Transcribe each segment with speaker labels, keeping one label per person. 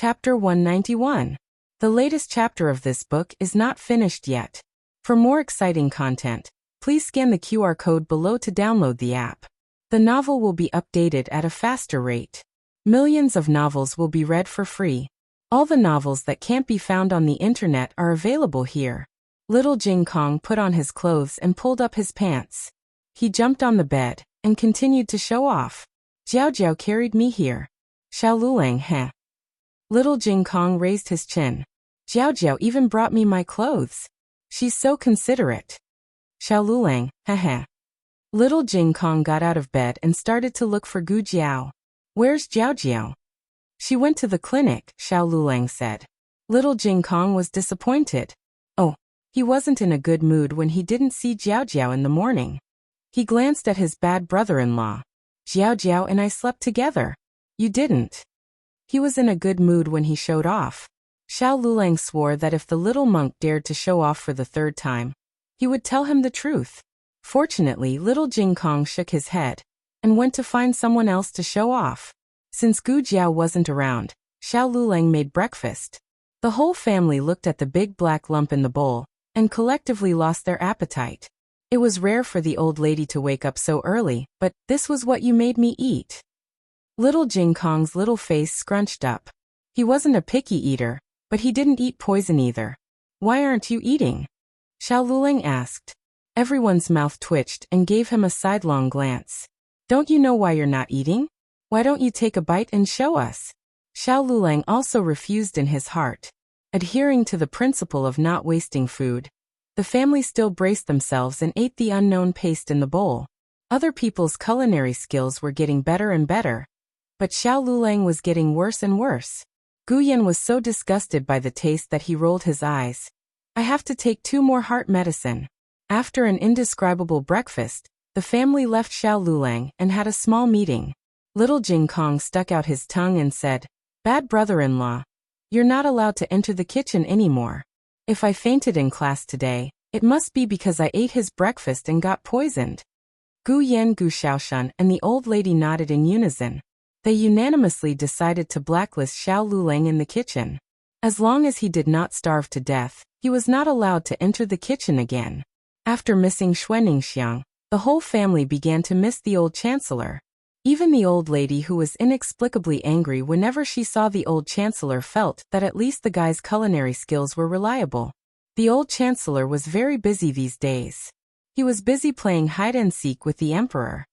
Speaker 1: Chapter 191. The latest chapter of this book is not finished yet. For more exciting content, please scan the QR code below to download the app. The novel will be updated at a faster rate. Millions of novels will be read for free. All the novels that can't be found on the internet are available here. Little Jing Kong put on his clothes and pulled up his pants. He jumped on the bed and continued to show off. Jiao Jiao carried me here. Xiao Lulang, heh. Little Jing Kong raised his chin. Jiao Jiao even brought me my clothes. She's so considerate. Xiao Lulang, heh heh. Little Jing Kong got out of bed and started to look for Gu Jiao. Where's Jiao Jiao? She went to the clinic, Xiao Lulang said. Little Jing Kong was disappointed. Oh, he wasn't in a good mood when he didn't see Jiao Jiao in the morning. He glanced at his bad brother-in-law. Jiao Jiao and I slept together. You didn't. He was in a good mood when he showed off. Xiao Lulang swore that if the little monk dared to show off for the third time, he would tell him the truth. Fortunately, little Jing Kong shook his head and went to find someone else to show off. Since Gu Jiao wasn't around, Xiao Lulang made breakfast. The whole family looked at the big black lump in the bowl and collectively lost their appetite. It was rare for the old lady to wake up so early, but this was what you made me eat. Little Jing Kong's little face scrunched up. He wasn't a picky eater, but he didn't eat poison either. Why aren't you eating? Xiao Lulang asked. Everyone's mouth twitched and gave him a sidelong glance. Don't you know why you're not eating? Why don't you take a bite and show us? Xiao Lulang also refused in his heart. Adhering to the principle of not wasting food, the family still braced themselves and ate the unknown paste in the bowl. Other people's culinary skills were getting better and better, but Xiao Lulang was getting worse and worse. Guyan was so disgusted by the taste that he rolled his eyes. I have to take 2 more heart medicine. After an indescribable breakfast, the family left Xiao Lulang and had a small meeting. Little Jing Kong stuck out his tongue and said, "Bad brother-in-law, you're not allowed to enter the kitchen anymore. If I fainted in class today, it must be because I ate his breakfast and got poisoned." Gu Yan, Gu Xiaoshan, and the old lady nodded in unison. They unanimously decided to blacklist Xiao Lulang in the kitchen. As long as he did not starve to death, he was not allowed to enter the kitchen again. After missing Xuanningxiang, the whole family began to miss the old chancellor. Even the old lady, who was inexplicably angry whenever she saw the old chancellor, felt that at least the guy's culinary skills were reliable. The old chancellor was very busy these days. He was busy playing hide-and-seek with the emperor.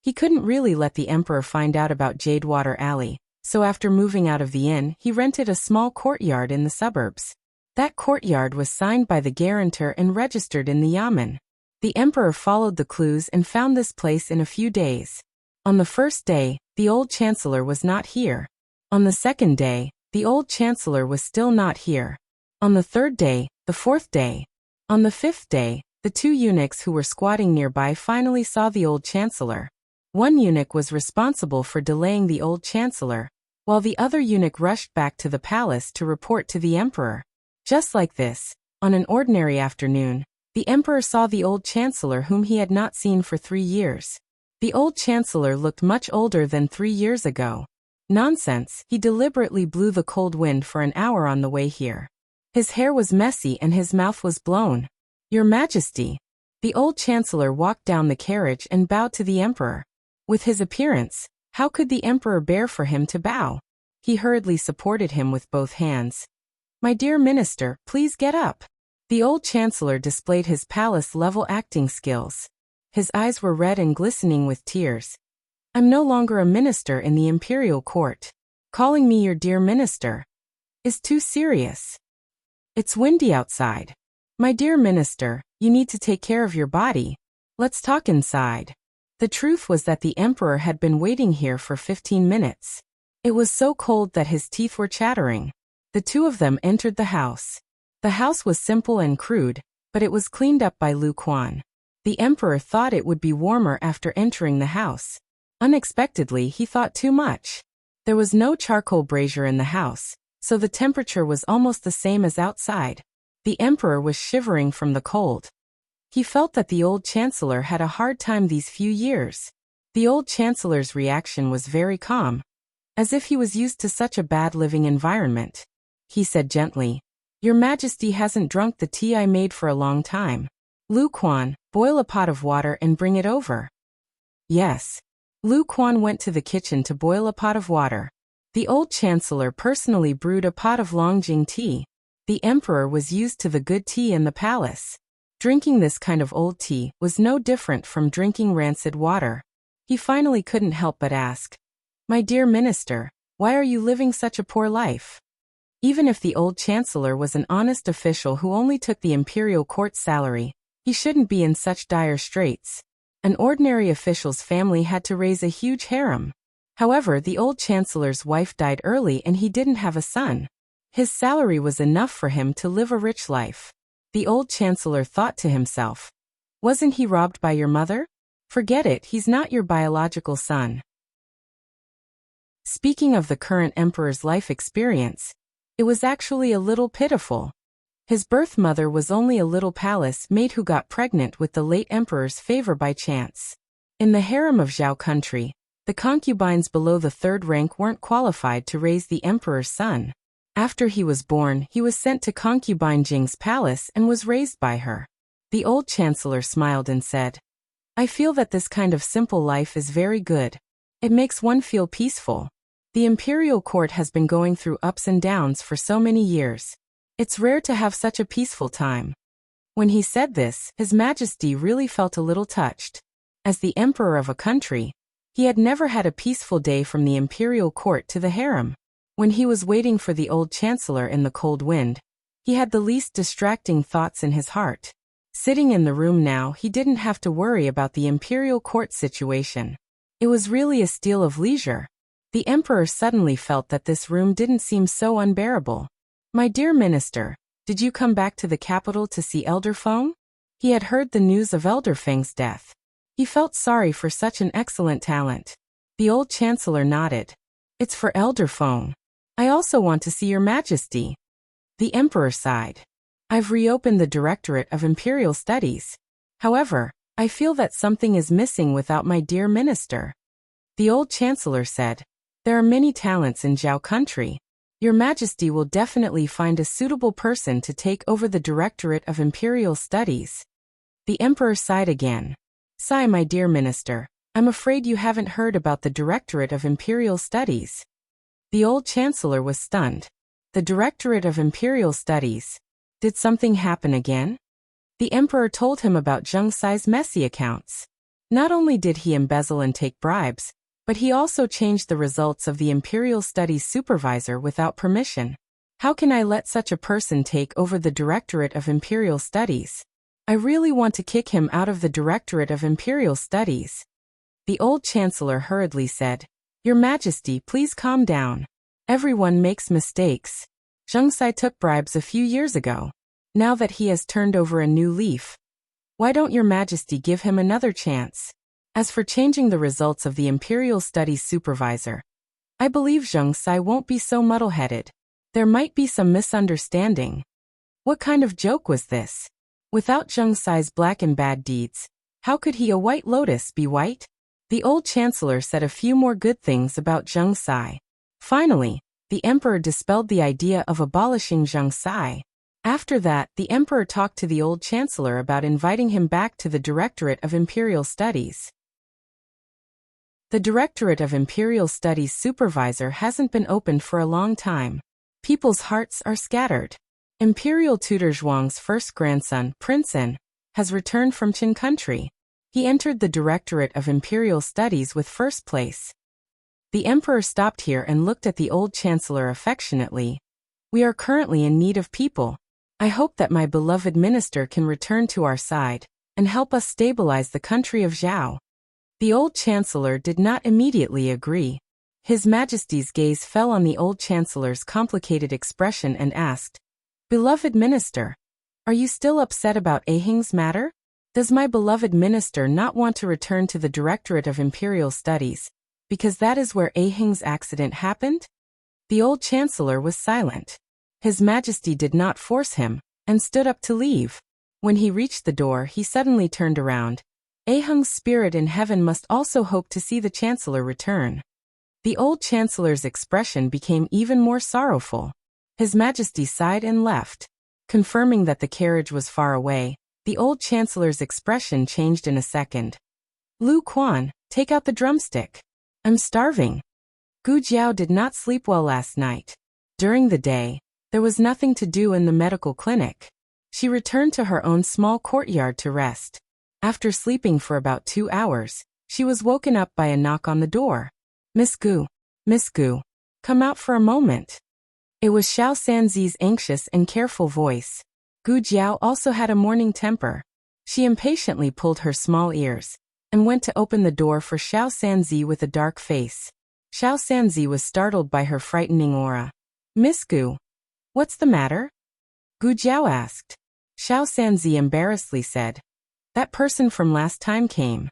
Speaker 1: He couldn't really let the emperor find out about Jadewater Alley, so after moving out of the inn, he rented a small courtyard in the suburbs. That courtyard was signed by the guarantor and registered in the yamen. The emperor followed the clues and found this place in a few days. On the first day, the old chancellor was not here. On the second day, the old chancellor was still not here. On the third day, the fourth day. On the fifth day, the 2 eunuchs who were squatting nearby finally saw the old chancellor. One eunuch was responsible for delaying the old chancellor, while the other eunuch rushed back to the palace to report to the emperor. Just like this, on an ordinary afternoon, the emperor saw the old chancellor whom he had not seen for 3 years. The old chancellor looked much older than 3 years ago. Nonsense, he deliberately blew the cold wind for an hour on the way here. His hair was messy and his mouth was blown. Your Majesty. The old chancellor walked down the carriage and bowed to the emperor. With his appearance, how could the emperor bear for him to bow? He hurriedly supported him with both hands. My dear minister, please get up. The old chancellor displayed his palace-level acting skills. His eyes were red and glistening with tears. I'm no longer a minister in the imperial court. Calling me your dear minister is too serious. It's windy outside. My dear minister, you need to take care of your body. Let's talk inside. The truth was that the emperor had been waiting here for 15 minutes. It was so cold that his teeth were chattering. The 2 of them entered the house. The house was simple and crude, but it was cleaned up by Lu Quan. The emperor thought it would be warmer after entering the house. Unexpectedly, he thought too much. There was no charcoal brazier in the house, so the temperature was almost the same as outside. The emperor was shivering from the cold. He felt that the old chancellor had a hard time these few years. The old chancellor's reaction was very calm. as if he was used to such a bad living environment. He said gently, "Your Majesty hasn't drunk the tea I made for a long time. Lu Quan, boil a pot of water and bring it over." Yes. Lu Quan went to the kitchen to boil a pot of water. The old chancellor personally brewed a pot of Longjing tea. The emperor was used to the good tea in the palace. Drinking this kind of old tea was no different from drinking rancid water. He finally couldn't help but ask, "My dear minister, why are you living such a poor life?" Even if the old chancellor was an honest official who only took the imperial court salary, he shouldn't be in such dire straits. An ordinary official's family had to raise a huge harem. However, the old chancellor's wife died early and he didn't have a son. His salary was enough for him to live a rich life. The old chancellor thought to himself, "Wasn't he robbed by your mother? Forget it, he's not your biological son." Speaking of the current emperor's life experience, it was actually a little pitiful. His birth mother was only a little palace maid who got pregnant with the late emperor's favor by chance. In the harem of Zhao country, the concubines below the third rank weren't qualified to raise the emperor's son. After he was born, he was sent to concubine Jing's palace and was raised by her. The old chancellor smiled and said, "I feel that this kind of simple life is very good. It makes one feel peaceful. The imperial court has been going through ups and downs for so many years. It's rare to have such a peaceful time." When he said this, His Majesty really felt a little touched. As the emperor of a country, he had never had a peaceful day from the imperial court to the harem. When he was waiting for the old chancellor in the cold wind, he had the least distracting thoughts in his heart. Sitting in the room now, he didn't have to worry about the imperial court situation. It was really a steal of leisure. The emperor suddenly felt that this room didn't seem so unbearable. "My dear minister, did you come back to the capital to see Elder Feng?" He had heard the news of Elder Feng's death. He felt sorry for such an excellent talent. The old chancellor nodded. "It's for Elder Feng. I also want to see your Majesty." The emperor sighed. "I've reopened the Directorate of Imperial Studies. However, I feel that something is missing without my dear minister." The old chancellor said, "There are many talents in Zhao country. Your Majesty will definitely find a suitable person to take over the Directorate of Imperial Studies." The emperor sighed again. "Sigh, my dear minister, I'm afraid you haven't heard about the Directorate of Imperial Studies." The old chancellor was stunned. The Directorate of Imperial Studies. Did something happen again? The emperor told him about Zheng Sai's messy accounts. Not only did he embezzle and take bribes, but he also changed the results of the Imperial Studies supervisor without permission. How can I let such a person take over the Directorate of Imperial Studies? I really want to kick him out of the Directorate of Imperial Studies. The old chancellor hurriedly said, "Your Majesty, please calm down. Everyone makes mistakes. Zheng Sai took bribes a few years ago. Now that he has turned over a new leaf, why don't your Majesty give him another chance? As for changing the results of the Imperial Studies supervisor, I believe Zheng Sai won't be so muddle-headed. There might be some misunderstanding." What kind of joke was this? Without Zheng Sai's black and bad deeds, how could he, a white lotus, be white? The old chancellor said a few more good things about Zheng Sai. Finally, the emperor dispelled the idea of abolishing Zheng Sai. After that, the emperor talked to the old chancellor about inviting him back to the Directorate of Imperial Studies. The Directorate of Imperial Studies supervisor hasn't been opened for a long time. People's hearts are scattered. Imperial tutor Zhuang's first grandson, Prince An, has returned from Qin country. He entered the Directorate of Imperial Studies with first place. The emperor stopped here and looked at the old chancellor affectionately. "We are currently in need of people. I hope that my beloved minister can return to our side and help us stabilize the country of Zhao." The old chancellor did not immediately agree. His Majesty's gaze fell on the old chancellor's complicated expression and asked, "Beloved minister, are you still upset about Ahing's matter? Does my beloved minister not want to return to the Directorate of Imperial Studies, because that is where Ahing's accident happened?" The old chancellor was silent. His Majesty did not force him, and stood up to leave. When he reached the door, he suddenly turned around. Aheng's spirit in heaven must also hope to see the chancellor return. The old chancellor's expression became even more sorrowful. His Majesty sighed and left. Confirming that the carriage was far away, the old chancellor's expression changed in a second. Lu Quan, take out the drumstick. I'm starving. Gu Jiao did not sleep well last night. During the day, there was nothing to do in the medical clinic. She returned to her own small courtyard to rest. After sleeping for about 2 hours, she was woken up by a knock on the door. Miss Gu, come out for a moment. It was Xiao Sanzi's anxious and careful voice. Gu Jiao also had a morning temper. She impatiently pulled her small ears and went to open the door for Xiao Sanzi with a dark face. Xiao Sanzi was startled by her frightening aura. Miss Gu, what's the matter? Gu Jiao asked. Xiao Sanzi embarrassedly said, that person from last time came.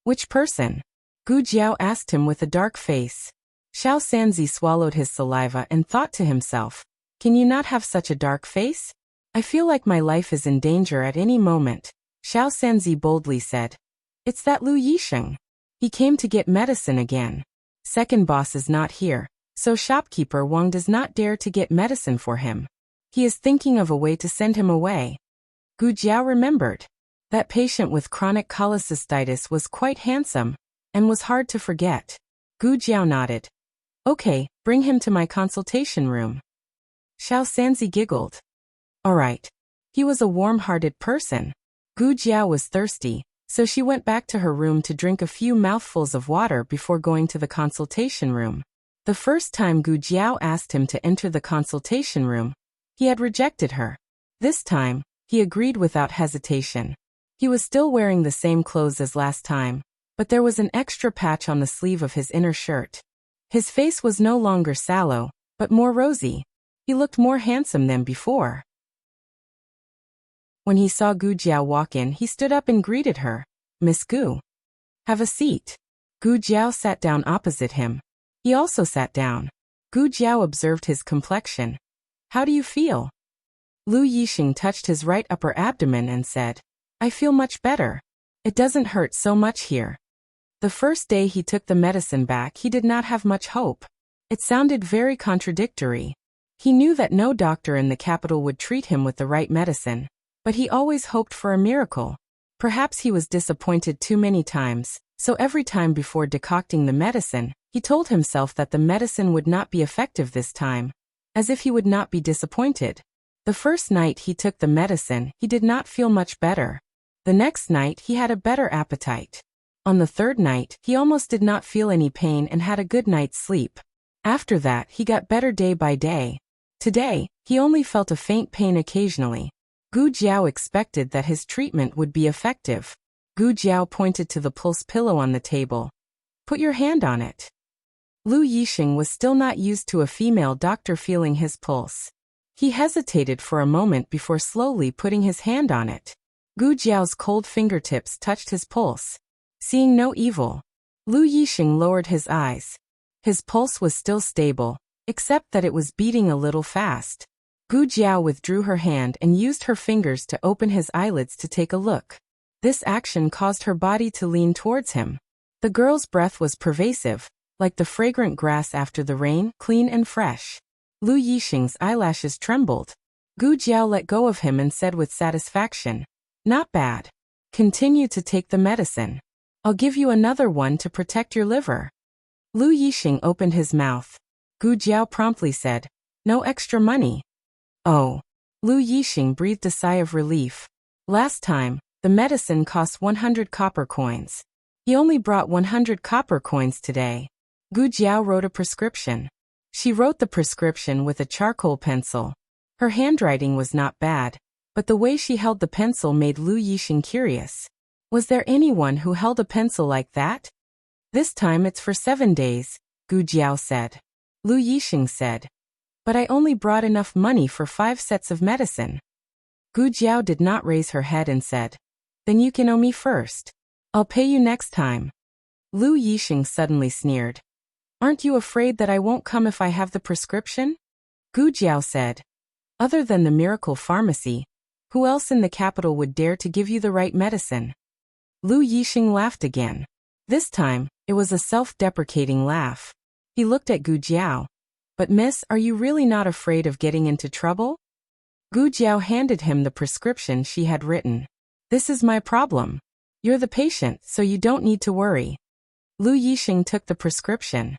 Speaker 1: Which person? Gu Jiao asked him with a dark face. Xiao Sanzi swallowed his saliva and thought to himself, can you not have such a dark face? I feel like my life is in danger at any moment. Xiao Sanzi boldly said. It's that Lu Yisheng. He came to get medicine again. Second boss is not here, so shopkeeper Wang does not dare to get medicine for him. He is thinking of a way to send him away. Gu Jiao remembered. That patient with chronic cholecystitis was quite handsome, and was hard to forget. Gu Jiao nodded. Okay, bring him to my consultation room. Xiao Sanzi giggled. All right. He was a warm-hearted person. Gu Jiao was thirsty, so she went back to her room to drink a few mouthfuls of water before going to the consultation room. The first time Gu Jiao asked him to enter the consultation room, he had rejected her. This time, he agreed without hesitation. He was still wearing the same clothes as last time, but there was an extra patch on the sleeve of his inner shirt. His face was no longer sallow, but more rosy. He looked more handsome than before. When he saw Gu Jiao walk in, he stood up and greeted her. Miss Gu. Have a seat. Gu Jiao sat down opposite him. He also sat down. Gu Jiao observed his complexion. How do you feel? Lu Yixing touched his right upper abdomen and said, I feel much better. It doesn't hurt so much here. The first day he took the medicine back, he did not have much hope. It sounded very contradictory. He knew that no doctor in the capital would treat him with the right medicine, but he always hoped for a miracle. Perhaps he was disappointed too many times, so every time before decocting the medicine, he told himself that the medicine would not be effective this time, as if he would not be disappointed. The first night he took the medicine, he did not feel much better. The next night he had a better appetite. On the third night, he almost did not feel any pain and had a good night's sleep. After that, he got better day by day. Today, he only felt a faint pain occasionally. Gu Jiao expected that his treatment would be effective. Gu Jiao pointed to the pulse pillow on the table. Put your hand on it. Lu Yixing was still not used to a female doctor feeling his pulse. He hesitated for a moment before slowly putting his hand on it. Gu Jiao's cold fingertips touched his pulse. Seeing no evil, Lu Yixing lowered his eyes. His pulse was still stable, except that it was beating a little fast. Gu Jiao withdrew her hand and used her fingers to open his eyelids to take a look. This action caused her body to lean towards him. The girl's breath was pervasive, like the fragrant grass after the rain, clean and fresh. Lu Yixing's eyelashes trembled. Gu Jiao let go of him and said with satisfaction, Not bad. Continue to take the medicine. I'll give you another one to protect your liver. Lu Yixing opened his mouth. Gu Jiao promptly said, No extra money. Oh. Lu Yixing breathed a sigh of relief. Last time, the medicine cost 100 copper coins. He only brought 100 copper coins today. Gu Jiao wrote a prescription. She wrote the prescription with a charcoal pencil. Her handwriting was not bad, but the way she held the pencil made Lu Yixing curious. Was there anyone who held a pencil like that? This time it's for 7 days, Gu Jiao said. Lu Yixing said, But I only brought enough money for 5 sets of medicine. Gu Jiao did not raise her head and said, Then you can owe me first. I'll pay you next time. Lu Yixing suddenly sneered. Aren't you afraid that I won't come if I have the prescription? Gu Jiao said, Other than the miracle pharmacy, who else in the capital would dare to give you the right medicine? Lu Yixing laughed again. This time, it was a self-deprecating laugh. He looked at Gu Jiao. But miss, are you really not afraid of getting into trouble? Gu Jiao handed him the prescription she had written. This is my problem. You're the patient, so you don't need to worry. Lu Yixing took the prescription.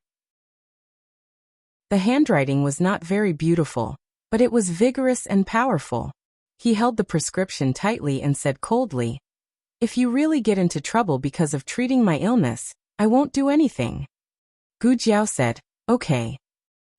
Speaker 1: The handwriting was not very beautiful, but it was vigorous and powerful. He held the prescription tightly and said coldly, if you really get into trouble because of treating my illness, I won't do anything. Gu Jiao said, okay.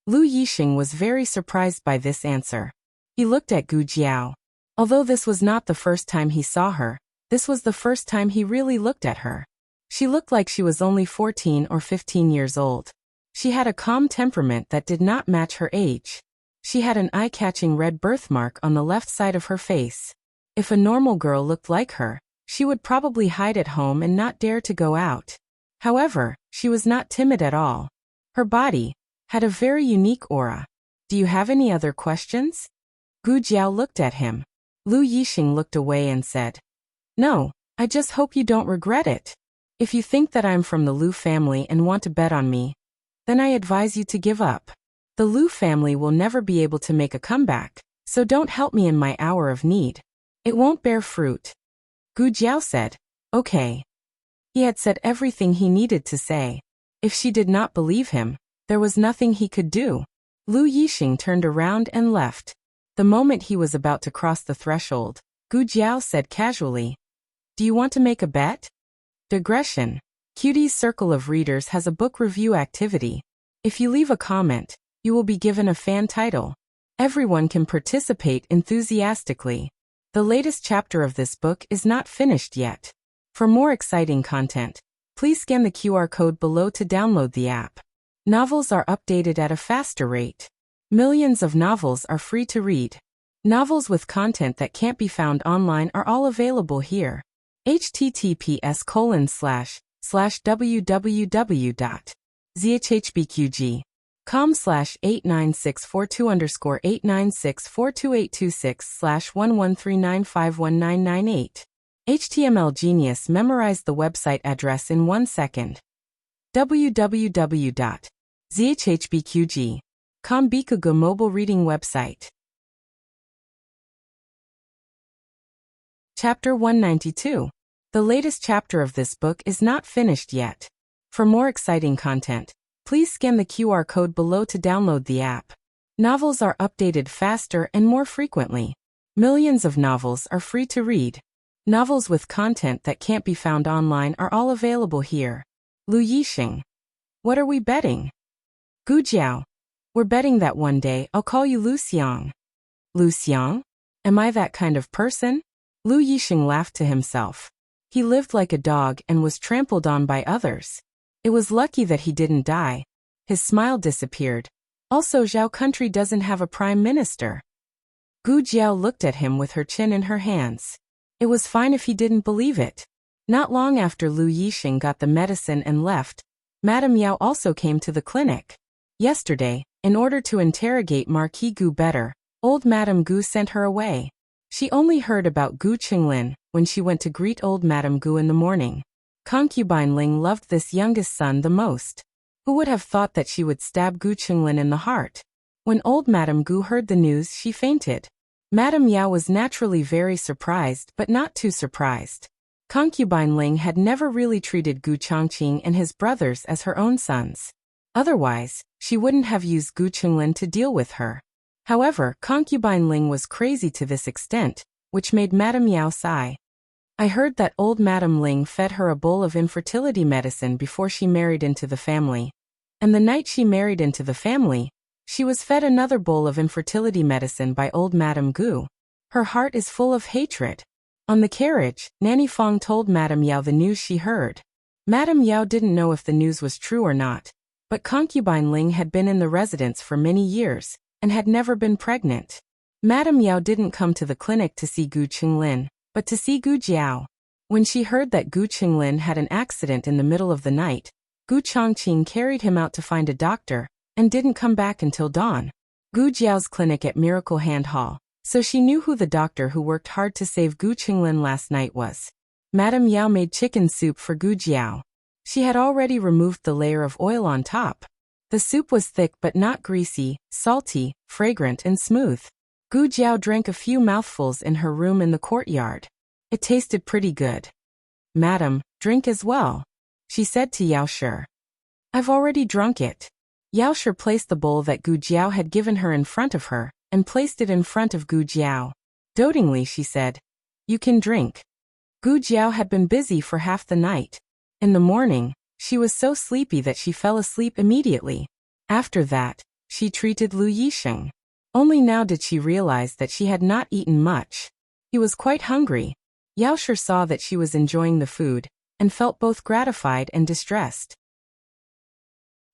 Speaker 1: Lu Yixing was very surprised by this answer. He looked at Gu Jiao. Although this was not the first time he saw her, this was the first time he really looked at her. She looked like she was only 14 or 15 years old. She had a calm temperament that did not match her age. She had an eye-catching red birthmark on the left side of her face. If a normal girl looked like her, she would probably hide at home and not dare to go out. However, she was not timid at all. Her body had a very unique aura. Do you have any other questions? Gu Jiao looked at him. Lu Yixing looked away and said, no, I just hope you don't regret it. If you think that I'm from the Lu family and want to bet on me, then I advise you to give up. The Lu family will never be able to make a comeback, so don't help me in my hour of need. It won't bear fruit. Gu Jiao said, okay. He had said everything he needed to say. If she did not believe him, there was nothing he could do. Lu Yixing turned around and left. The moment he was about to cross the threshold, Gu Jiao said casually, do you want to make a bet? Digression. Cutie's Circle of Readers has a book review activity. If you leave a comment, you will be given a fan title. Everyone can participate enthusiastically. The latest chapter of this book is not finished yet. For more exciting content, please scan the QR code below to download the app. Novels are updated at a faster rate. Millions of novels are free to read. Novels with content that can't be found online are all available here. https://www.zhbqg.com/89642_8964286/113951998. HTML Genius memorized the website address in 1 second. www.zhbqg.com Bikugo mobile reading website. Chapter 192. The latest chapter of this book is not finished yet. For more exciting content, please scan the QR code below to download the app. Novels are updated faster and more frequently. Millions of novels are free to read. Novels with content that can't be found online are all available here. Lu Yixing. What are we betting? Gu Jiao. We're betting that one day I'll call you Lu Xiang. Lu Xiang? Am I that kind of person? Lu Yixing laughed to himself. He lived like a dog and was trampled on by others. It was lucky that he didn't die. His smile disappeared. Also, Zhao country doesn't have a prime minister. Gu Jiao looked at him with her chin in her hands. It was fine if he didn't believe it. Not long after Lu Yixing got the medicine and left, Madame Yao also came to the clinic. Yesterday, in order to interrogate Marquis Gu better, old Madame Gu sent her away. She only heard about Gu Qinglin when she went to greet old Madame Gu in the morning. Concubine Ling loved this youngest son the most. Who would have thought that she would stab Gu Qinglin in the heart? When old Madame Gu heard the news, she fainted. Madame Yao was naturally very surprised, but not too surprised. Concubine Ling had never really treated Gu Chongqing and his brothers as her own sons. Otherwise, she wouldn't have used Gu Qinglin to deal with her. However, Concubine Ling was crazy to this extent, which made Madame Yao sigh. I heard that old Madame Ling fed her a bowl of infertility medicine before she married into the family. And the night she married into the family, she was fed another bowl of infertility medicine by old Madame Gu. Her heart is full of hatred. On the carriage, Nanny Fong told Madame Yao the news she heard. Madame Yao didn't know if the news was true or not, but Concubine Ling had been in the residence for many years, and had never been pregnant. Madame Yao didn't come to the clinic to see Gu Qinglin, but to see Gu Jiao. When she heard that Gu Qinglin had an accident in the middle of the night, Gu Chongqing carried him out to find a doctor, and didn't come back until dawn. Gu Jiao's clinic at Miracle Hand Hall, so she knew who the doctor who worked hard to save Gu Qinglin last night was. Madame Yao made chicken soup for Gu Jiao. She had already removed the layer of oil on top. The soup was thick but not greasy, salty, fragrant and smooth. Gu Jiao drank a few mouthfuls in her room in the courtyard. It tasted pretty good. "Madam, drink as well," she said to Yao Shi. "I've already drunk it." Yao Shi placed the bowl that Gu Jiao had given her in front of her, and placed it in front of Gu Jiao. Dotingly she said, "You can drink." Gu Jiao had been busy for half the night. In the morning, she was so sleepy that she fell asleep immediately. After that, she treated Lu Yisheng. Only now did she realize that she had not eaten much. He was quite hungry. Yao Shi saw that she was enjoying the food, and felt both gratified and distressed.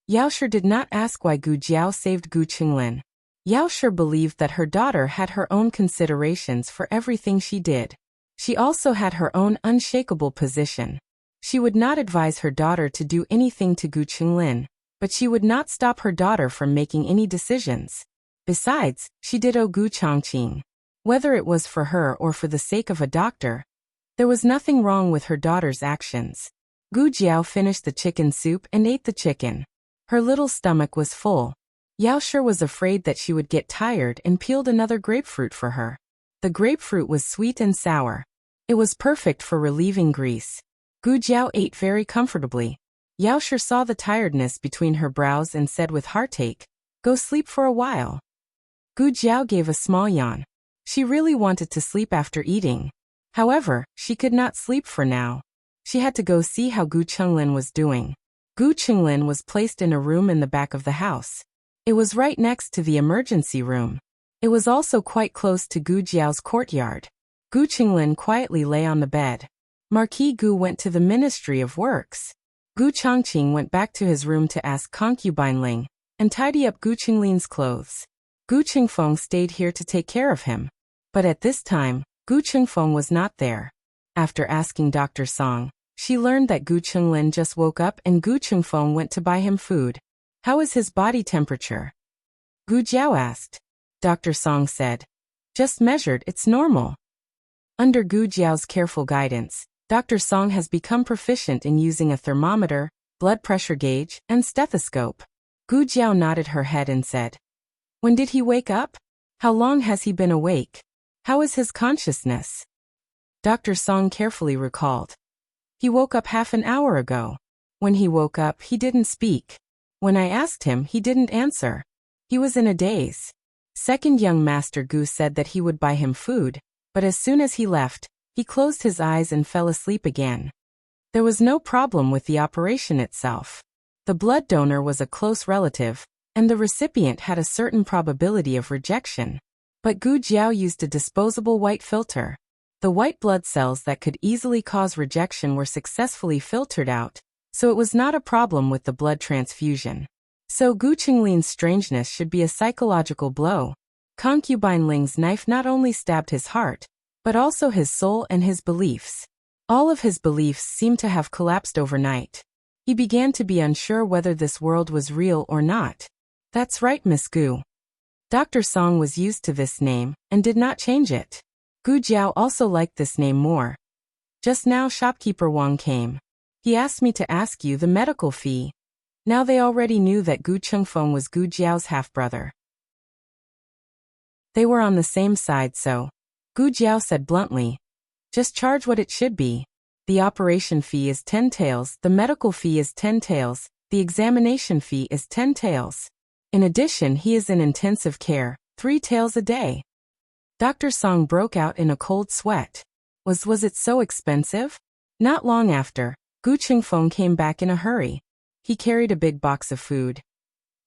Speaker 1: Yao Shi did not ask why Gu Jiao saved Gu Qinglin. Yao Shi believed that her daughter had her own considerations for everything she did. She also had her own unshakable position. She would not advise her daughter to do anything to Gu Qinglin, but she would not stop her daughter from making any decisions. Besides, she did owe Gu Changqing. Whether it was for her or for the sake of a doctor, there was nothing wrong with her daughter's actions. Gu Jiao finished the chicken soup and ate the chicken. Her little stomach was full. Yao Shi was afraid that she would get tired and peeled another grapefruit for her. The grapefruit was sweet and sour. It was perfect for relieving grease. Gu Jiao ate very comfortably. Yao Shi saw the tiredness between her brows and said with heartache, "Go sleep for a while." Gu Jiao gave a small yawn. She really wanted to sleep after eating. However, she could not sleep for now. She had to go see how Gu Qinglin was doing. Gu Qinglin was placed in a room in the back of the house. It was right next to the emergency room. It was also quite close to Gu Jiao's courtyard. Gu Qinglin quietly lay on the bed. Marquis Gu went to the Ministry of Works. Gu Changqing went back to his room to ask concubine Ling and tidy up Gu Qinglin's clothes. Gu Qingfeng stayed here to take care of him. But at this time, Gu Qingfeng was not there. After asking Dr. Song, she learned that Gu Qinglin just woke up and Gu Qingfeng went to buy him food. "How is his body temperature?" Gu Jiao asked. Dr. Song said, "Just measured, it's normal." Under Gu Jiao's careful guidance, Dr. Song has become proficient in using a thermometer, blood pressure gauge, and stethoscope. Gu Jiao nodded her head and said, "When did he wake up? How long has he been awake? How is his consciousness?" Dr. Song carefully recalled. "He woke up half an hour ago. When he woke up, he didn't speak. When I asked him, he didn't answer. He was in a daze." Second young master Gu said that he would buy him food, but as soon as he left, he closed his eyes and fell asleep again. There was no problem with the operation itself. The blood donor was a close relative, and the recipient had a certain probability of rejection. But Gu Jiao used a disposable white filter. The white blood cells that could easily cause rejection were successfully filtered out, so it was not a problem with the blood transfusion. So Gu Qinglin's strangeness should be a psychological blow. Concubine Ling's knife not only stabbed his heart, but also his soul and his beliefs. All of his beliefs seemed to have collapsed overnight. He began to be unsure whether this world was real or not. "That's right, Miss Gu." Dr. Song was used to this name, and did not change it. Gu Jiao also liked this name more. "Just now shopkeeper Wang came. He asked me to ask you the medical fee." Now they already knew that Gu Chengfeng was Gu Jiao's half-brother. They were on the same side, so Gu Jiao said bluntly, "Just charge what it should be. The operation fee is 10 taels, the medical fee is 10 taels, the examination fee is 10 taels. In addition, he is in intensive care, 3 taels a day." Dr. Song broke out in a cold sweat. Was it so expensive? Not long after, Gu Chengfeng came back in a hurry. He carried a big box of food.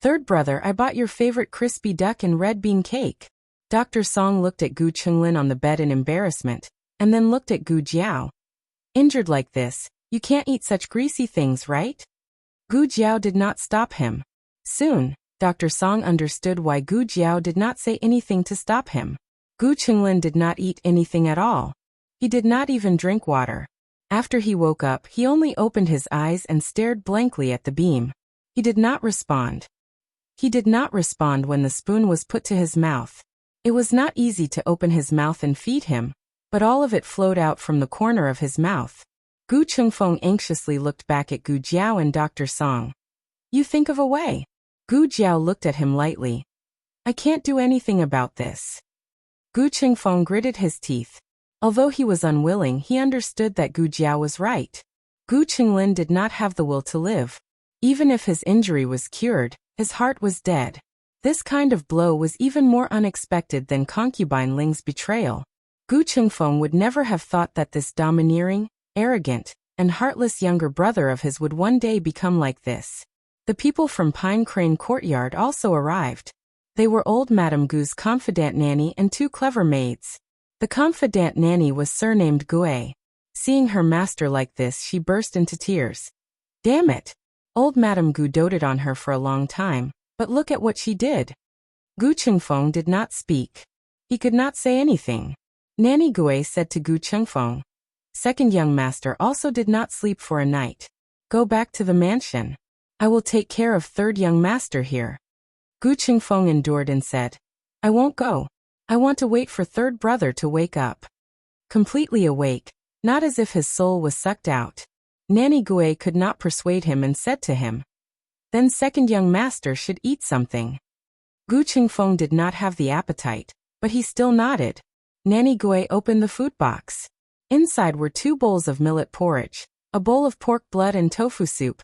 Speaker 1: "Third brother, I bought your favorite crispy duck and red bean cake." Dr. Song looked at Gu Qinglin on the bed in embarrassment, and then looked at Gu Jiao. "Injured like this, you can't eat such greasy things, right?" Gu Jiao did not stop him. Soon, Dr. Song understood why Gu Jiao did not say anything to stop him. Gu Qinglin did not eat anything at all. He did not even drink water. After he woke up, he only opened his eyes and stared blankly at the beam. He did not respond. He did not respond when the spoon was put to his mouth. It was not easy to open his mouth and feed him, but all of it flowed out from the corner of his mouth. Gu Chengfeng anxiously looked back at Gu Jiao and Dr. Song. "You think of a way." Gu Jiao looked at him lightly. I can't do anything about this. Gu Qingfeng gritted his teeth. Although he was unwilling, he understood that Gu Jiao was right. Gu Qinglin did not have the will to live. Even if his injury was cured, his heart was dead. This kind of blow was even more unexpected than concubine Ling's betrayal. Gu Qingfeng would never have thought that this domineering, arrogant, and heartless younger brother of his would one day become like this. The people from Pine Crane Courtyard also arrived. They were old Madame Gu's confidant nanny and 2 clever maids. The confidant nanny was surnamed Gue. Seeing her master like this, she burst into tears. Damn it! Old Madame Gu doted on her for a long time, but look at what she did. Gu Qingfeng did not speak. He could not say anything. Nanny Gue said to Gu Qingfeng. Second young master also did not sleep for a night. Go back to the mansion. I will take care of third young master here. Gu Qingfeng endured and said, I won't go. I want to wait for third brother to wake up. Completely awake, not as if his soul was sucked out. Nanny Gue could not persuade him and said to him, then second young master should eat something. Gu Qingfeng did not have the appetite, but he still nodded. Nanny Gue opened the food box. Inside were 2 bowls of millet porridge, a bowl of pork blood and tofu soup,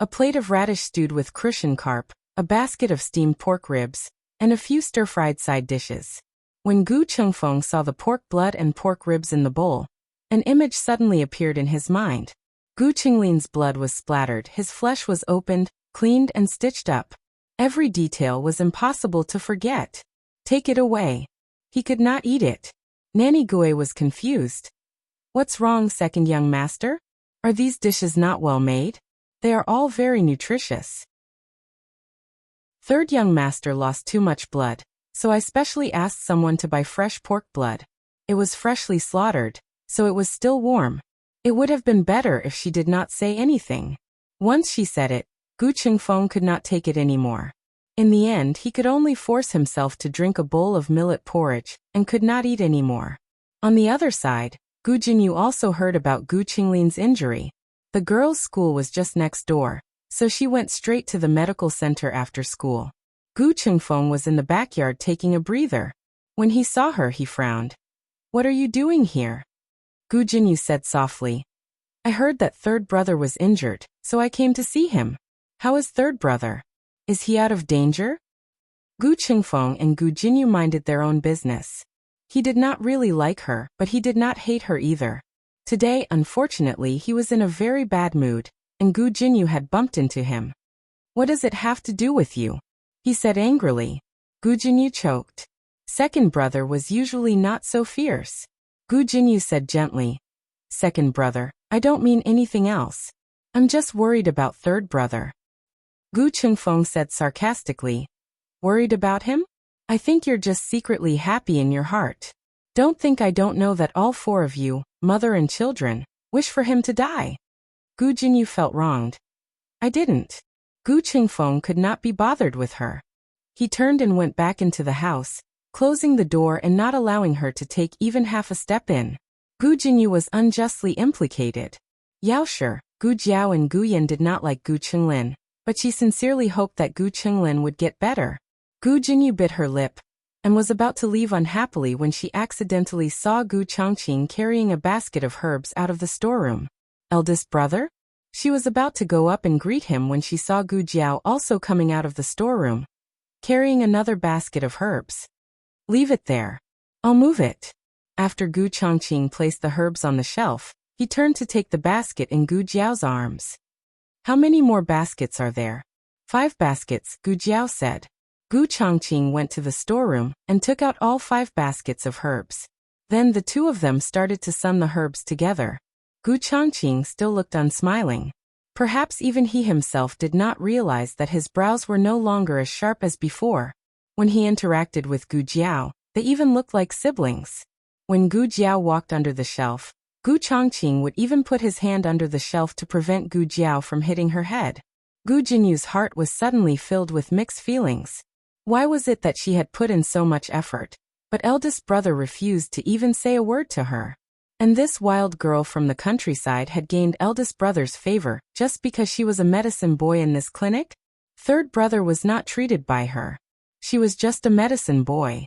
Speaker 1: a plate of radish stewed with crucian carp, a basket of steamed pork ribs, and a few stir-fried side dishes. When Gu Qingfeng saw the pork blood and pork ribs in the bowl, an image suddenly appeared in his mind. Gu Qinglin's blood was splattered, his flesh was opened, cleaned and stitched up. Every detail was impossible to forget. Take it away. He could not eat it. Nanny Gue was confused. What's wrong, second young master? Are these dishes not well made? They are all very nutritious. Third young master lost too much blood, so I specially asked someone to buy fresh pork blood. It was freshly slaughtered, so it was still warm. It would have been better if she did not say anything. Once she said it, Gu Qingfeng could not take it anymore. In the end, he could only force himself to drink a bowl of millet porridge, and could not eat anymore. On the other side, Gu Jinyu also heard about Gu Qinglin's injury. The girls' school was just next door, so she went straight to the medical center after school. Gu Qingfeng was in the backyard taking a breather. When he saw her, he frowned. What are you doing here? Gu Jinyu said softly. I heard that third brother was injured, so I came to see him. How is third brother? Is he out of danger? Gu Qingfeng and Gu Jinyu minded their own business. He did not really like her, but he did not hate her either. Today, unfortunately, he was in a very bad mood, and Gu Jinyu had bumped into him. What does it have to do with you? He said angrily. Gu Jinyu choked. Second brother was usually not so fierce. Gu Jinyu said gently. Second brother, I don't mean anything else. I'm just worried about third brother. Gu Qingfeng said sarcastically. Worried about him? I think you're just secretly happy in your heart. Don't think I don't know that all 4 of you, mother and children, wish for him to die. Gu Jinyu felt wronged. I didn't. Gu Qingfeng could not be bothered with her. He turned and went back into the house, closing the door and not allowing her to take even half a step in. Gu Jinyu was unjustly implicated. Yao Shi, Gu Jiao and Gu Yan did not like Gu Qinglin, but she sincerely hoped that Gu Qinglin would get better. Gu Jinyu bit her lip, and was about to leave unhappily when she accidentally saw Gu Changqing carrying a basket of herbs out of the storeroom. Eldest brother? She was about to go up and greet him when she saw Gu Jiao also coming out of the storeroom, carrying another basket of herbs. Leave it there. I'll move it. After Gu Changqing placed the herbs on the shelf, he turned to take the basket in Gu Jiao's arms. How many more baskets are there? 5 baskets, Gu Jiao said. Gu Changqing went to the storeroom and took out all 5 baskets of herbs. Then the 2 of them started to sun the herbs together. Gu Changqing still looked unsmiling. Perhaps even he himself did not realize that his brows were no longer as sharp as before. When he interacted with Gu Jiao, they even looked like siblings. When Gu Jiao walked under the shelf, Gu Changqing would even put his hand under the shelf to prevent Gu Jiao from hitting her head. Gu Jinyu's heart was suddenly filled with mixed feelings. Why was it that she had put in so much effort, but eldest brother refused to even say a word to her? And this wild girl from the countryside had gained eldest brother's favor just because she was a medicine boy in this clinic? Third brother was not treated by her. She was just a medicine boy.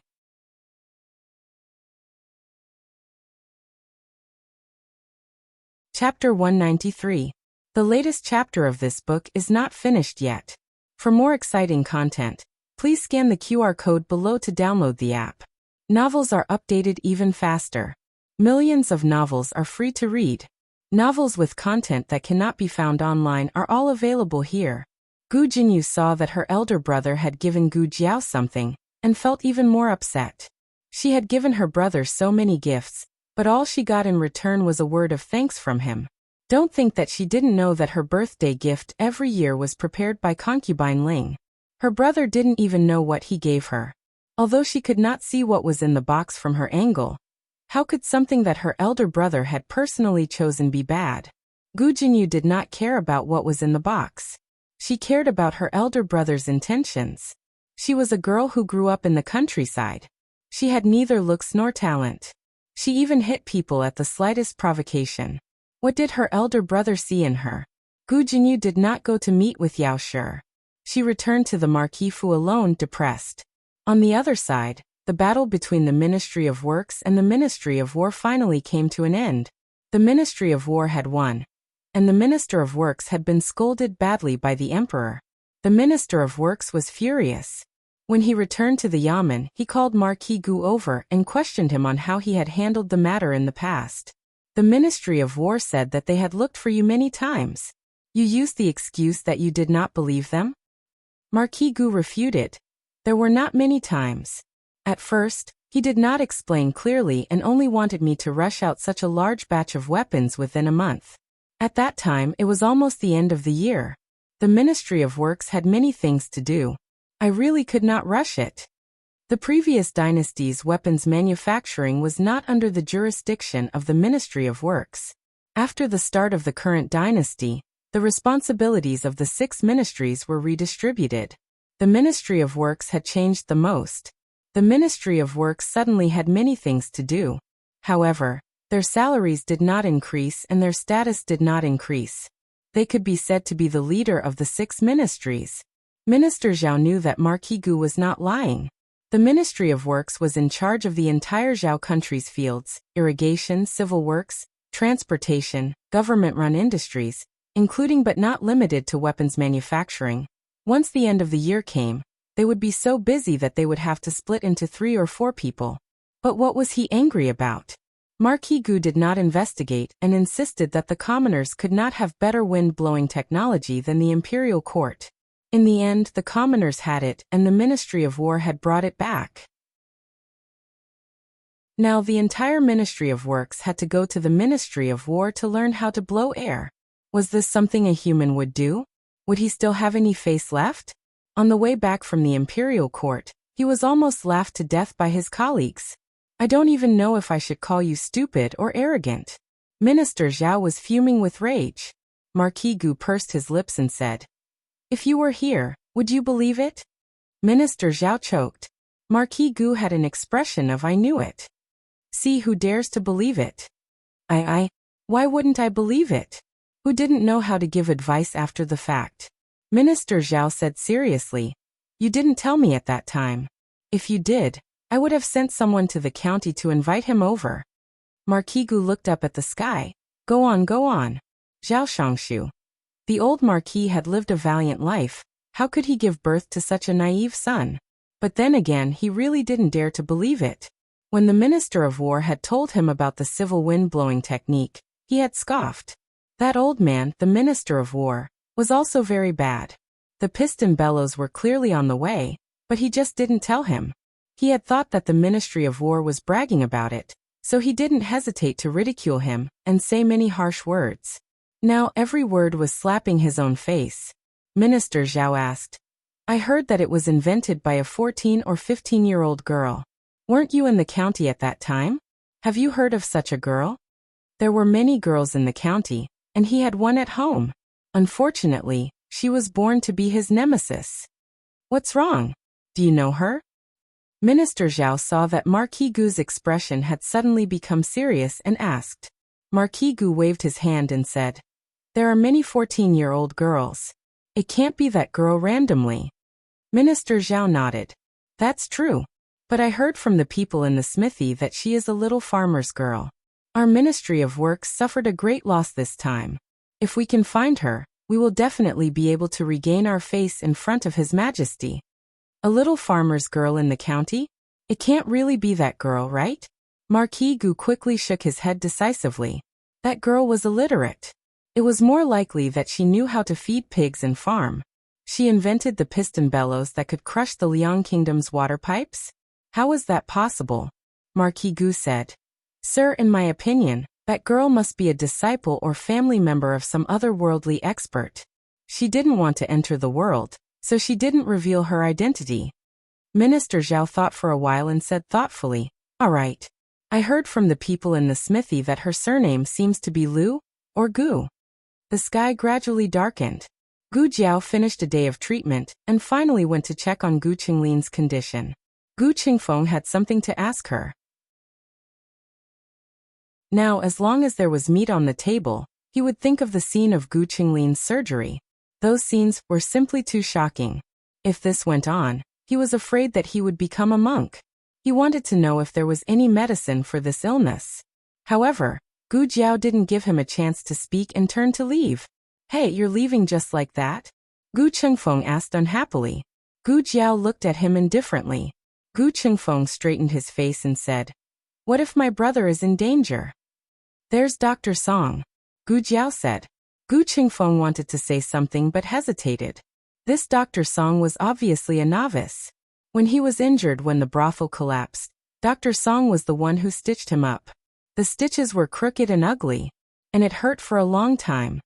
Speaker 1: Chapter 193. The latest chapter of this book is not finished yet. For more exciting content, please scan the QR code below to download the app. Novels are updated even faster. Millions of novels are free to read. Novels with content that cannot be found online are all available here. Gu Jinyu saw that her elder brother had given Gu Jiao something, and felt even more upset. She had given her brother so many gifts, but all she got in return was a word of thanks from him. Don't think that she didn't know that her birthday gift every year was prepared by concubine Ling. Her brother didn't even know what he gave her. Although she could not see what was in the box from her angle, how could something that her elder brother had personally chosen be bad? Gu Jinyu did not care about what was in the box. She cared about her elder brother's intentions. She was a girl who grew up in the countryside. She had neither looks nor talent. She even hit people at the slightest provocation. What did her elder brother see in her? Gu Jinyu did not go to meet with Yao Shi. She returned to the Marquis Fu alone, depressed. On the other side, the battle between the Ministry of Works and the Ministry of War finally came to an end. The Ministry of War had won, and the Minister of Works had been scolded badly by the Emperor. The Minister of Works was furious. When he returned to the Yamen, he called Marquis Gu over and questioned him on how he had handled the matter in the past. The Ministry of War said that they had looked for you many times. You used the excuse that you did not believe them? Marquis Gu refuted. There were not many times. At first, he did not explain clearly and only wanted me to rush out such a large batch of weapons within a month. At that time, it was almost the end of the year. The Ministry of Works had many things to do. I really could not rush it. The previous dynasty's weapons manufacturing was not under the jurisdiction of the Ministry of Works. After the start of the current dynasty, the responsibilities of the 6 ministries were redistributed. The Ministry of Works had changed the most. The Ministry of Works suddenly had many things to do. However, their salaries did not increase and their status did not increase. They could be said to be the leader of the 6 ministries. Minister Zhao knew that Marquis Gu was not lying. The Ministry of Works was in charge of the entire Zhao country's fields, irrigation, civil works, transportation, government-run industries, including but not limited to weapons manufacturing. Once the end of the year came, they would be so busy that they would have to split into 3 or 4 people. But what was he angry about? Marquis Gu did not investigate and insisted that the commoners could not have better wind-blowing technology than the imperial court. In the end, the commoners had it, and the Ministry of War had brought it back. Now the entire Ministry of Works had to go to the Ministry of War to learn how to blow air. Was this something a human would do? Would he still have any face left? On the way back from the imperial court, he was almost laughed to death by his colleagues. I don't even know if I should call you stupid or arrogant. Minister Zhao was fuming with rage. Marquis Gu pursed his lips and said, If you were here, would you believe it? Minister Zhao choked. Marquis Gu had an expression of I knew it. See who dares to believe it. Why wouldn't I believe it? Who didn't know how to give advice after the fact? Minister Zhao said seriously, You didn't tell me at that time. If you did, I would have sent someone to the county to invite him over. Marquis Gu looked up at the sky. Go on. Zhao Shangshu. The old Marquis had lived a valiant life. How could he give birth to such a naive son? But then again, he really didn't dare to believe it. When the Minister of War had told him about the civil wind-blowing technique, he had scoffed. That old man, the Minister of War, was also very bad. The piston bellows were clearly on the way, but he just didn't tell him. He had thought that the Ministry of War was bragging about it, so he didn't hesitate to ridicule him and say many harsh words. Now every word was slapping his own face. Minister Zhao asked, I heard that it was invented by a 14 or 15-year-old girl. Weren't you in the county at that time? Have you heard of such a girl? There were many girls in the county, and he had one at home. Unfortunately, she was born to be his nemesis. What's wrong? Do you know her? Minister Zhao saw that Marquis Gu's expression had suddenly become serious and asked. Marquis Gu waved his hand and said, There are many 14-year-old girls. It can't be that girl randomly. Minister Zhao nodded. That's true. But I heard from the people in the smithy that she is a little farmer's girl. Our Ministry of Works suffered a great loss this time. If we can find her, we will definitely be able to regain our face in front of His Majesty. A little farmer's girl in the county? It can't really be that girl, right? Marquis Gu quickly shook his head decisively. That girl was illiterate. It was more likely that she knew how to feed pigs and farm. She invented the piston bellows that could crush the Liang Kingdom's water pipes? How was that possible? Marquis Gu said. Sir, in my opinion, that girl must be a disciple or family member of some otherworldly expert. She didn't want to enter the world, so she didn't reveal her identity. Minister Zhao thought for a while and said thoughtfully, All right. I heard from the people in the smithy that her surname seems to be Lu, or Gu. The sky gradually darkened. Gu Jiao finished a day of treatment and finally went to check on Gu Qinglin's condition. Gu Qingfeng had something to ask her. Now, as long as there was meat on the table, he would think of the scene of Gu Qinglin's surgery. Those scenes were simply too shocking. If this went on, he was afraid that he would become a monk. He wanted to know if there was any medicine for this illness. However, Gu Jiao didn't give him a chance to speak and turned to leave. Hey, you're leaving just like that? Gu Qingfeng asked unhappily. Gu Jiao looked at him indifferently. Gu Qingfeng straightened his face and said, What if my brother is in danger? There's Dr. Song. Gu Jiao said. Gu Qingfeng wanted to say something but hesitated. This Dr. Song was obviously a novice. When he was injured when the brothel collapsed, Dr. Song was the one who stitched him up. The stitches were crooked and ugly, and it hurt for a long time.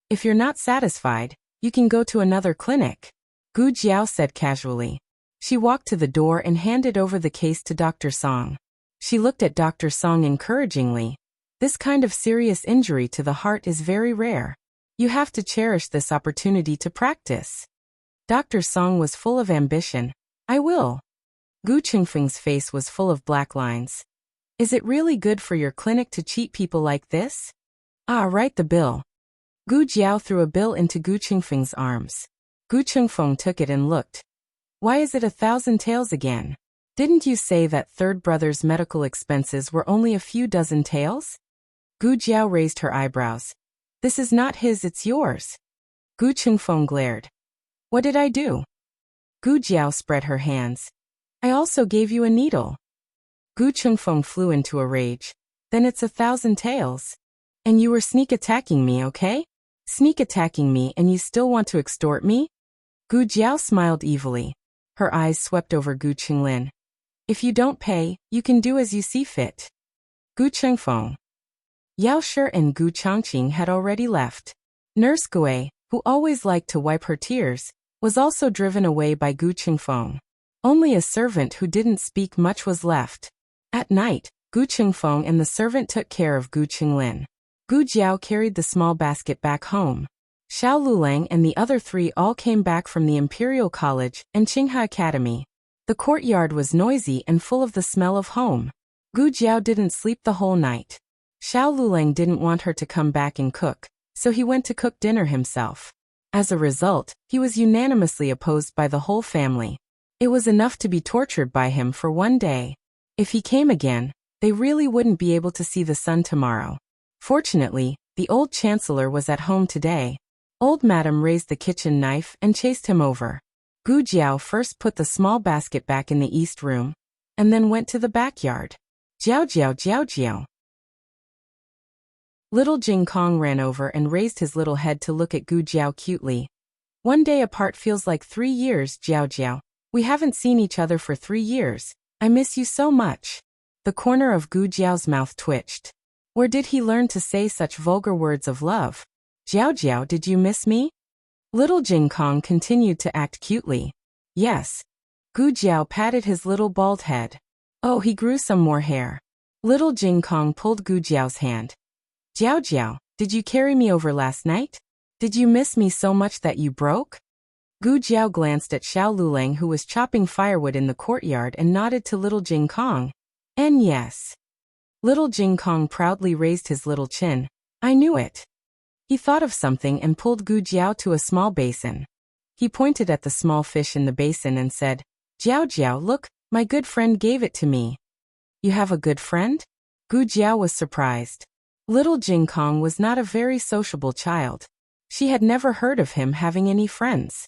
Speaker 1: If you're not satisfied, you can go to another clinic, Gu Jiao said casually. She walked to the door and handed over the case to Dr. Song. She looked at Dr. Song encouragingly. This kind of serious injury to the heart is very rare. You have to cherish this opportunity to practice. Dr. Song was full of ambition. I will. Gu Qingfeng's face was full of black lines. Is it really good for your clinic to cheat people like this? Write the bill. Gu Jiao threw a bill into Gu Qingfeng's arms. Gu Qingfeng took it and looked. Why is it 1,000 taels again? Didn't you say that third brother's medical expenses were only a few dozen taels? Gu Jiao raised her eyebrows. This is not his, it's yours. Gu Qingfeng glared. What did I do? Gu Jiao spread her hands. I also gave you a needle. Gu Qingfeng flew into a rage. Then it's 1,000 taels. And you were sneak attacking me, okay? Sneak attacking me and you still want to extort me? Gu Jiao smiled evilly. Her eyes swept over Gu Qinglin. If you don't pay, you can do as you see fit. Gu Qingfeng. Yao Shi and Gu Changqing had already left. Nurse Gui, who always liked to wipe her tears, was also driven away by Gu Qingfeng. Only a servant who didn't speak much was left. At night, Gu Qingfeng and the servant took care of Gu Qinglin. Gu Jiao carried the small basket back home. Xiao Lulang and the other three all came back from the Imperial College and Qinghe Academy. The courtyard was noisy and full of the smell of home. Gu Jiao didn't sleep the whole night. Xiao Lulang didn't want her to come back and cook, so he went to cook dinner himself. As a result, he was unanimously opposed by the whole family. It was enough to be tortured by him for one day. If he came again, they really wouldn't be able to see the sun tomorrow. Fortunately, the old chancellor was at home today. Old Madam raised the kitchen knife and chased him over. Gu Jiao first put the small basket back in the east room, and then went to the backyard. Jiao Jiao Jiao Jiao. Little Jing Kong ran over and raised his little head to look at Gu Jiao cutely. One day apart feels like 3 years, Jiao Jiao. We haven't seen each other for 3 years. I miss you so much. The corner of Gu Jiao's mouth twitched. Where did he learn to say such vulgar words of love? Jiao Jiao, did you miss me? Little Jing Kong continued to act cutely. Yes. Gu Jiao patted his little bald head. Oh, he grew some more hair. Little Jing Kong pulled Gu Jiao's hand. Jiao Jiao, did you carry me over last night? Did you miss me so much that you broke? Gu Jiao glanced at Xiao Lulang who was chopping firewood in the courtyard and nodded to little Jing Kong. And yes. Little Jing Kong proudly raised his little chin. I knew it. He thought of something and pulled Gu Jiao to a small basin. He pointed at the small fish in the basin and said, "Jiao Jiao, look, my good friend gave it to me." "You have a good friend?" Gu Jiao was surprised. Little Jing Kong was not a very sociable child. She had never heard of him having any friends.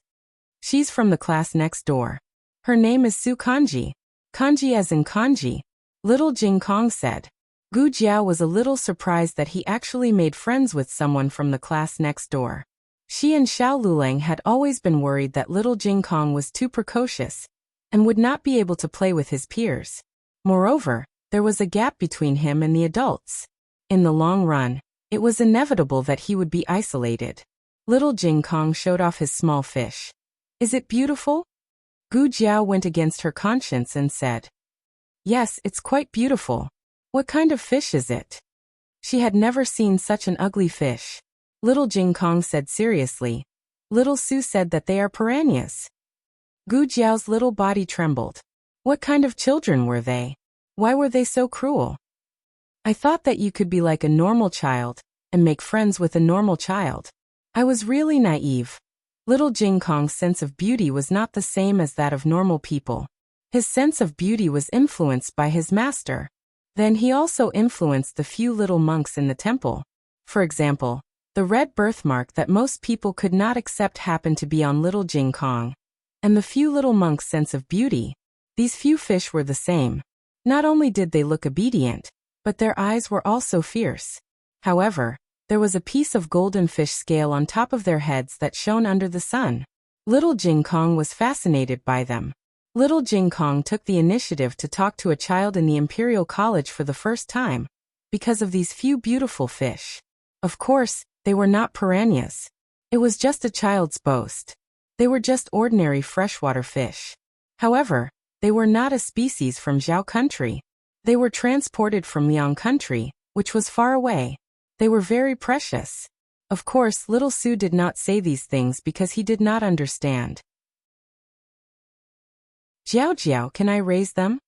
Speaker 1: "She's from the class next door. Her name is Su Kanji." "Kanji as in kanji," Little Jing Kong said. Gu Jiao was a little surprised that he actually made friends with someone from the class next door. She and Xiao Lulang had always been worried that little Jing Kong was too precocious and would not be able to play with his peers. Moreover, there was a gap between him and the adults. In the long run, it was inevitable that he would be isolated. Little Jing Kong showed off his small fish. "Is it beautiful?" Gu Jiao went against her conscience and said, "Yes, it's quite beautiful." "What kind of fish is it?" She had never seen such an ugly fish. Little Jing Kong said seriously. Little Su said that they are piranhas. Gu Jiao's little body trembled. What kind of children were they? Why were they so cruel? "I thought that you could be like a normal child and make friends with a normal child. I was really naive." Little Jing Kong's sense of beauty was not the same as that of normal people. His sense of beauty was influenced by his master. Then he also influenced the few little monks in the temple. For example, the red birthmark that most people could not accept happened to be on little Jing Kong. And the few little monks' sense of beauty, these few fish were the same. Not only did they look obedient, but their eyes were also fierce. However, there was a piece of golden fish scale on top of their heads that shone under the sun. Little Jing Kong was fascinated by them. Little Jing Kong took the initiative to talk to a child in the Imperial College for the first time, because of these few beautiful fish. Of course, they were not piranhas. It was just a child's boast. They were just ordinary freshwater fish. However, they were not a species from Zhao country. They were transported from Liang country, which was far away. They were very precious. Of course, little Su did not say these things because he did not understand. "Jiao Jiao, can I raise them?"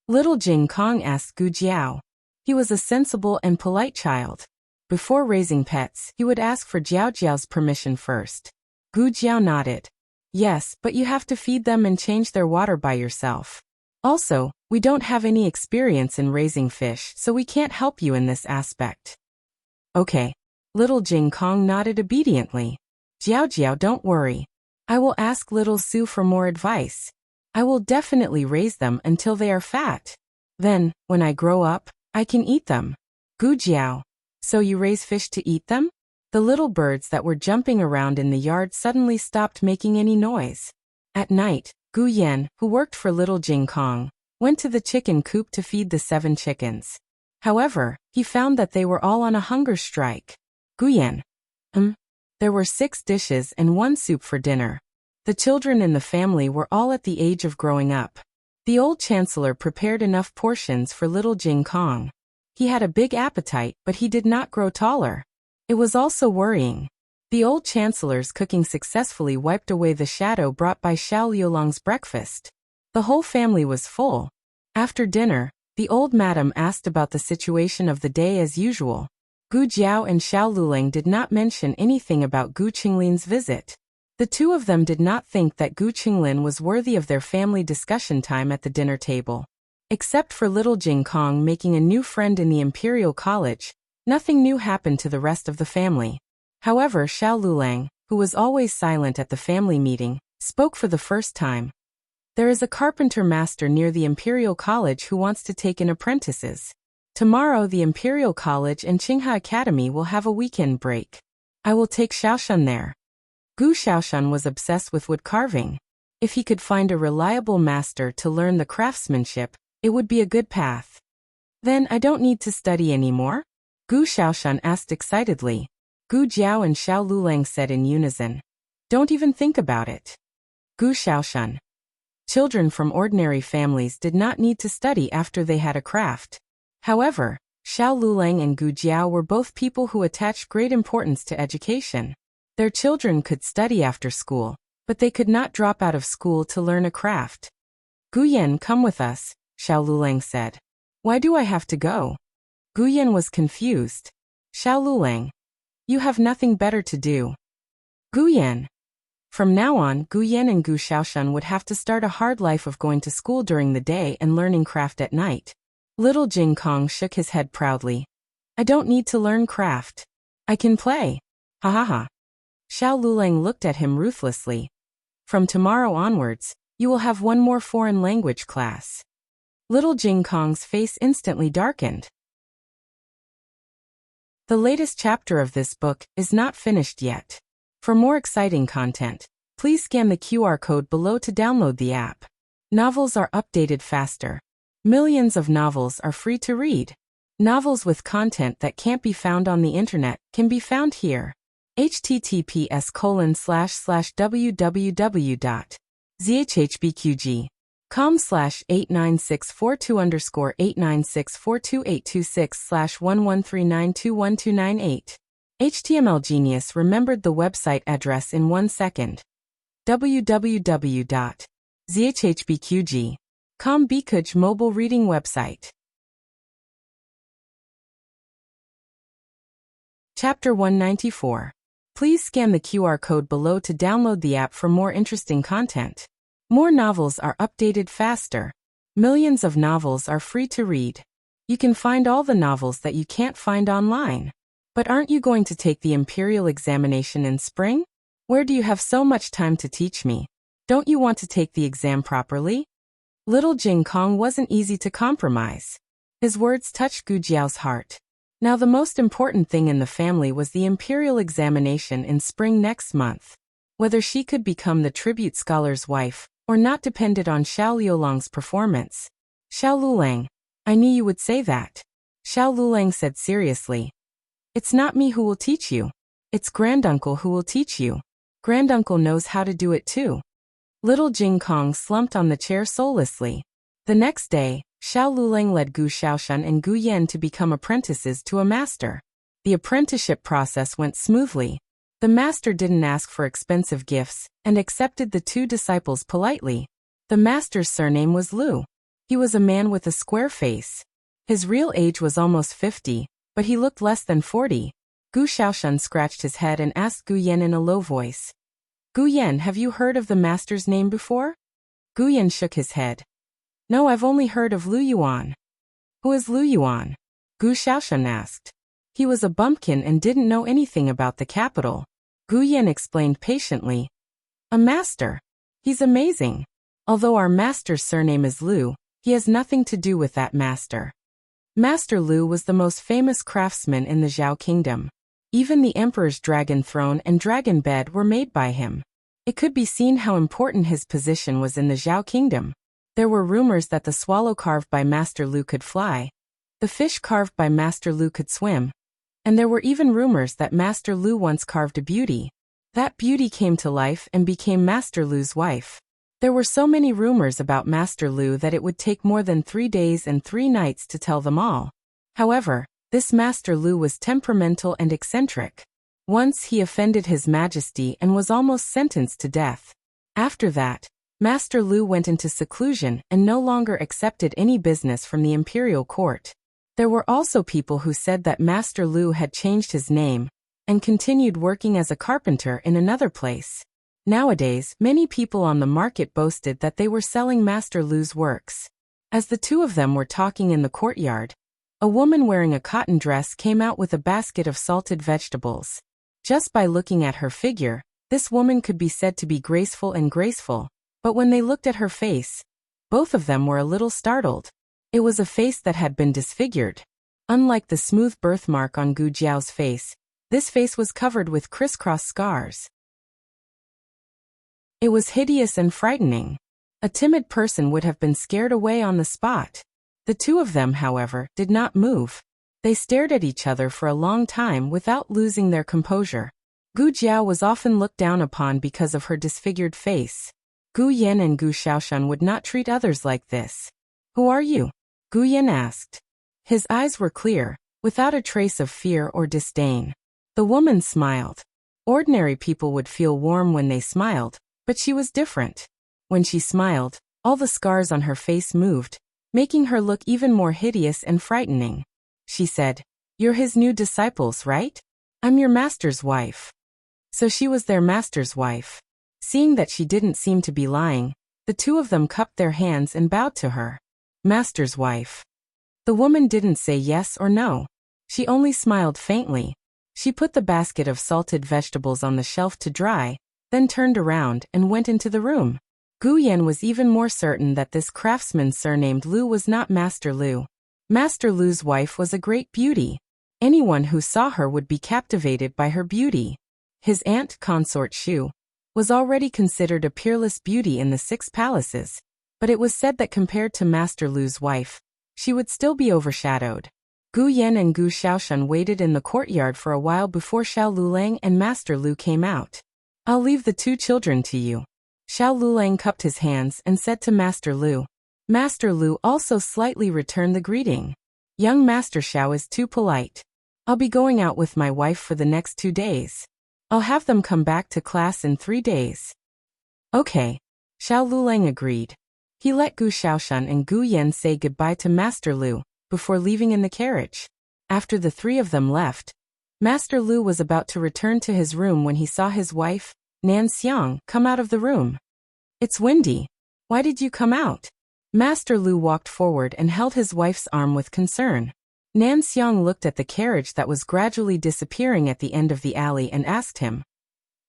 Speaker 1: Little Jing Kong asked Gu Jiao. He was a sensible and polite child. Before raising pets, he would ask for Jiao Jiao's permission first. Gu Jiao nodded. "Yes, but you have to feed them and change their water by yourself. Also, we don't have any experience in raising fish, so we can't help you in this aspect." "Okay." Little Jing Kong nodded obediently. "Jiao Jiao, don't worry. I will ask little Su for more advice. I will definitely raise them until they are fat. Then, when I grow up, I can eat them." "Gu Jiao, so you raise fish to eat them?" The little birds that were jumping around in the yard suddenly stopped making any noise. At night, Gu Yan, who worked for little Jing Kong, went to the chicken coop to feed the 7 chickens. However, he found that they were all on a hunger strike. "Gu Yan, there were 6 dishes and 1 soup for dinner. The children in the family were all at the age of growing up. The old chancellor prepared enough portions for little Jing Kong. He had a big appetite, but he did not grow taller. It was also worrying. The old chancellor's cooking successfully wiped away the shadow brought by Xiao Liulong's breakfast. The whole family was full. After dinner, the old madam asked about the situation of the day as usual. Gu Jiao and Xiao Lulang did not mention anything about Gu Qinglin's visit. The two of them did not think that Gu Qinglin was worthy of their family discussion time at the dinner table. Except for little Jing Kong making a new friend in the Imperial College, nothing new happened to the rest of the family. However, Xiao Lulang, who was always silent at the family meeting, spoke for the first time. "There is a carpenter master near the Imperial College who wants to take in apprentices. Tomorrow the Imperial College and Qinghe Academy will have a weekend break. I will take Xiaoshan there." Gu Xiaoshan was obsessed with wood carving. If he could find a reliable master to learn the craftsmanship, it would be a good path. "Then I don't need to study anymore?" Gu Xiaoshan asked excitedly. Gu Jiao and Xiao Lulang said in unison. "Don't even think about it." Gu Xiaoshan. Children from ordinary families did not need to study after they had a craft. However, Xiao Lulang and Gu Jiao were both people who attached great importance to education. Their children could study after school, but they could not drop out of school to learn a craft. "Gu Yan, come with us," Xiao Lulang said. "Why do I have to go?" Gu Yan was confused. Xiao Lulang. You have nothing better to do. Gu Yan. From now on, Gu Yan and Gu Xiaoshan would have to start a hard life of going to school during the day and learning craft at night. Little Jing Kong shook his head proudly. I don't need to learn craft. I can play. Ha ha ha. Xiao Lulang looked at him ruthlessly. From tomorrow onwards, you will have one more foreign language class. Little Jing Kong's face instantly darkened. The latest chapter of this book is not finished yet. For more exciting content, please scan the QR code below to download the app. Novels are updated faster. Millions of novels are free to read. Novels with content that can't be found on the internet can be found here. https://www.zhhbqg.com/89642_896428226/11392128. HTML Genius remembered the website address in 1 second. www.zhhbqg.com Bikuj mobile reading website. Chapter 194. Please scan the QR code below to download the app for more interesting content. More novels are updated faster. Millions of novels are free to read. You can find all the novels that you can't find online. But aren't you going to take the Imperial examination in spring? Where do you have so much time to teach me? Don't you want to take the exam properly? Little Jing Kong wasn't easy to compromise. His words touched Gu Jiao's heart. Now the most important thing in the family was the Imperial examination in spring next month. Whether she could become the tribute scholar's wife or not depended on Xiao Liulang's performance. Xiao Lulang, I knew you would say that. Xiao Lulang said seriously. It's not me who will teach you. It's granduncle who will teach you. Granduncle knows how to do it too. Little Jing Kong slumped on the chair soullessly. The next day, Xiao Lulang led Gu Xiaoshan and Gu Yan to become apprentices to a master. The apprenticeship process went smoothly. The master didn't ask for expensive gifts and accepted the two disciples politely. The master's surname was Lu. He was a man with a square face. His real age was almost 50, but he looked less than 40. Gu Xiaoshan scratched his head and asked Gu Yan in a low voice. Gu Yan, have you heard of the master's name before? Gu Yan shook his head. No, I've only heard of Lu Yuan. Who is Lu Yuan? Gu Xiaoshan asked. He was a bumpkin and didn't know anything about the capital. Gu Yan explained patiently. A master. He's amazing. Although our master's surname is Lu, he has nothing to do with that master. Master Lu was the most famous craftsman in the Zhao kingdom. Even the emperor's dragon throne and dragon bed were made by him. It could be seen how important his position was in the Zhao kingdom. There were rumors that the swallow carved by Master Lu could fly, the fish carved by Master Lu could swim, and there were even rumors that Master Lu once carved a beauty. That beauty came to life and became Master Lu's wife. There were so many rumors about Master Lu that it would take more than 3 days and 3 nights to tell them all. However, this Master Lu was temperamental and eccentric. Once he offended His Majesty and was almost sentenced to death. After that, Master Lu went into seclusion and no longer accepted any business from the imperial court. There were also people who said that Master Lu had changed his name and continued working as a carpenter in another place. Nowadays, many people on the market boasted that they were selling Master Lu's works. As the two of them were talking in the courtyard, a woman wearing a cotton dress came out with a basket of salted vegetables. Just by looking at her figure, this woman could be said to be graceful, but when they looked at her face, both of them were a little startled. It was a face that had been disfigured. Unlike the smooth birthmark on Gu Jiao's face, this face was covered with crisscross scars. It was hideous and frightening. A timid person would have been scared away on the spot. The two of them, however, did not move. They stared at each other for a long time without losing their composure. Gu Jiao was often looked down upon because of her disfigured face. Gu Yan and Gu Xiaoshan would not treat others like this. Who are you? Gu Yan asked. His eyes were clear, without a trace of fear or disdain. The woman smiled. Ordinary people would feel warm when they smiled, but she was different. When she smiled, all the scars on her face moved, making her look even more hideous and frightening. She said, You're his new disciples, right? I'm your master's wife. So she was their master's wife. Seeing that she didn't seem to be lying, the two of them cupped their hands and bowed to her. Master's wife. The woman didn't say yes or no. She only smiled faintly. She put the basket of salted vegetables on the shelf to dry, then turned around and went into the room. Gu Yan was even more certain that this craftsman surnamed Lu was not Master Lu. Master Lu's wife was a great beauty. Anyone who saw her would be captivated by her beauty. His aunt consort Shu was already considered a peerless beauty in the 6 palaces, but it was said that compared to Master Lu's wife, she would still be overshadowed. Gu Yan and Gu Xiaoshan waited in the courtyard for a while before Xiao Lulang and Master Lu came out. I'll leave the 2 children to you. Xiao Lulang cupped his hands and said to Master Lu. Master Lu also slightly returned the greeting. Young Master Xiao is too polite. I'll be going out with my wife for the next 2 days. I'll have them come back to class in 3 days. Okay. Xiao Lulang agreed. He let Gu Xiaoshan and Gu Yan say goodbye to Master Lu before leaving in the carriage. After the 3 of them left, Master Lu was about to return to his room when he saw his wife, Nan Xiang, come out of the room. It's windy. Why did you come out? Master Lu walked forward and held his wife's arm with concern. Nan Xiang looked at the carriage that was gradually disappearing at the end of the alley and asked him,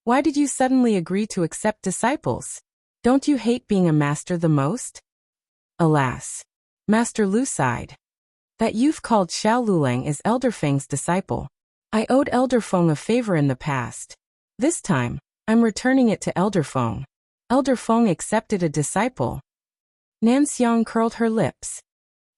Speaker 1: why did you suddenly agree to accept disciples? Don't you hate being a master the most? Alas. Master Lu sighed. That youth called Xiao Lulang is Elder Feng's disciple. I owed Elder Feng a favor in the past. This time, I'm returning it to Elder Feng. Elder Feng accepted a disciple. Nan Xiang curled her lips.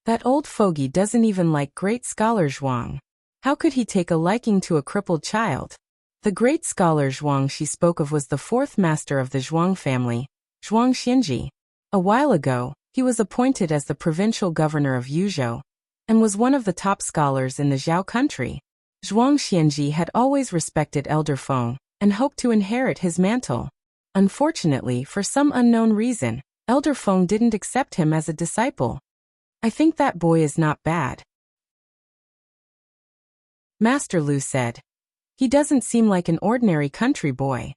Speaker 1: That old fogey doesn't even like great scholar Zhuang. How could he take a liking to a crippled child? The great scholar Zhuang she spoke of was the 4th master of the Zhuang family, Zhuang Xinji. A while ago, he was appointed as the provincial governor of Yuzhou, and was one of the top scholars in the Zhao country. Zhuang Xianji had always respected Elder Feng, and hoped to inherit his mantle. Unfortunately, for some unknown reason, Elder Feng didn't accept him as a disciple. I think that boy is not bad. Master Lu said. He doesn't seem like an ordinary country boy.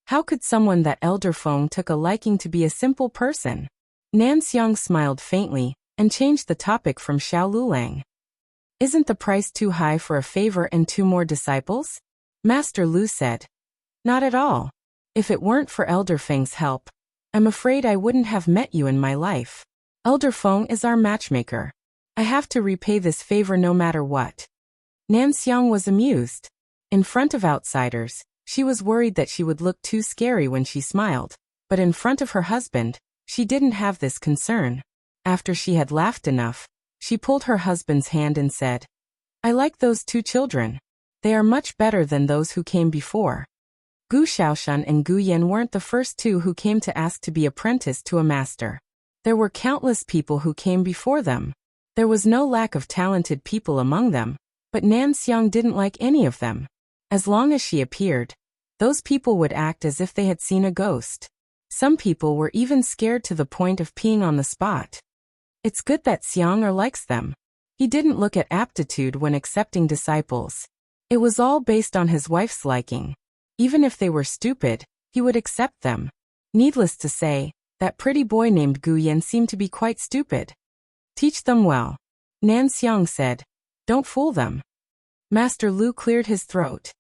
Speaker 1: How could someone that Elder Feng took a liking to be a simple person? Nan Xiang smiled faintly, and changed the topic from Xiao Lulang. Isn't the price too high for a favor and 2 more disciples? Master Lu said. Not at all. If it weren't for Elder Feng's help, I'm afraid I wouldn't have met you in my life. Elder Feng is our matchmaker. I have to repay this favor no matter what. Nan Xiang was amused. In front of outsiders, she was worried that she would look too scary when she smiled, but in front of her husband, she didn't have this concern. After she had laughed enough, she pulled her husband's hand and said, I like those 2 children. They are much better than those who came before. Gu Xiaoshan and Gu Yan weren't the first 2 who came to ask to be apprenticed to a master. There were countless people who came before them. There was no lack of talented people among them, but Nan Xiang didn't like any of them. As long as she appeared, those people would act as if they had seen a ghost. Some people were even scared to the point of peeing on the spot. It's good that Xiang likes them. He didn't look at aptitude when accepting disciples. It was all based on his wife's liking. Even if they were stupid, he would accept them. Needless to say, that pretty boy named Gu Yan seemed to be quite stupid. Teach them well. Nan Xiang said. Don't fool them. Master Lu cleared his throat.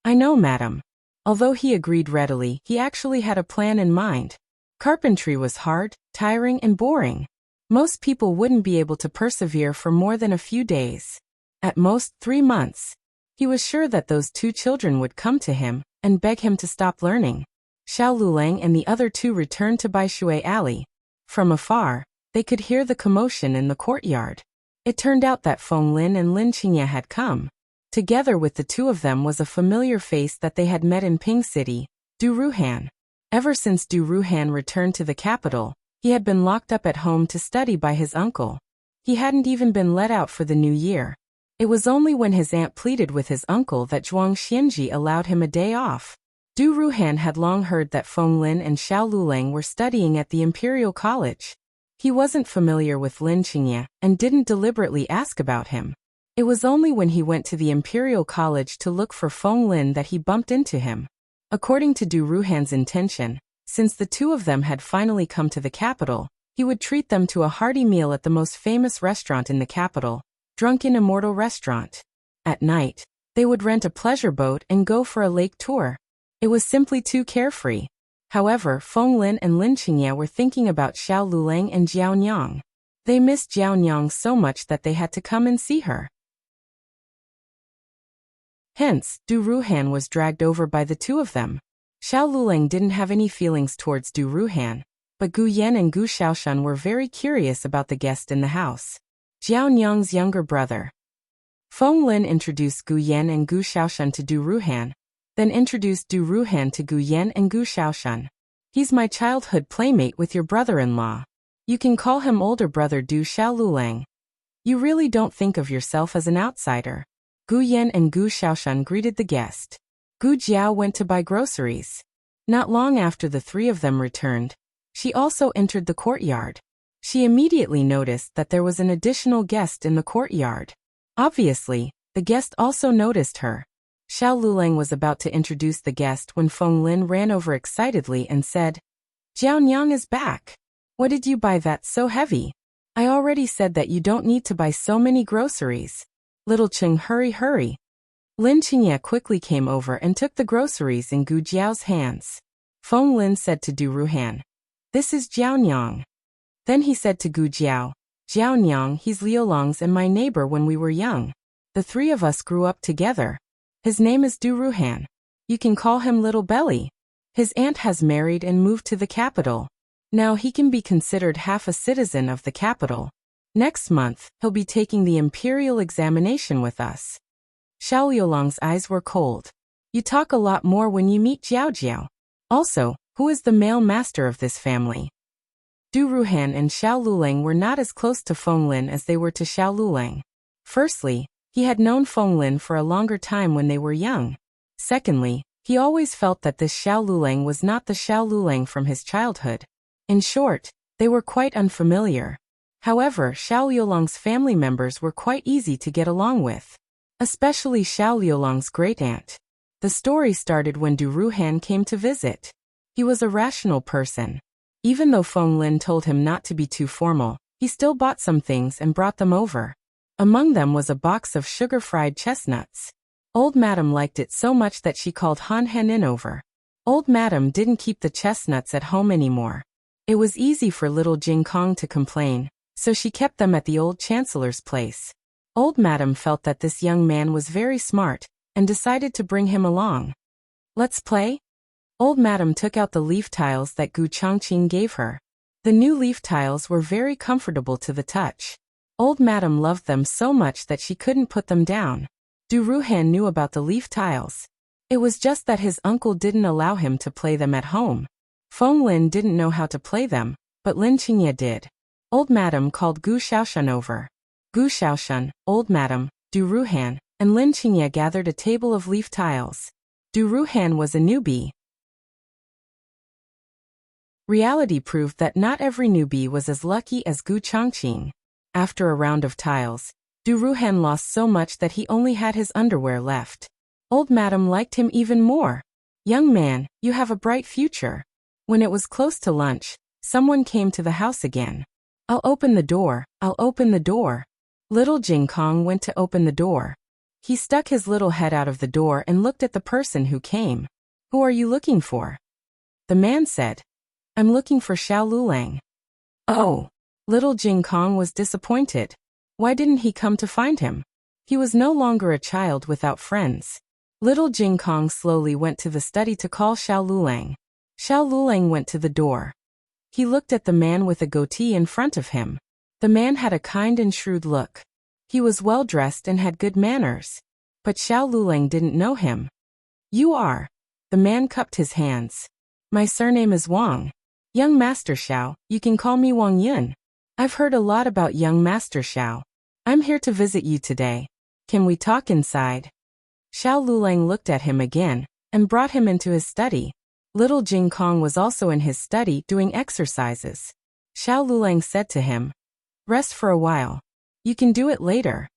Speaker 1: I know, madam. Although he agreed readily, he actually had a plan in mind. Carpentry was hard, tiring, and boring. Most people wouldn't be able to persevere for more than a few days. At most 3 months. He was sure that those 2 children would come to him and beg him to stop learning. Xiao Lulang and the other 2 returned to Baishui Alley. From afar, they could hear the commotion in the courtyard. It turned out that Feng Lin and Lin Qingye had come. Together with the 2 of them was a familiar face that they had met in Ping City, Du Ruhan. Ever since Du Ruhan returned to the capital, he had been locked up at home to study by his uncle. He hadn't even been let out for the new year. It was only when his aunt pleaded with his uncle that Zhuang Xianji allowed him a day off. Du Ruhan had long heard that Feng Lin and Xiao Lulang were studying at the Imperial College. He wasn't familiar with Lin Qingye and didn't deliberately ask about him. It was only when he went to the Imperial College to look for Feng Lin that he bumped into him. According to Du Ruhan's intention, since the two of them had finally come to the capital, he would treat them to a hearty meal at the most famous restaurant in the capital, Drunken Immortal Restaurant. At night, they would rent a pleasure boat and go for a lake tour. It was simply too carefree. However, Feng Lin and Lin Qingye were thinking about Xiao Lulang and Jiao Nyang. They missed Jiao Nyang so much that they had to come and see her. Hence, Du Ruhan was dragged over by the two of them. Xiao Lulang didn't have any feelings towards Du Ruhan, but Gu Yan and Gu Xiaoshan were very curious about the guest in the house. Jiao Nyang's younger brother. Feng Lin introduced Gu Yan and Gu Xiaoshan to Du Ruhan, then introduced Du Ruhan to Gu Yan and Gu Xiaoshan. He's my childhood playmate with your brother-in-law. You can call him older brother Du Xiao Lulang. You really don't think of yourself as an outsider. Gu Yan and Gu Xiaoshan greeted the guest. Gu Jiao went to buy groceries. Not long after the three of them returned, she also entered the courtyard. She immediately noticed that there was an additional guest in the courtyard. Obviously, the guest also noticed her. Xiao Lulang was about to introduce the guest when Feng Lin ran over excitedly and said, "Jiao Nyang is back. What did you buy that's so heavy? I already said that you don't need to buy so many groceries. Little Cheng, hurry. Lin Qingye quickly came over and took the groceries in Gu Jiao's hands. Feng Lin said to Du Ruhan, "This is Jiao Nyang." Then he said to Gu Jiao, "Jiao Nyang, he's Liolong's and my neighbor when we were young. The three of us grew up together. His name is Du Ruhan. You can call him Little Belly. His aunt has married and moved to the capital. Now he can be considered half a citizen of the capital. Next month, he'll be taking the imperial examination with us." Xiao Liolong's eyes were cold. "You talk a lot more when you meet Jiao Jiao. Also, who is the male master of this family?" Du Ruhan and Xiao Lulang were not as close to Feng Lin as they were to Xiao Lulang. Firstly, he had known Feng Lin for a longer time when they were young. Secondly, he always felt that this Xiao Lulang was not the Xiao Lulang from his childhood. In short, they were quite unfamiliar. However, Xiao Liolong's family members were quite easy to get along with, especially Xiao Liolong's great-aunt. The story started when Du Ruhan came to visit. He was a rational person. Even though Feng Lin told him not to be too formal, he still bought some things and brought them over. Among them was a box of sugar-fried chestnuts. Old Madam liked it so much that she called Han Henin over. Old Madam didn't keep the chestnuts at home anymore. It was easy for little Jing Kong to complain, so she kept them at the old chancellor's place. Old Madam felt that this young man was very smart, and decided to bring him along. "Let's play?" Old Madam took out the leaf tiles that Gu Changqing gave her. The new leaf tiles were very comfortable to the touch. Old Madam loved them so much that she couldn't put them down. Du Ruhan knew about the leaf tiles. It was just that his uncle didn't allow him to play them at home. Feng Lin didn't know how to play them, but Lin Qingye did. Old Madam called Gu Xiaoshan over. Gu Xiaoshan, Old Madam, Du Ruhan, and Lin Qingye gathered a table of leaf tiles. Du Ruhan was a newbie. Reality proved that not every newbie was as lucky as Gu Changqing. After a round of tiles, Du Ruhan lost so much that he only had his underwear left. Old Madam liked him even more. "Young man, you have a bright future." When it was close to lunch, someone came to the house again. I'll open the door." Little Jing Kong went to open the door. He stuck his little head out of the door and looked at the person who came. "Who are you looking for?" The man said, "I'm looking for Xiao Lulang." "Oh." Little Jing Kong was disappointed. Why didn't he come to find him? He was no longer a child without friends. Little Jing Kong slowly went to the study to call Xiao Lulang. Xiao Lulang went to the door. He looked at the man with a goatee in front of him. The man had a kind and shrewd look. He was well dressed and had good manners. But Xiao Lulang didn't know him. "You are?" The man cupped his hands. "My surname is Wang. Young Master Xiao, you can call me Wang Yun. I've heard a lot about young Master Xiao. I'm here to visit you today. Can we talk inside?" Xiao Lulang looked at him again, and brought him into his study. Little Jing Kong was also in his study doing exercises. Xiao Lulang said to him, "Rest for a while. You can do it later."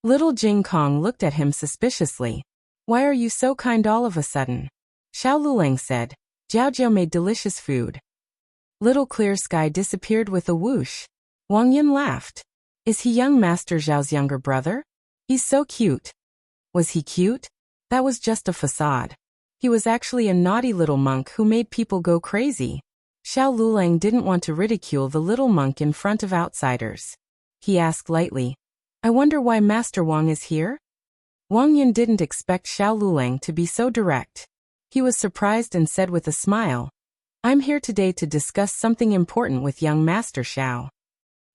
Speaker 1: Little Jing Kong looked at him suspiciously. Why are you so kind all of a sudden? Xiao Lulang said. Jiao Jiao made delicious food. Little Clear Sky disappeared with a whoosh. Wang Yun laughed. Is he young Master Zhao's younger brother? He's so cute. Was he cute? That was just a facade. He was actually a naughty little monk who made people go crazy. Xiao Lulang didn't want to ridicule the little monk in front of outsiders. He asked lightly, I wonder why Master Wang is here? Wang Yun didn't expect Xiao Lulang to be so direct. He was surprised and said with a smile, I'm here today to discuss something important with young Master Xiao.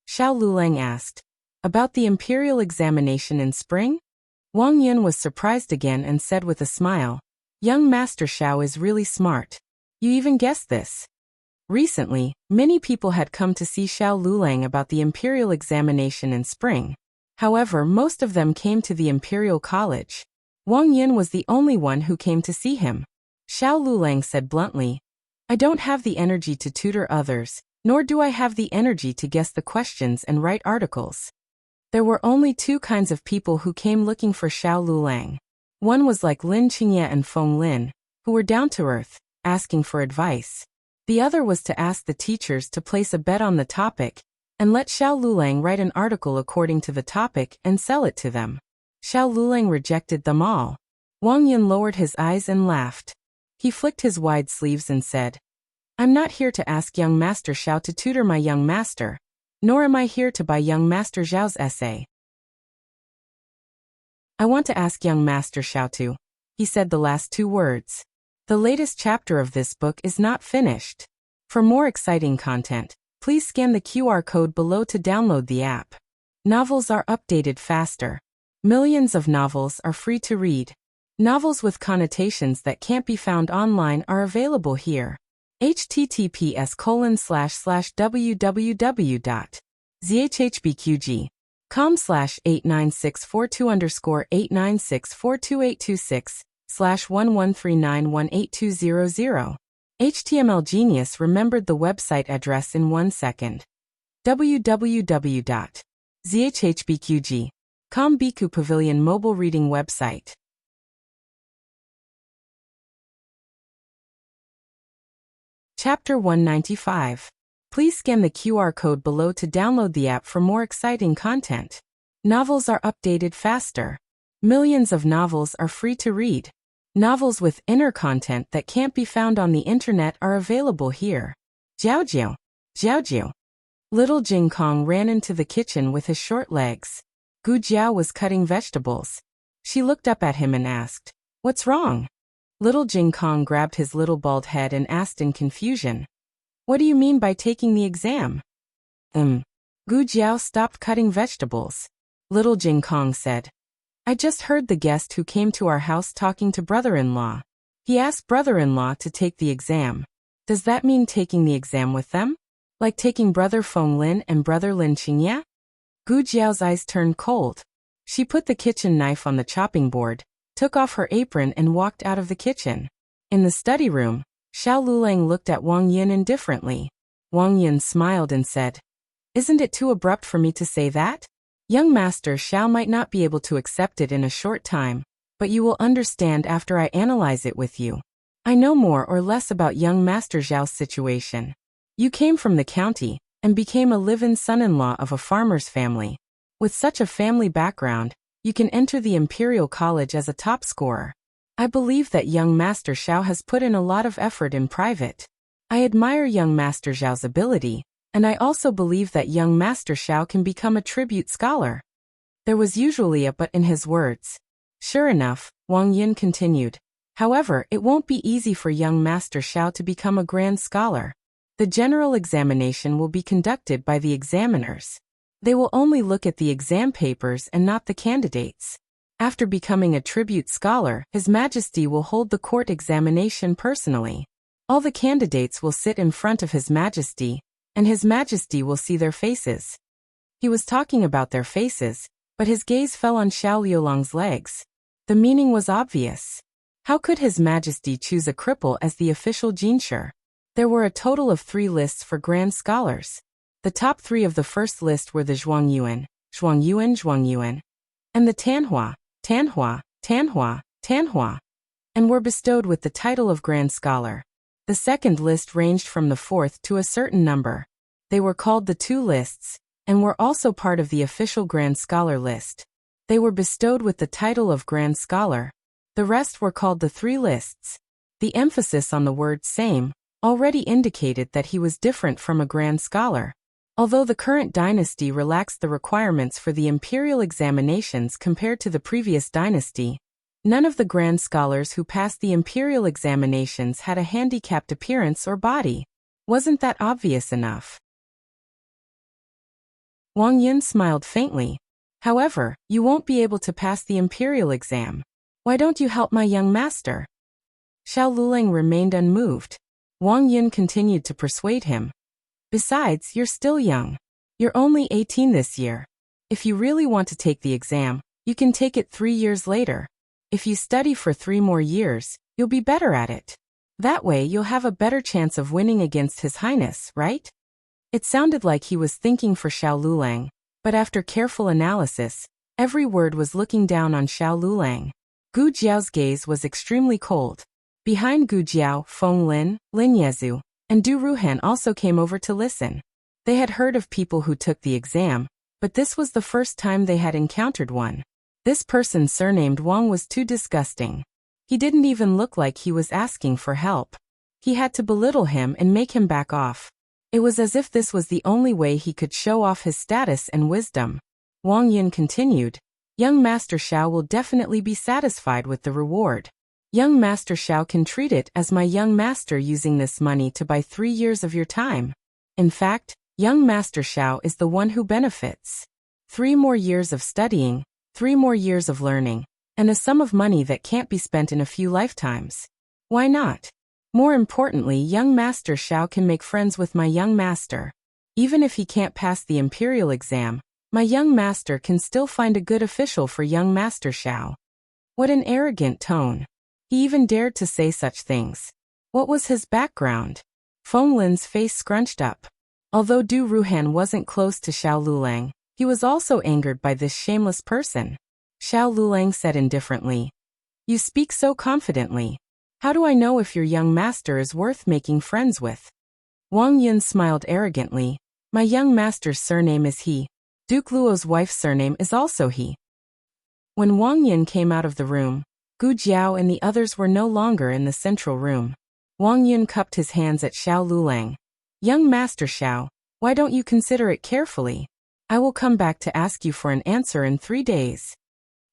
Speaker 1: Xiao Lulang asked, about the imperial examination in spring? Wang Yun was surprised again and said with a smile, young Master Xiao is really smart. You even guessed this. Recently, many people had come to see Xiao Lulang about the imperial examination in spring. However, most of them came to the imperial college. Wang Yun was the only one who came to see him. Xiao Lulang said bluntly, I don't have the energy to tutor others, nor do I have the energy to guess the questions and write articles. There were only two kinds of people who came looking for Xiao Lulang. One was like Lin Qingye and Feng Lin, who were down to earth, asking for advice. The other was to ask the teachers to place a bet on the topic, and let Xiao Lulang write an article according to the topic and sell it to them. Xiao Lulang rejected them all. Wang Yun lowered his eyes and laughed. He flicked his wide sleeves and said, I'm not here to ask young Master Xiao to tutor my young master, nor am I here to buy young Master Zhao's essay. I want to ask young Master Xiao to. He said the last two words. The latest chapter of this book is not finished. For more exciting content, please scan the QR code below to download the app. Novels are updated faster. Millions of novels are free to read. Novels with connotations that can't be found online are available here. https://www.zhbqg.com/89642_8964286/11391820. HTML Genius remembered the website address in 1 second. www.zhbqg.com Biku Pavilion mobile reading website. Chapter 195. Please scan the QR code below to download the app for more exciting content. Novels are updated faster. Millions of novels are free to read. Novels with inner content that can't be found on the internet are available here. Jiao Jiao. Jiao Jiao. Little Jing Kong ran into the kitchen with his short legs. Gu Jiao was cutting vegetables. She looked up at him and asked, What's wrong? Little Jing Kong grabbed his little bald head and asked in confusion, What do you mean by taking the exam? Gu Jiao stopped cutting vegetables. Little Jing Kong said, I just heard the guest who came to our house talking to brother-in-law. He asked brother-in-law to take the exam. Does that mean taking the exam with them? Like taking brother Feng Lin and brother Lin Qingye? Gu Jiao's eyes turned cold. She put the kitchen knife on the chopping board, took off her apron and walked out of the kitchen. In the study room, Xiao Lulang looked at Wang Yun indifferently. Wang Yun smiled and said, Isn't it too abrupt for me to say that? Young Master Xiao might not be able to accept it in a short time, but you will understand after I analyze it with you. I know more or less about young Master Zhao's situation. You came from the county and became a live-in son-in-law of a farmer's family. With such a family background, you can enter the Imperial College as a top scorer. I believe that young Master Xiao has put in a lot of effort in private. I admire young Master Zhao's ability, and I also believe that young Master Xiao can become a tribute scholar. There was usually a but in his words. Sure enough, Wang Yun continued. However, it won't be easy for young Master Xiao to become a grand scholar. The general examination will be conducted by the examiners. They will only look at the exam papers and not the candidates. After becoming a tribute scholar, His Majesty will hold the court examination personally. All the candidates will sit in front of His Majesty, and His Majesty will see their faces. He was talking about their faces, but his gaze fell on Xiao Liulang's legs. The meaning was obvious. How could His Majesty choose a cripple as the official jinshi? There were a total of 3 lists for grand scholars. The top 3 of the first list were the Zhuangyuan, Zhuangyuan, and the Tanhua, Tanhua, Tanhua, Tanhua, and were bestowed with the title of Grand Scholar. The second list ranged from the fourth to a certain number. They were called the two lists, and were also part of the official Grand Scholar list. They were bestowed with the title of Grand Scholar. The rest were called the three lists. The emphasis on the word same already indicated that he was different from a Grand Scholar. Although the current dynasty relaxed the requirements for the imperial examinations compared to the previous dynasty, none of the Grand Scholars who passed the imperial examinations had a handicapped appearance or body. Wasn't that obvious enough? Wang Yun smiled faintly. However, you won't be able to pass the imperial exam. Why don't you help my young master? Xiao Luleng remained unmoved. Wang Yun continued to persuade him. Besides, you're still young. You're only 18 this year. If you really want to take the exam, you can take it 3 years later. If you study for 3 more years, you'll be better at it. That way you'll have a better chance of winning against His Highness, right? It sounded like he was thinking for Xiao Luleng, but after careful analysis, every word was looking down on Xiao Luleng. Gu Jiao's gaze was extremely cold. Behind Gu Jiao, Feng Lin, Lin Yezu, and Du Ruhan also came over to listen. They had heard of people who took the exam, but this was the first time they had encountered one. This person surnamed Wang was too disgusting. He didn't even look like he was asking for help. He had to belittle him and make him back off. It was as if this was the only way he could show off his status and wisdom. Wang Yun continued, Young Master Xiao will definitely be satisfied with the reward. Young Master Xiao can treat it as my young master using this money to buy 3 years of your time. In fact, young Master Xiao is the one who benefits. 3 more years of studying, 3 more years of learning, and a sum of money that can't be spent in a few lifetimes. Why not? More importantly, young Master Xiao can make friends with my young master. Even if he can't pass the imperial exam, my young master can still find a good official for young Master Xiao. What an arrogant tone. He even dared to say such things. What was his background? Feng Lin's face scrunched up. Although Du Ruhan wasn't close to Xiao Luleng, he was also angered by this shameless person. Xiao Luleng said indifferently, You speak so confidently. How do I know if your young master is worth making friends with? Wang Yun smiled arrogantly. My young master's surname is He. Duke Luo's wife's surname is also He. When Wang Yun came out of the room, Gu Jiao and the others were no longer in the central room. Wang Yun cupped his hands at Xiao Luleng. Young Master Xiao, why don't you consider it carefully? I will come back to ask you for an answer in 3 days.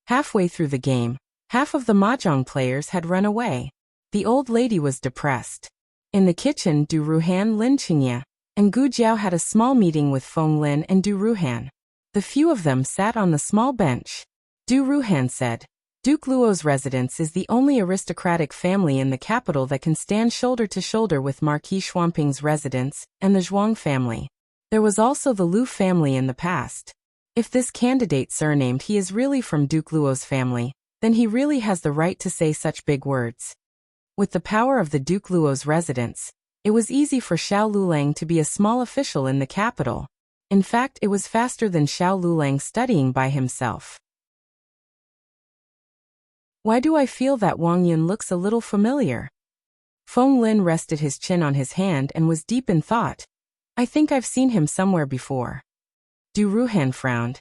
Speaker 1: Halfway through the game, half of the mahjong players had run away. The old lady was depressed. In the kitchen, Du Ruhan, Lin Qingye, and Gu Jiao had a small meeting with Feng Lin and Du Ruhan. The few of them sat on the small bench. Du Ruhan said, Duke Luo's residence is the only aristocratic family in the capital that can stand shoulder to shoulder with Marquis Xuanping's residence and the Zhuang family. There was also the Lu family in the past. If this candidate surnamed he is really from Duke Luo's family, then he really has the right to say such big words. With the power of the Duke Luo's residence, it was easy for Xiao Luleng to be a small official in the capital. In fact, it was faster than Xiao Luleng studying by himself. Why do I feel that Wang Yun looks a little familiar? Feng Lin rested his chin on his hand and was deep in thought. I think I've seen him somewhere before. Du Ruhan frowned.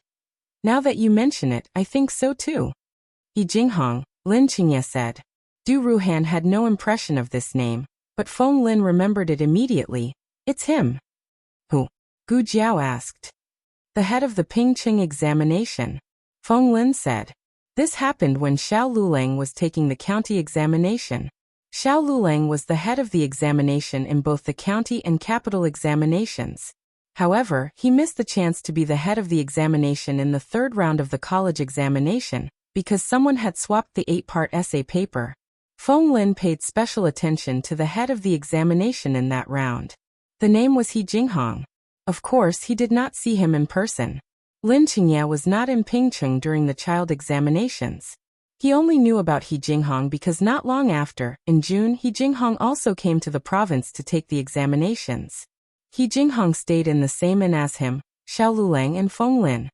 Speaker 1: Now that you mention it, I think so too. He Jinghong, Lin Qingye said. Du Ruhan had no impression of this name, but Feng Lin remembered it immediately. It's him. Who? Gu Jiao asked. The head of the Pingqing examination. Feng Lin said. This happened when Xiao Luleng was taking the county examination. Xiao Luleng was the head of the examination in both the county and capital examinations. However, he missed the chance to be the head of the examination in the 3rd round of the college examination, because someone had swapped the 8-part essay paper. Feng Lin paid special attention to the head of the examination in that round. The name was He Jinghong. Of course, he did not see him in person. Lin Qingye was not in Pingcheng during the child examinations. He only knew about He Jinghong because not long after, in June, He Jinghong also came to the province to take the examinations. He Jinghong stayed in the same inn as him, Xiao Luleng and Feng Lin.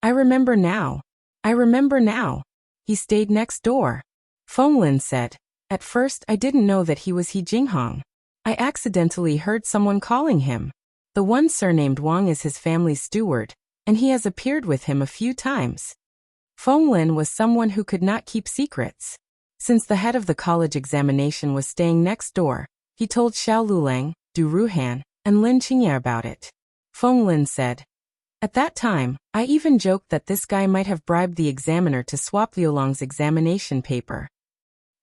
Speaker 1: I remember now. I remember now. He stayed next door. Feng Lin said. At first I didn't know that he was He Jinghong. I accidentally heard someone calling him. The one surnamed Wang is his family's steward, and he has appeared with him a few times. Feng Lin was someone who could not keep secrets. Since the head of the college examination was staying next door, he told Xiao Lulang, Du Ruhan, and Lin Qingye about it. Feng Lin said. At that time, I even joked that this guy might have bribed the examiner to swap Liulang's examination paper.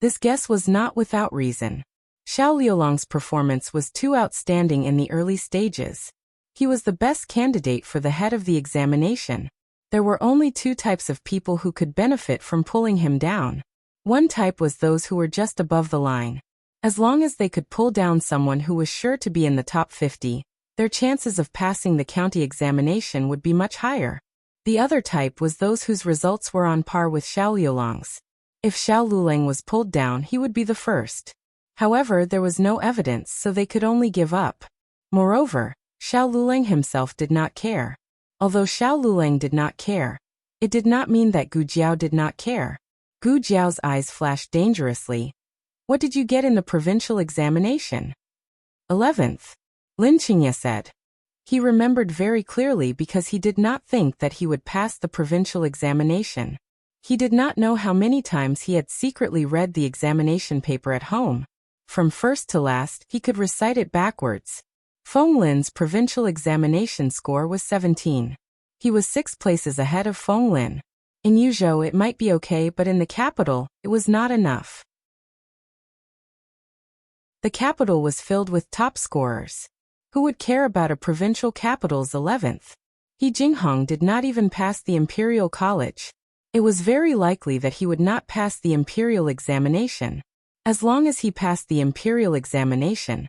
Speaker 1: This guess was not without reason. Xiao Liulang's performance was too outstanding in the early stages. He was the best candidate for the head of the examination. There were only two types of people who could benefit from pulling him down. One type was those who were just above the line. As long as they could pull down someone who was sure to be in the top 50, their chances of passing the county examination would be much higher. The other type was those whose results were on par with Xiao Liulang's. If Xiao Lulang was pulled down, he would be the first. However, there was no evidence, so they could only give up. Moreover, Xiao Lulang himself did not care. Although Xiao Lulang did not care, it did not mean that Gu Jiao did not care. Gu Jiao's eyes flashed dangerously. What did you get in the provincial examination? 11th. Lin Qingye said. He remembered very clearly because he did not think that he would pass the provincial examination. He did not know how many times he had secretly read the examination paper at home. From first to last, he could recite it backwards. Feng Lin's provincial examination score was 17. He was 6 places ahead of Feng Lin. In Yuzhou it might be okay, but in the capital, it was not enough. The capital was filled with top scorers. Who would care about a provincial capital's 11th? He Jinghong did not even pass the Imperial College. It was very likely that he would not pass the Imperial examination. As long as he passed the Imperial examination,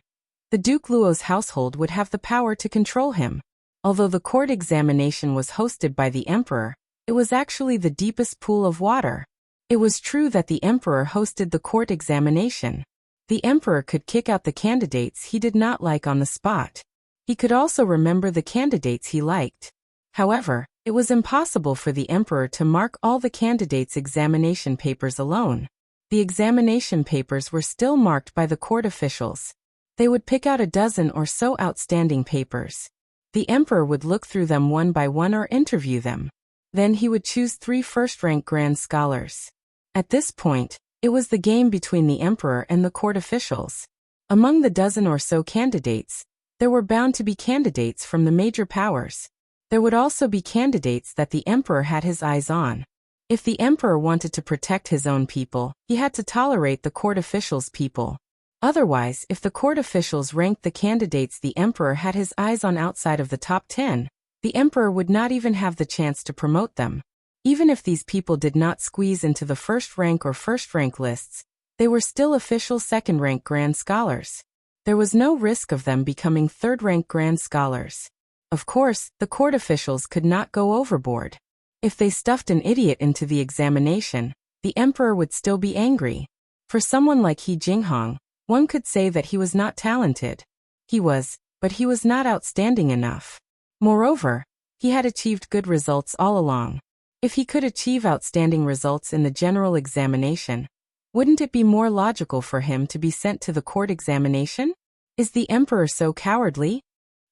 Speaker 1: the Duke Luo's household would have the power to control him. Although the court examination was hosted by the emperor, it was actually the deepest pool of water. It was true that the emperor hosted the court examination. The emperor could kick out the candidates he did not like on the spot. He could also remember the candidates he liked. However, it was impossible for the emperor to mark all the candidates' examination papers alone. The examination papers were still marked by the court officials. They would pick out a dozen or so outstanding papers. The emperor would look through them one by one or interview them. Then he would choose 3 first-rank grand scholars. At this point, it was the game between the emperor and the court officials. Among the dozen or so candidates, there were bound to be candidates from the major powers. There would also be candidates that the emperor had his eyes on. If the emperor wanted to protect his own people, he had to tolerate the court officials' people. Otherwise, if the court officials ranked the candidates the emperor had his eyes on outside of the top 10, the emperor would not even have the chance to promote them. Even if these people did not squeeze into the first-rank or first-rank lists, they were still official second-rank grand scholars. There was no risk of them becoming third-rank grand scholars. Of course, the court officials could not go overboard. If they stuffed an idiot into the examination, the emperor would still be angry. For someone like He Jinghong, one could say that he was not talented. He was, but he was not outstanding enough. Moreover, he had achieved good results all along. If he could achieve outstanding results in the general examination, wouldn't it be more logical for him to be sent to the court examination? Is the emperor so cowardly?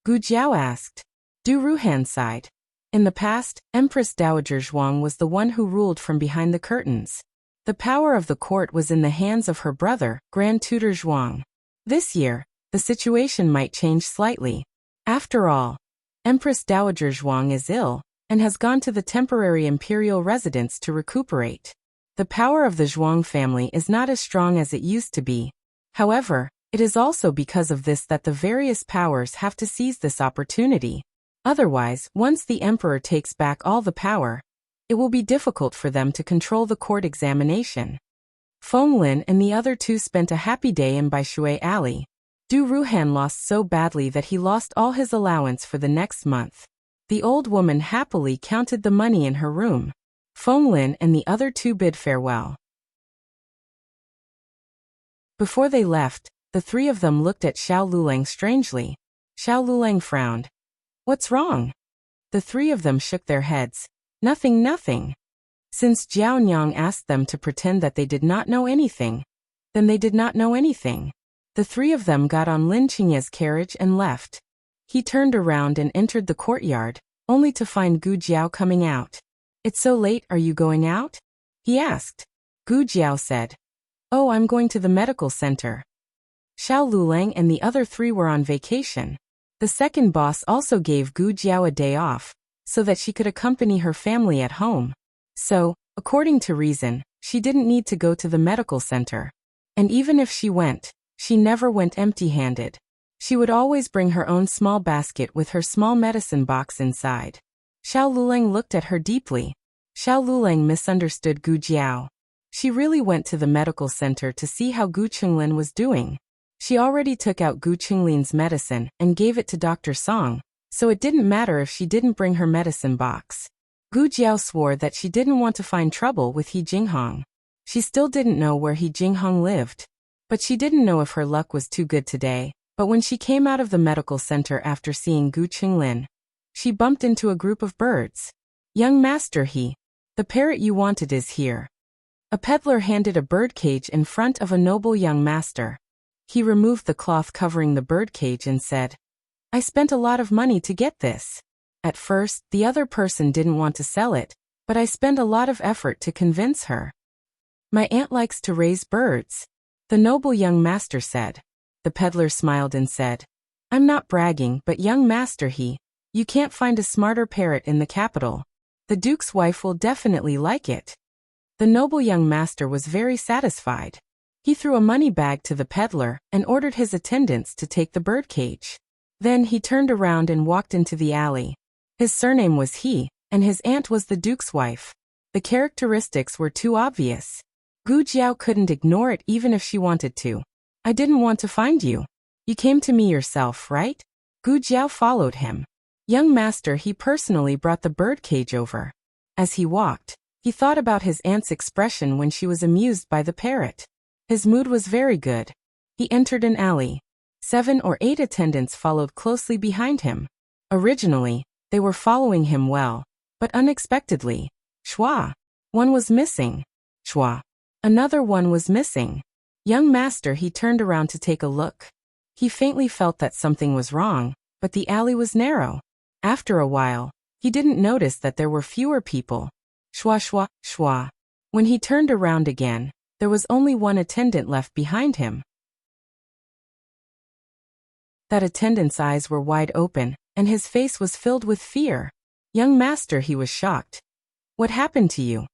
Speaker 1: Gu Jiao asked. Du Ruhan sighed. In the past, Empress Dowager Zhuang was the one who ruled from behind the curtains. The power of the court was in the hands of her brother, Grand Tutor Zhuang. This year, the situation might change slightly. After all, Empress Dowager Zhuang is ill, and has gone to the temporary imperial residence to recuperate. The power of the Zhuang family is not as strong as it used to be. However, it is also because of this that the various powers have to seize this opportunity. Otherwise, once the emperor takes back all the power, it will be difficult for them to control the court examination. Feng Lin and the other two spent a happy day in Baishui Alley. Du Ruhan lost so badly that he lost all his allowance for the next month. The old woman happily counted the money in her room. Feng Lin and the other two bid farewell. Before they left, the 3 of them looked at Xiao Lulang strangely. Xiao Lulang frowned. What's wrong? The 3 of them shook their heads. Nothing, nothing. Since Jiao Nyang asked them to pretend that they did not know anything, then they did not know anything. The three of them got on Lin Qingye's carriage and left. He turned around and entered the courtyard, only to find Gu Jiao coming out. "It's so late, are you going out?" he asked. Gu Jiao said, "Oh, I'm going to the medical center." Xiao Lulang and the other three were on vacation. The second boss also gave Gu Jiao a day off, so that she could accompany her family at home. So, according to reason, she didn't need to go to the medical center. And even if she went, she never went empty-handed. She would always bring her own small basket with her small medicine box inside. Xiao Lulang looked at her deeply. Xiao Lulang misunderstood Gu Jiao. She really went to the medical center to see how Gu Qinglin was doing. She already took out Gu Qinglin's medicine and gave it to Dr. Song, so it didn't matter if she didn't bring her medicine box. Gu Jiao swore that she didn't want to find trouble with He Jinghong. She still didn't know where He Jinghong lived. But she didn't know if her luck was too good today. But when she came out of the medical center after seeing Gu Qinglin, she bumped into a group of birds. "Young master, the parrot you wanted is here." A peddler handed a birdcage in front of a noble young master. He removed the cloth covering the birdcage and said, "I spent a lot of money to get this. At first, the other person didn't want to sell it, but I spent a lot of effort to convince her. My aunt likes to raise birds," the noble young master said. The peddler smiled and said, "I'm not bragging, but young master, you can't find a smarter parrot in the capital. The duke's wife will definitely like it." The noble young master was very satisfied. He threw a money bag to the peddler and ordered his attendants to take the birdcage. Then he turned around and walked into the alley. His surname was He, and his aunt was the duke's wife. The characteristics were too obvious. Gu Jiao couldn't ignore it even if she wanted to. "I didn't want to find you. You came to me yourself, right?" Gu Jiao followed him. Young master, he personally brought the birdcage over. As he walked, he thought about his aunt's expression when she was amused by the parrot. His mood was very good. He entered an alley. 7 or 8 attendants followed closely behind him. Originally, they were following him well, but unexpectedly, Shua. One was missing. Shua. Another one was missing. Young master, he turned around to take a look. He faintly felt that something was wrong, but the alley was narrow. After a while, he didn't notice that there were fewer people. Shua, shua, shua. When he turned around again, there was only one attendant left behind him. That attendant's eyes were wide open, and his face was filled with fear. Young master, he was shocked. "What happened to you?"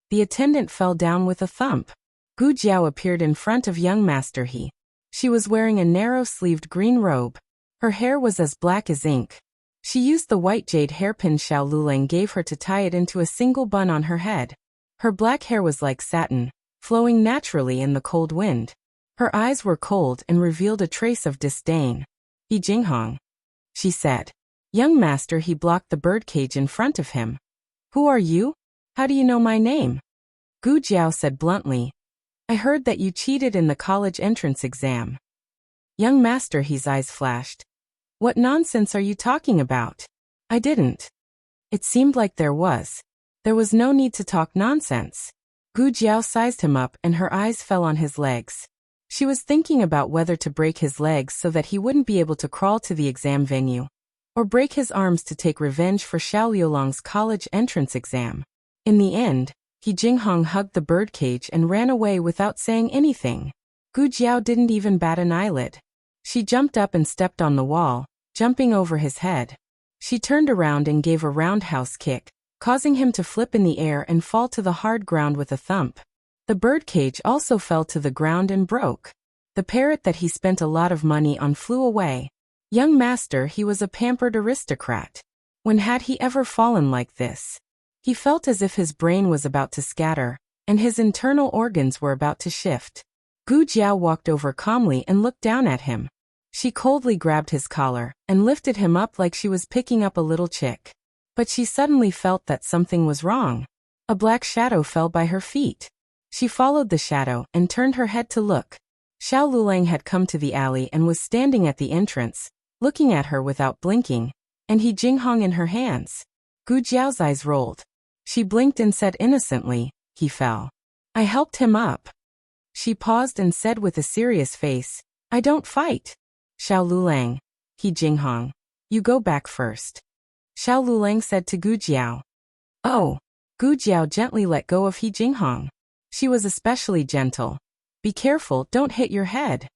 Speaker 1: The attendant fell down with a thump. Gu Jiao appeared in front of young master He. She was wearing a narrow-sleeved green robe. Her hair was as black as ink. She used the white jade hairpin Xiao Lulang gave her to tie it into a single bun on her head. Her black hair was like satin, flowing naturally in the cold wind. Her eyes were cold and revealed a trace of disdain. "He Jinghong," she said. Young master, he blocked the birdcage in front of him. "Who are you? How do you know my name?" Gu Jiao said bluntly, "I heard that you cheated in the college entrance exam." Young master, his eyes flashed. "What nonsense are you talking about? I didn't." It seemed like there was. There was no need to talk nonsense. Gu Jiao sized him up and her eyes fell on his legs. She was thinking about whether to break his legs so that he wouldn't be able to crawl to the exam venue, or break his arms to take revenge for Xiao Liulong's college entrance exam. In the end, He Jinghong hugged the birdcage and ran away without saying anything. Gu Jiao didn't even bat an eyelid. She jumped up and stepped on the wall, jumping over his head. She turned around and gave a roundhouse kick, causing him to flip in the air and fall to the hard ground with a thump. The birdcage also fell to the ground and broke. The parrot that he spent a lot of money on flew away. Young master, he was a pampered aristocrat. When had he ever fallen like this? He felt as if his brain was about to scatter, and his internal organs were about to shift. Gu Jiao walked over calmly and looked down at him. She coldly grabbed his collar and lifted him up like she was picking up a little chick. But she suddenly felt that something was wrong. A black shadow fell by her feet. She followed the shadow and turned her head to look. Xiao Lulang had come to the alley and was standing at the entrance, looking at her without blinking, and He Jinghong in her hands. Gu Jiao's eyes rolled. She blinked and said innocently, "He fell. I helped him up." She paused and said with a serious face, "I don't fight." Xiao Lulang. He Jinghong. You go back first. Xiao Lulang said to Gu Jiao. Oh. Gu Jiao gently let go of He Jinghong. She was especially gentle. Be careful, don't hit your head.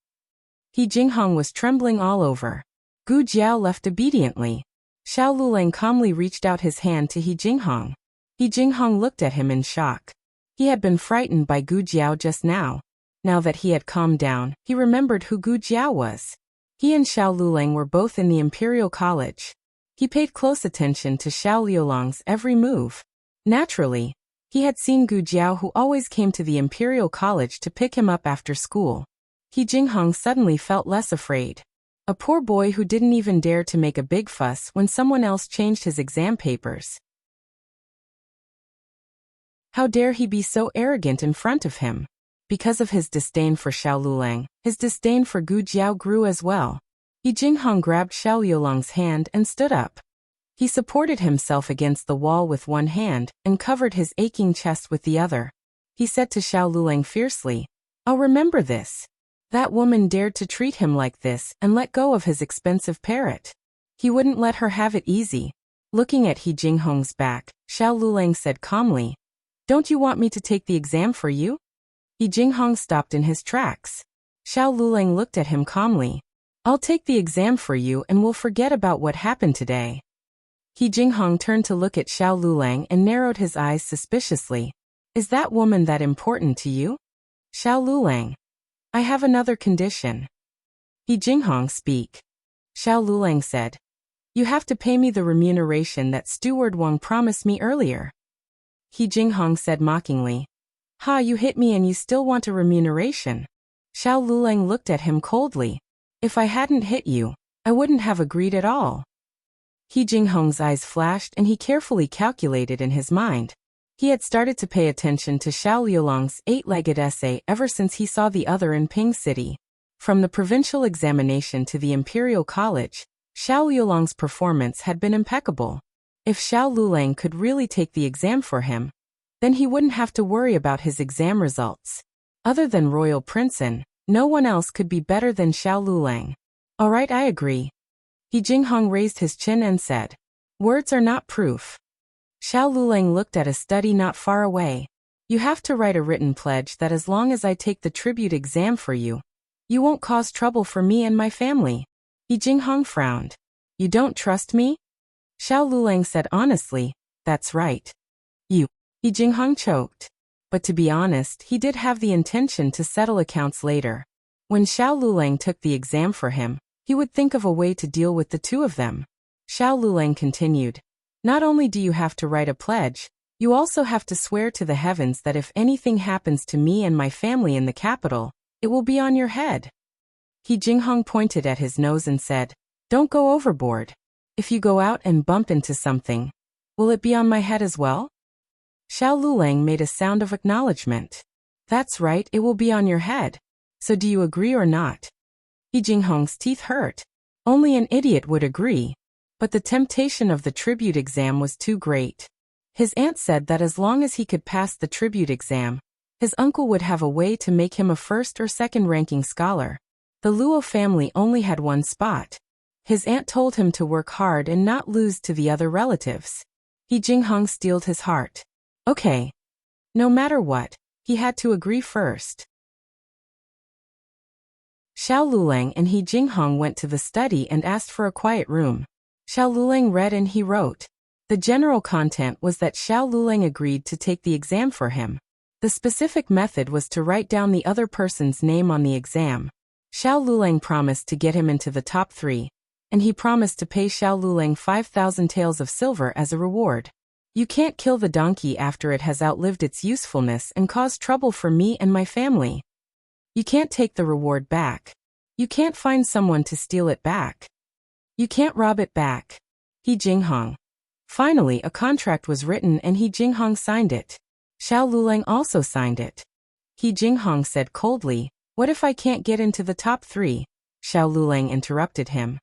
Speaker 1: He Jinghong was trembling all over. Gu Jiao left obediently. Xiao Lulang calmly reached out his hand to He Jinghong. He Jinghong looked at him in shock. He had been frightened by Gu Jiao just now. Now that he had calmed down, he remembered who Gu Jiao was. He and Xiao Lulang were both in the Imperial College. He paid close attention to Xiao Liulang's every move. Naturally, he had seen Gu Jiao, who always came to the Imperial College to pick him up after school. He Jinghong suddenly felt less afraid. A poor boy who didn't even dare to make a big fuss when someone else changed his exam papers. How dare he be so arrogant in front of him? Because of his disdain for Xiao Lulang, his disdain for Gu Jiao grew as well. He Jinghong grabbed Xiao Liulang's hand and stood up. He supported himself against the wall with one hand and covered his aching chest with the other. He said to Xiao Lulang fiercely, "I'll remember this." That woman dared to treat him like this and let go of his expensive parrot. He wouldn't let her have it easy. Looking at He Jinghong's back, Xiao Lulang said calmly, "Don't you want me to take the exam for you?" He Jinghong stopped in his tracks. Xiao Lulang looked at him calmly. "I'll take the exam for you and we'll forget about what happened today." He Jinghong turned to look at Xiao Lulang and narrowed his eyes suspiciously. "Is that woman that important to you?" Xiao Lulang. "I have another condition." He Jinghong speak. Xiao Lulang said, "You have to pay me the remuneration that Steward Wang promised me earlier." He Jinghong said mockingly, "Ha, you hit me and you still want a remuneration?" Xiao Lulang looked at him coldly. "If I hadn't hit you, I wouldn't have agreed at all." He Jinghong's eyes flashed and he carefully calculated in his mind. He had started to pay attention to Xiao Liulang's eight-legged essay ever since he saw the other in Ping City. From the provincial examination to the Imperial College, Xiao Liulang's performance had been impeccable. If Xiao Lulang could really take the exam for him, then he wouldn't have to worry about his exam results. Other than Royal Princeton, no one else could be better than Xiao Lulang. "All right, I agree." He Jinghong raised his chin and said, "Words are not proof." Xiao Lulang looked at a study not far away. "You have to write a written pledge that as long as I take the tribute exam for you, you won't cause trouble for me and my family." He Jinghong frowned. "You don't trust me?" Xiao Lulang said honestly, "That's right." "You." He Jinghong choked. But to be honest, he did have the intention to settle accounts later. When Xiao Lulang took the exam for him, he would think of a way to deal with the two of them. Xiao Lulang continued, "Not only do you have to write a pledge, you also have to swear to the heavens that if anything happens to me and my family in the capital, it will be on your head." He Jinghong pointed at his nose and said, "Don't go overboard. If you go out and bump into something, will it be on my head as well?" Xiao Lulang made a sound of acknowledgement. "That's right, it will be on your head. So do you agree or not?" He Jinghong's teeth hurt. Only an idiot would agree. But the temptation of the tribute exam was too great. His aunt said that as long as he could pass the tribute exam, his uncle would have a way to make him a first or second ranking scholar. The Luo family only had one spot. His aunt told him to work hard and not lose to the other relatives. He Jinghong steeled his heart. Okay. No matter what, he had to agree first. Xiao Lulang and He Jinghong went to the study and asked for a quiet room. Xiao Lulang read and he wrote. The general content was that Xiao Lulang agreed to take the exam for him. The specific method was to write down the other person's name on the exam. Xiao Lulang promised to get him into the top 3, and he promised to pay Xiao Lulang 5,000 taels of silver as a reward. You can't kill the donkey after it has outlived its usefulness and cause trouble for me and my family. You can't take the reward back. You can't find someone to steal it back. You can't rob it back. He Jinghong. Finally, a contract was written and He Jinghong signed it. Xiao Lulang also signed it. He Jinghong said coldly, "What if I can't get into the top 3? Xiao Lulang interrupted him.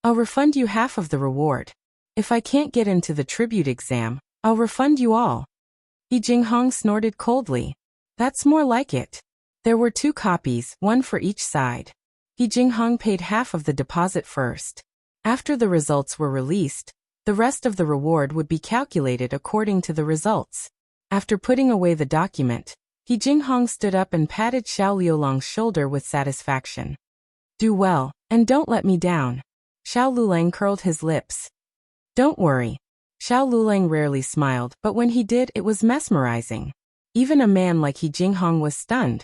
Speaker 1: "I'll refund you half of the reward. If I can't get into the tribute exam, I'll refund you all. He Jinghong snorted coldly. That's more like it. There were 2 copies, one for each side. He Jinghong paid half of the deposit first. After the results were released, the rest of the reward would be calculated according to the results. After putting away the document, He Jinghong stood up and patted Xiao Liulang's shoulder with satisfaction. Do well, and don't let me down. Xiao Lulang curled his lips. Don't worry. Xiao Lulang rarely smiled, but when he did, it was mesmerizing. Even a man like He Jinghong was stunned.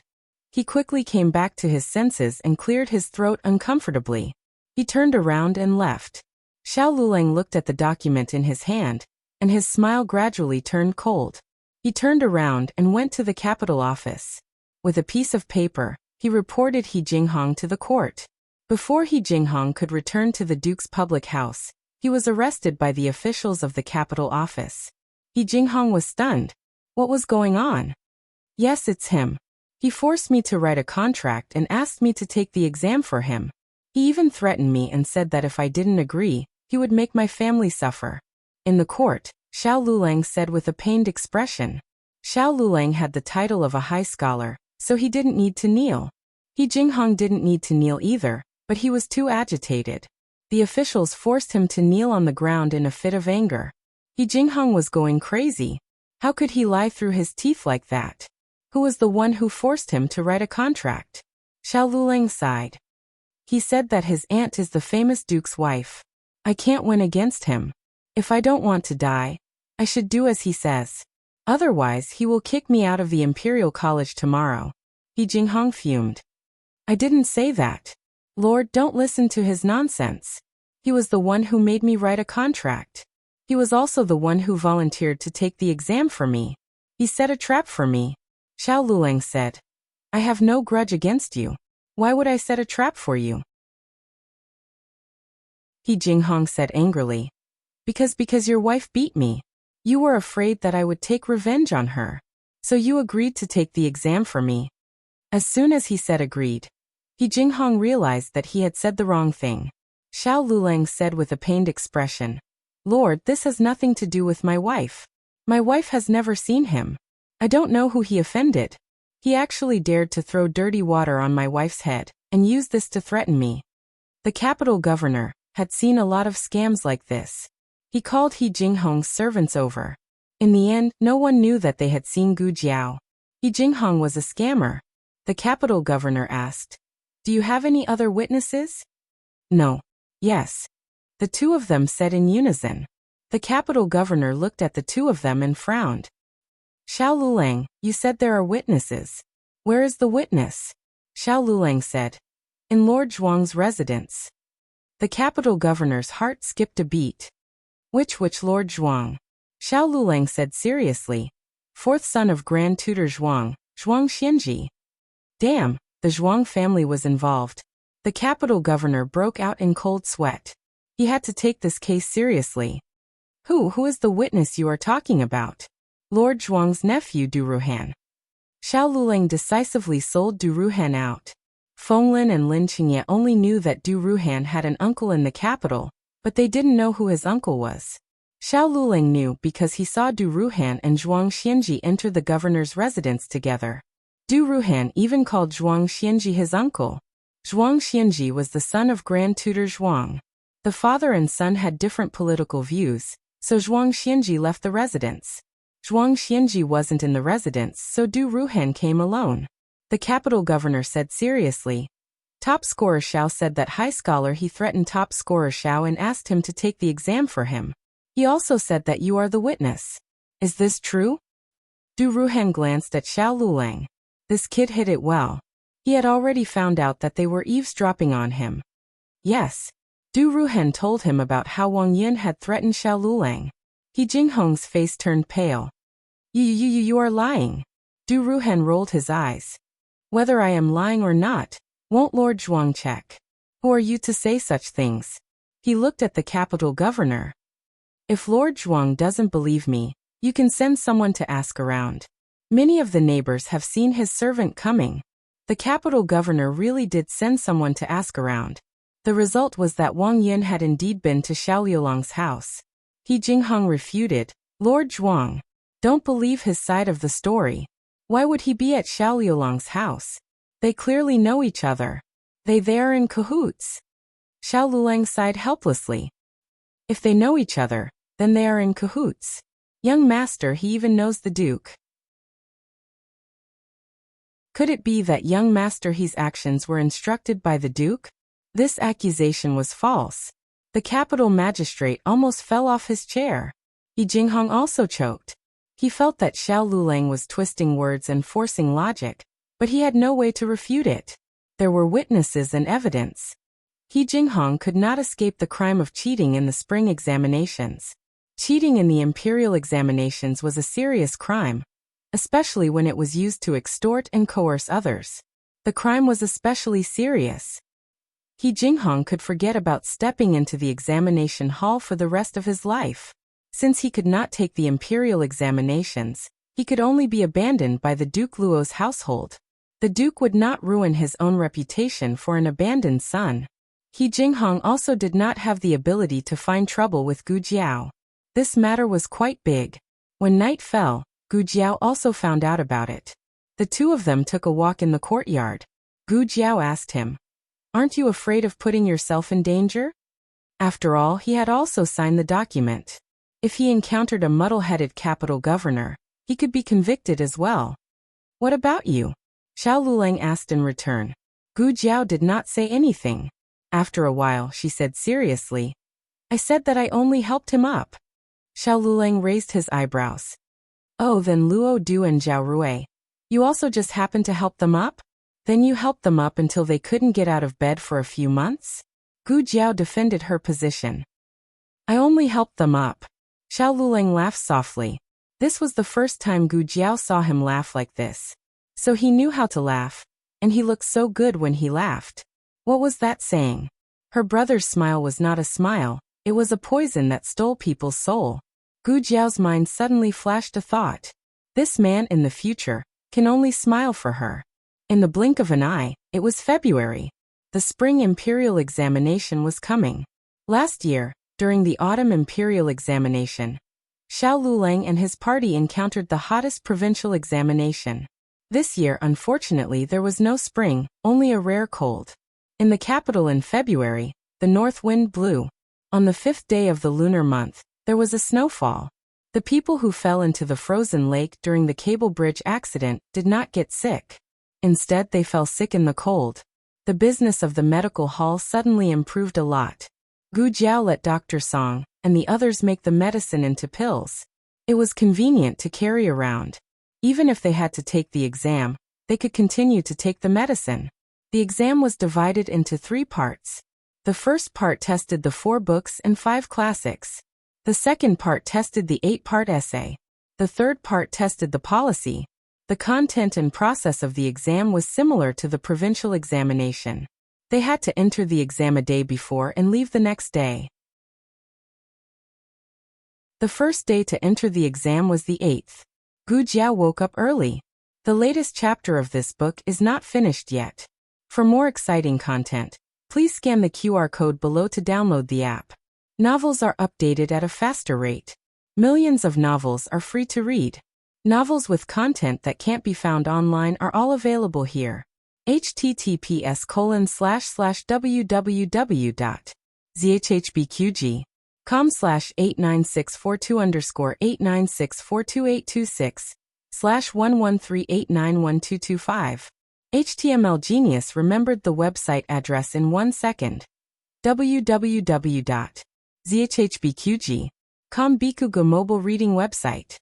Speaker 1: He quickly came back to his senses and cleared his throat uncomfortably. He turned around and left. Xiao Lulang looked at the document in his hand, and his smile gradually turned cold. He turned around and went to the capital office. With a piece of paper, he reported He Jinghong to the court. Before He Jinghong could return to the Duke's public house, he was arrested by the officials of the capital office. He Jinghong was stunned. What was going on? Yes, it's him. He forced me to write a contract and asked me to take the exam for him. He even threatened me and said that if I didn't agree, he would make my family suffer. In the court, Xiao Lulang said with a pained expression. Xiao Lulang had the title of a high scholar, so he didn't need to kneel. He Jinghong didn't need to kneel either, but he was too agitated. The officials forced him to kneel on the ground in a fit of anger. He Jinghong was going crazy. How could he lie through his teeth like that? Who was the one who forced him to write a contract? Xiao Lulang sighed. He said that his aunt is the famous duke's wife. I can't win against him. If I don't want to die, I should do as he says. Otherwise, he will kick me out of the Imperial College tomorrow. He Jinghong fumed. I didn't say that. Lord, don't listen to his nonsense. He was the one who made me write a contract. He was also the one who volunteered to take the exam for me. He set a trap for me. Xiao Lulang said. I have no grudge against you. Why would I set a trap for you? He Jinghong said angrily. Because your wife beat me. You were afraid that I would take revenge on her. So you agreed to take the exam for me. As soon as he said agreed, He Jinghong realized that he had said the wrong thing. Xiao Lulang said with a pained expression. Lord, this has nothing to do with my wife. My wife has never seen him. I don't know who he offended. He actually dared to throw dirty water on my wife's head, and used this to threaten me. The capital governor had seen a lot of scams like this. He called He Jinghong's servants over. In the end, no one knew that they had seen Gu Jiao. He Jinghong was a scammer. The capital governor asked, Do you have any other witnesses? No. Yes. The 2 of them said in unison. The capital governor looked at the 2 of them and frowned. Xiao Lulang, you said there are witnesses. Where is the witness? Xiao Lulang said. In Lord Zhuang's residence. The capital governor's heart skipped a beat. Which Lord Zhuang? Xiao Lulang said seriously. 4th son of Grand Tutor Zhuang, Zhuang Xianji. Damn, the Zhuang family was involved. The capital governor broke out in cold sweat. He had to take this case seriously. Who is the witness you are talking about? Lord Zhuang's nephew Du Ruhan. Xiao Lulang decisively sold Du Ruhan out. Fenglin and Lin Qingye only knew that Du Ruhan had an uncle in the capital, but they didn't know who his uncle was. Xiao Lulang knew because he saw Du Ruhan and Zhuang Xianji enter the governor's residence together. Du Ruhan even called Zhuang Xianji his uncle. Zhuang Xianji was the son of Grand Tutor Zhuang. The father and son had different political views, so Zhuang Xianji left the residence. Zhuang Xianji wasn't in the residence, so Du Ruhan came alone. The capital governor said seriously. Top scorer Xiao said that high scholar he threatened top scorer Xiao and asked him to take the exam for him. He also said that you are the witness. Is this true? Du Ruhan glanced at Xiao Lulang. This kid hid it well. He had already found out that they were eavesdropping on him. Yes. Du Ruhan told him about how Wang Yun had threatened Xiao Lulang. He Jinghong's face turned pale. You are lying. Du Ruhan rolled his eyes. Whether I am lying or not, won't Lord Zhuang check? Who are you to say such things? He looked at the capital governor. If Lord Zhuang doesn't believe me, you can send someone to ask around. Many of the neighbors have seen his servant coming. The capital governor really did send someone to ask around. The result was that Wang Yun had indeed been to Xiao Liulang's house. He Jinghong refuted, Lord Zhuang. Don't believe his side of the story. Why would he be at Xiao Liulang's house? They clearly know each other. They are in cahoots. Xiao Liulang sighed helplessly. If they know each other, then they are in cahoots. Young master, he even knows the Duke. Could it be that young master He's actions were instructed by the Duke? This accusation was false. The capital magistrate almost fell off his chair. Yi Jinghong also choked. He felt that Xiao Liulang was twisting words and forcing logic, but he had no way to refute it. There were witnesses and evidence. Yi Jinghong could not escape the crime of cheating in the spring examinations. Cheating in the imperial examinations was a serious crime, especially when it was used to extort and coerce others. The crime was especially serious. Yi Jinghong could forget about stepping into the examination hall for the rest of his life. Since he could not take the imperial examinations, he could only be abandoned by the Duke Luo's household. The Duke would not ruin his own reputation for an abandoned son. Yi Jinghong also did not have the ability to find trouble with Gu Jiao. This matter was quite big. When night fell, Gu Jiao also found out about it. The two of them took a walk in the courtyard. Gu Jiao asked him, "Aren't you afraid of putting yourself in danger?" After all, he had also signed the document. If he encountered a muddle-headed capital governor, he could be convicted as well. "What about you?" Xiao Liulang asked in return. Gu Jiao did not say anything. After a while, she said seriously, "I said that I only helped him up." Xiao Liulang raised his eyebrows. "Oh, then Luo Du and Zhao Rui. You also just happened to help them up? Then you helped them up until they couldn't get out of bed for a few months?" Gu Jiao defended her position. "I only helped them up." Xiao Liulang laughed softly. This was the first time Gu Jiao saw him laugh like this. So he knew how to laugh, and he looked so good when he laughed. What was that saying? Her brother's smile was not a smile, it was a poison that stole people's soul. Gu Jiao's mind suddenly flashed a thought. This man in the future can only smile for her. In the blink of an eye, it was February. The spring imperial examination was coming. Last year, during the autumn imperial examination, Xiao Liulang and his party encountered the hottest provincial examination. This year, unfortunately, there was no spring, only a rare cold. In the capital in February, the north wind blew. On the 5th day of the lunar month, there was a snowfall. The people who fell into the frozen lake during the cable bridge accident did not get sick. Instead, they fell sick in the cold. The business of the medical hall suddenly improved a lot. Gu Jiao let Dr. Song and the others make the medicine into pills. It was convenient to carry around. Even if they had to take the exam, they could continue to take the medicine. The exam was divided into 3 parts. The first part tested the 4 books and 5 classics. The second part tested the 8-part essay. The third part tested the policy. The content and process of the exam was similar to the provincial examination. They had to enter the exam a day before and leave the next day. The first day to enter the exam was the 8th. Gu Jiao woke up early. The latest chapter of this book is not finished yet. For more exciting content, please scan the QR code below to download the app. Novels are updated at a faster rate. Millions of novels are free to read. Novels with content that can't be found online are all available here. https://www.zhbqg.com/89642_8964286/113891225. HTML Genius remembered the website address in 1 second. www.zhbqg.com Bikuga mobile reading website.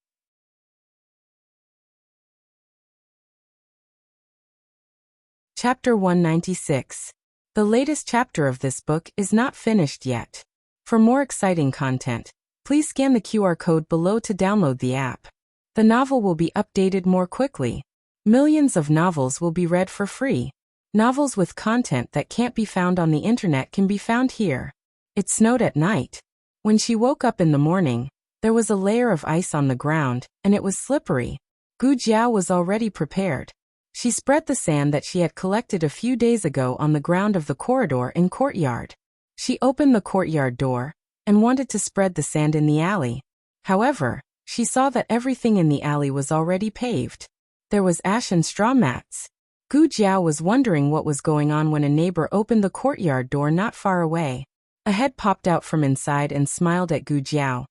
Speaker 1: Chapter 196. The latest chapter of this book is not finished yet. For more exciting content, please scan the QR code below to download the app. The novel will be updated more quickly. Millions of novels will be read for free. Novels with content that can't be found on the internet can be found here. It snowed at night. When she woke up in the morning, there was a layer of ice on the ground, and it was slippery. Gu Jiao was already prepared. She spread the sand that she had collected a few days ago on the ground of the corridor and courtyard. She opened the courtyard door and wanted to spread the sand in the alley. However, she saw that everything in the alley was already paved. There was ash and straw mats. Gu Jiao was wondering what was going on when a neighbor opened the courtyard door not far away. A head popped out from inside and smiled at Gu Jiao.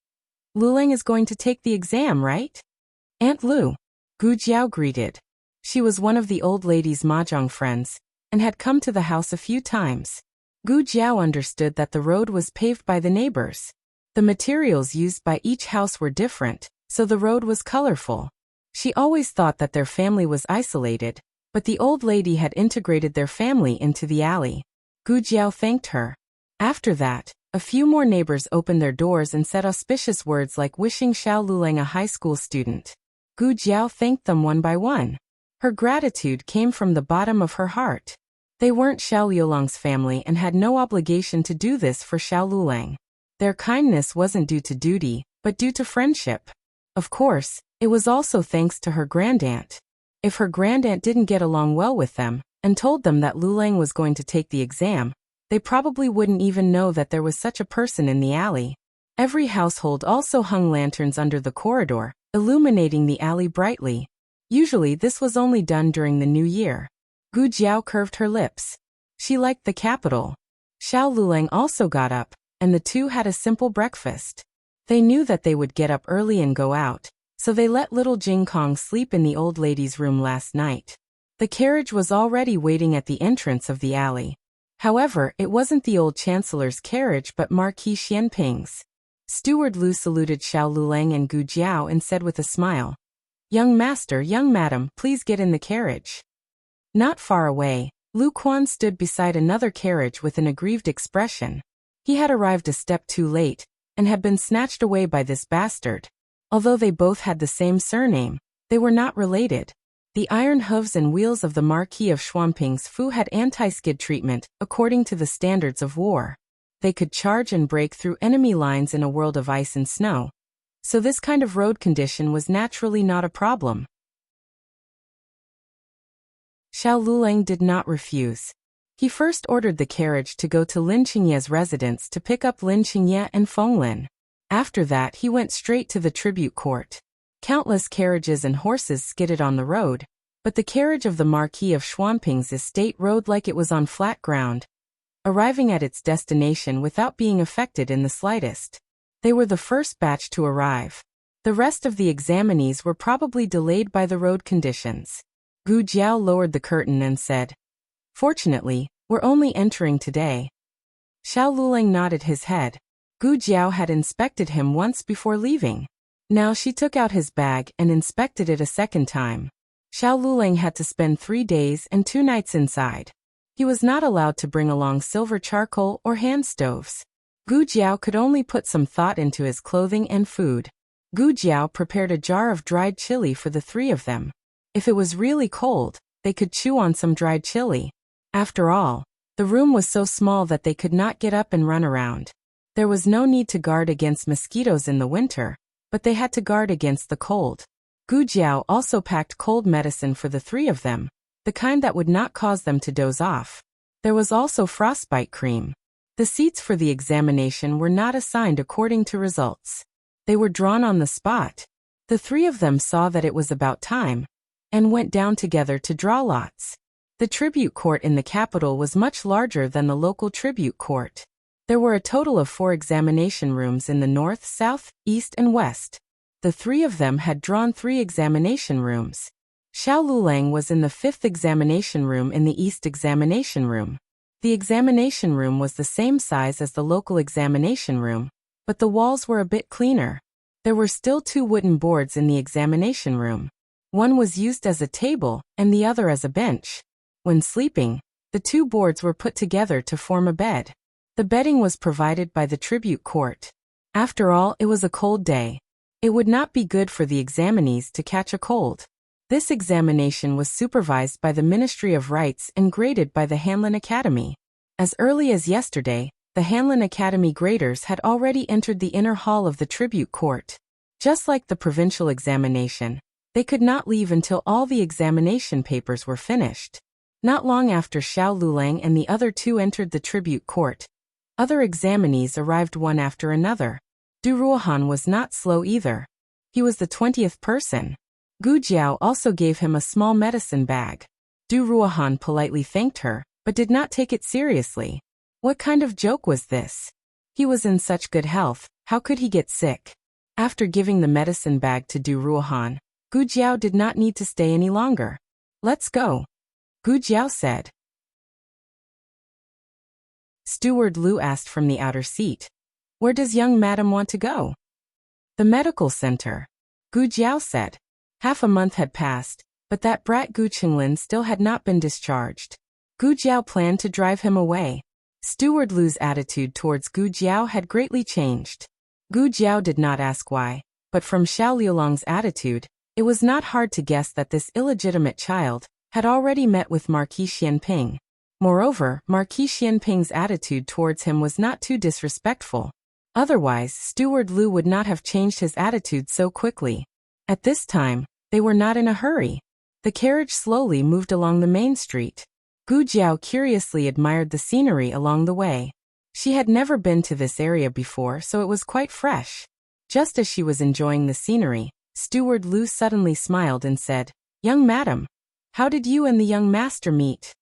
Speaker 1: Luling is going to take the exam, right? Aunt Lu. Gu Jiao greeted. She was one of the old lady's mahjong friends, and had come to the house a few times. Gu Jiao understood that the road was paved by the neighbors. The materials used by each house were different, so the road was colorful. She always thought that their family was isolated, but the old lady had integrated their family into the alley. Gu Jiao thanked her. After that, a few more neighbors opened their doors and said auspicious words like wishing Xiao Lulang a high school student. Gu Jiao thanked them one by one. Her gratitude came from the bottom of her heart. They weren't Xiao Liulang's family and had no obligation to do this for Xiao Lulang. Their kindness wasn't due to duty, but due to friendship. Of course, it was also thanks to her grandaunt. If her grandaunt didn't get along well with them, and told them that Lulang was going to take the exam, they probably wouldn't even know that there was such a person in the alley. Every household also hung lanterns under the corridor, illuminating the alley brightly. Usually this was only done during the new year. Gu Jiao curved her lips. She liked the capital. Xiao Lulang also got up, and the two had a simple breakfast. They knew that they would get up early and go out, so they let little Jing Kong sleep in the old lady's room last night. The carriage was already waiting at the entrance of the alley. However, it wasn't the old chancellor's carriage but Marquis Xianping's. Steward Lu saluted Xiao Lulang and Gu Jiao and said with a smile, "Young master, young madam, please get in the carriage." Not far away, Lu Quan stood beside another carriage with an aggrieved expression. He had arrived a step too late, and had been snatched away by this bastard. Although they both had the same surname, they were not related. The iron hooves and wheels of the Marquis of Shuangping's Fu had anti-skid treatment, according to the standards of war. They could charge and break through enemy lines in a world of ice and snow. So this kind of road condition was naturally not a problem. Xiao Lulang did not refuse. He first ordered the carriage to go to Lin Qingye's residence to pick up Lin Qingye and Feng Lin. After that he went straight to the tribute court. Countless carriages and horses skidded on the road, but the carriage of the Marquis of Shuangping's estate rode like it was on flat ground, arriving at its destination without being affected in the slightest. They were the first batch to arrive. The rest of the examinees were probably delayed by the road conditions. Gu Jiao lowered the curtain and said, "Fortunately, we're only entering today." Xiao Lulang nodded his head. Gu Jiao had inspected him once before leaving. Now she took out his bag and inspected it a second time. Xiao Lulang had to spend 3 days and 2 nights inside. He was not allowed to bring along silver charcoal or hand stoves. Gu Jiao could only put some thought into his clothing and food. Gu Jiao prepared a jar of dried chili for the 3 of them. If it was really cold, they could chew on some dried chili. After all, the room was so small that they could not get up and run around. There was no need to guard against mosquitoes in the winter, but they had to guard against the cold. Gu Jiao also packed cold medicine for the 3 of them, the kind that would not cause them to doze off. There was also frostbite cream. The seats for the examination were not assigned according to results. They were drawn on the spot. The 3 of them saw that it was about time, and went down together to draw lots. The tribute court in the capital was much larger than the local tribute court. There were a total of 4 examination rooms in the north, south, east, and west. The 3 of them had drawn 3 examination rooms. Xiao Lulang was in the 5th examination room in the east examination room. The examination room was the same size as the local examination room, but the walls were a bit cleaner. There were still 2 wooden boards in the examination room. One was used as a table and the other as a bench. When sleeping, the 2 boards were put together to form a bed. The bedding was provided by the tribute court. After all, it was a cold day. It would not be good for the examinees to catch a cold. This examination was supervised by the Ministry of Rights and graded by the Hanlin Academy. As early as yesterday, the Hanlin Academy graders had already entered the inner hall of the tribute court. Just like the provincial examination, they could not leave until all the examination papers were finished. Not long after Xiao Lulang and the other 2 entered the tribute court, other examinees arrived one after another. Du Ruohan was not slow either. He was the 20th person. Gu Jiao also gave him a small medicine bag. Du Ruohan politely thanked her, but did not take it seriously. What kind of joke was this? He was in such good health, how could he get sick? After giving the medicine bag to Du Ruohan, Gu Jiao did not need to stay any longer. Let's go, Gu Jiao said. Steward Lu asked from the outer seat. Where does young madam want to go? The medical center, Gu Jiao said. Half a month had passed, but that brat Gu Qinglin still had not been discharged. Gu Jiao planned to drive him away. Steward Lu's attitude towards Gu Jiao had greatly changed. Gu Jiao did not ask why, but from Xiao Liulong's attitude, it was not hard to guess that this illegitimate child had already met with Marquis Xianping. Moreover, Marquis Xianping's attitude towards him was not too disrespectful. Otherwise, Steward Lu would not have changed his attitude so quickly. At this time, they were not in a hurry. The carriage slowly moved along the main street. Gu Jiao curiously admired the scenery along the way. She had never been to this area before, so it was quite fresh. Just as she was enjoying the scenery, Steward Lu suddenly smiled and said, Young madam, how did you and the young master meet?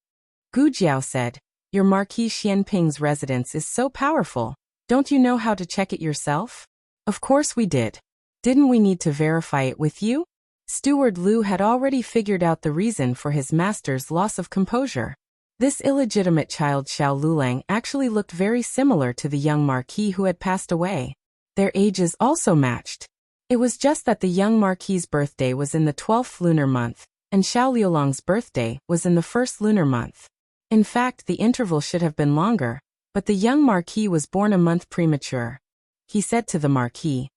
Speaker 1: Gu Jiao said, Your Marquis Xianping's residence is so powerful. Don't you know how to check it yourself? Of course we did. Didn't we need to verify it with you? Steward Lu had already figured out the reason for his master's loss of composure. This illegitimate child Xiao Lulang actually looked very similar to the young Marquis who had passed away. Their ages also matched. It was just that the young Marquis's birthday was in the 12th lunar month, and Xiao Liulong's birthday was in the 1st lunar month. In fact, the interval should have been longer, but the young Marquis was born a month premature. He said to the Marquis,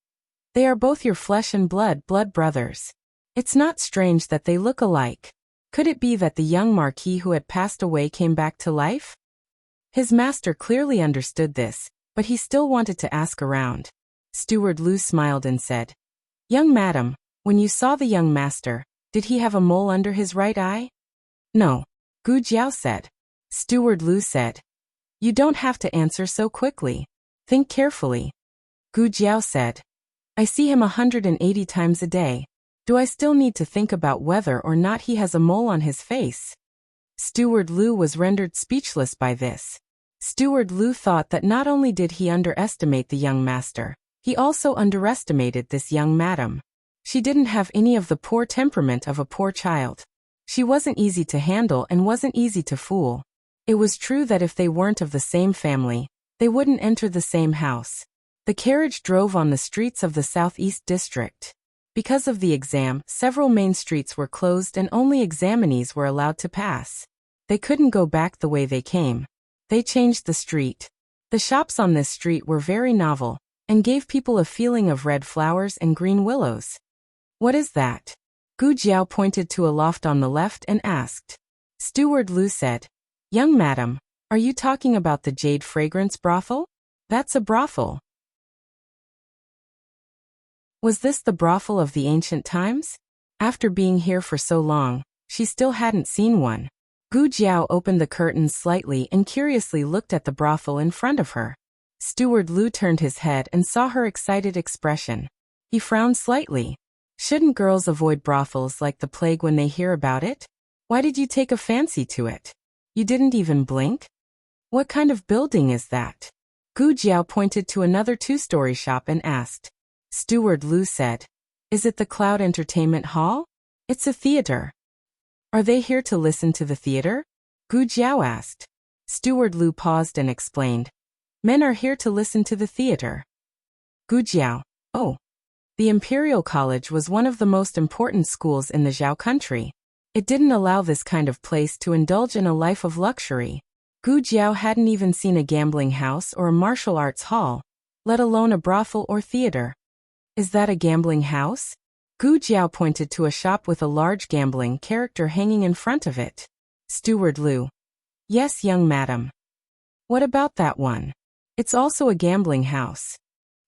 Speaker 1: They are both your flesh and blood brothers. It's not strange that they look alike. Could it be that the young Marquis who had passed away came back to life? His master clearly understood this, but he still wanted to ask around. Steward Lu smiled and said, Young madam, when you saw the young master, did he have a mole under his right eye? No, Gu Jiao said. Steward Lu said, You don't have to answer so quickly. Think carefully. Gu Jiao said, I see him 180 times a day. Do I still need to think about whether or not he has a mole on his face? Steward Lu was rendered speechless by this. Steward Lu thought that not only did he underestimate the young master, he also underestimated this young madam. She didn't have any of the poor temperament of a poor child. She wasn't easy to handle and wasn't easy to fool. It was true that if they weren't of the same family, they wouldn't enter the same house. The carriage drove on the streets of the Southeast District. Because of the exam, several main streets were closed and only examinees were allowed to pass. They couldn't go back the way they came. They changed the street. The shops on this street were very novel, and gave people a feeling of red flowers and green willows. What is that? Gu Jiao pointed to a loft on the left and asked. Steward Lu said, Young madam, are you talking about the Jade Fragrance brothel? That's a brothel. Was this the brothel of the ancient times? After being here for so long, she still hadn't seen one. Gu Jiao opened the curtains slightly and curiously looked at the brothel in front of her. Steward Lu turned his head and saw her excited expression. He frowned slightly. Shouldn't girls avoid brothels like the plague when they hear about it? Why did you take a fancy to it? You didn't even blink? What kind of building is that? Gu Jiao pointed to another two-story shop and asked. Steward Lu said, Is it the Cloud Entertainment Hall? It's a theater. Are they here to listen to the theater? Gu Jiao asked. Steward Lu paused and explained. Men are here to listen to the theater. Gu Jiao, oh. The Imperial College was one of the most important schools in the Zhao country. It didn't allow this kind of place to indulge in a life of luxury. Gu Jiao hadn't even seen a gambling house or a martial arts hall, let alone a brothel or theater. Is that a gambling house? Gu Jiao pointed to a shop with a large gambling character hanging in front of it. Steward Lu. Yes, young madam. What about that one? It's also a gambling house.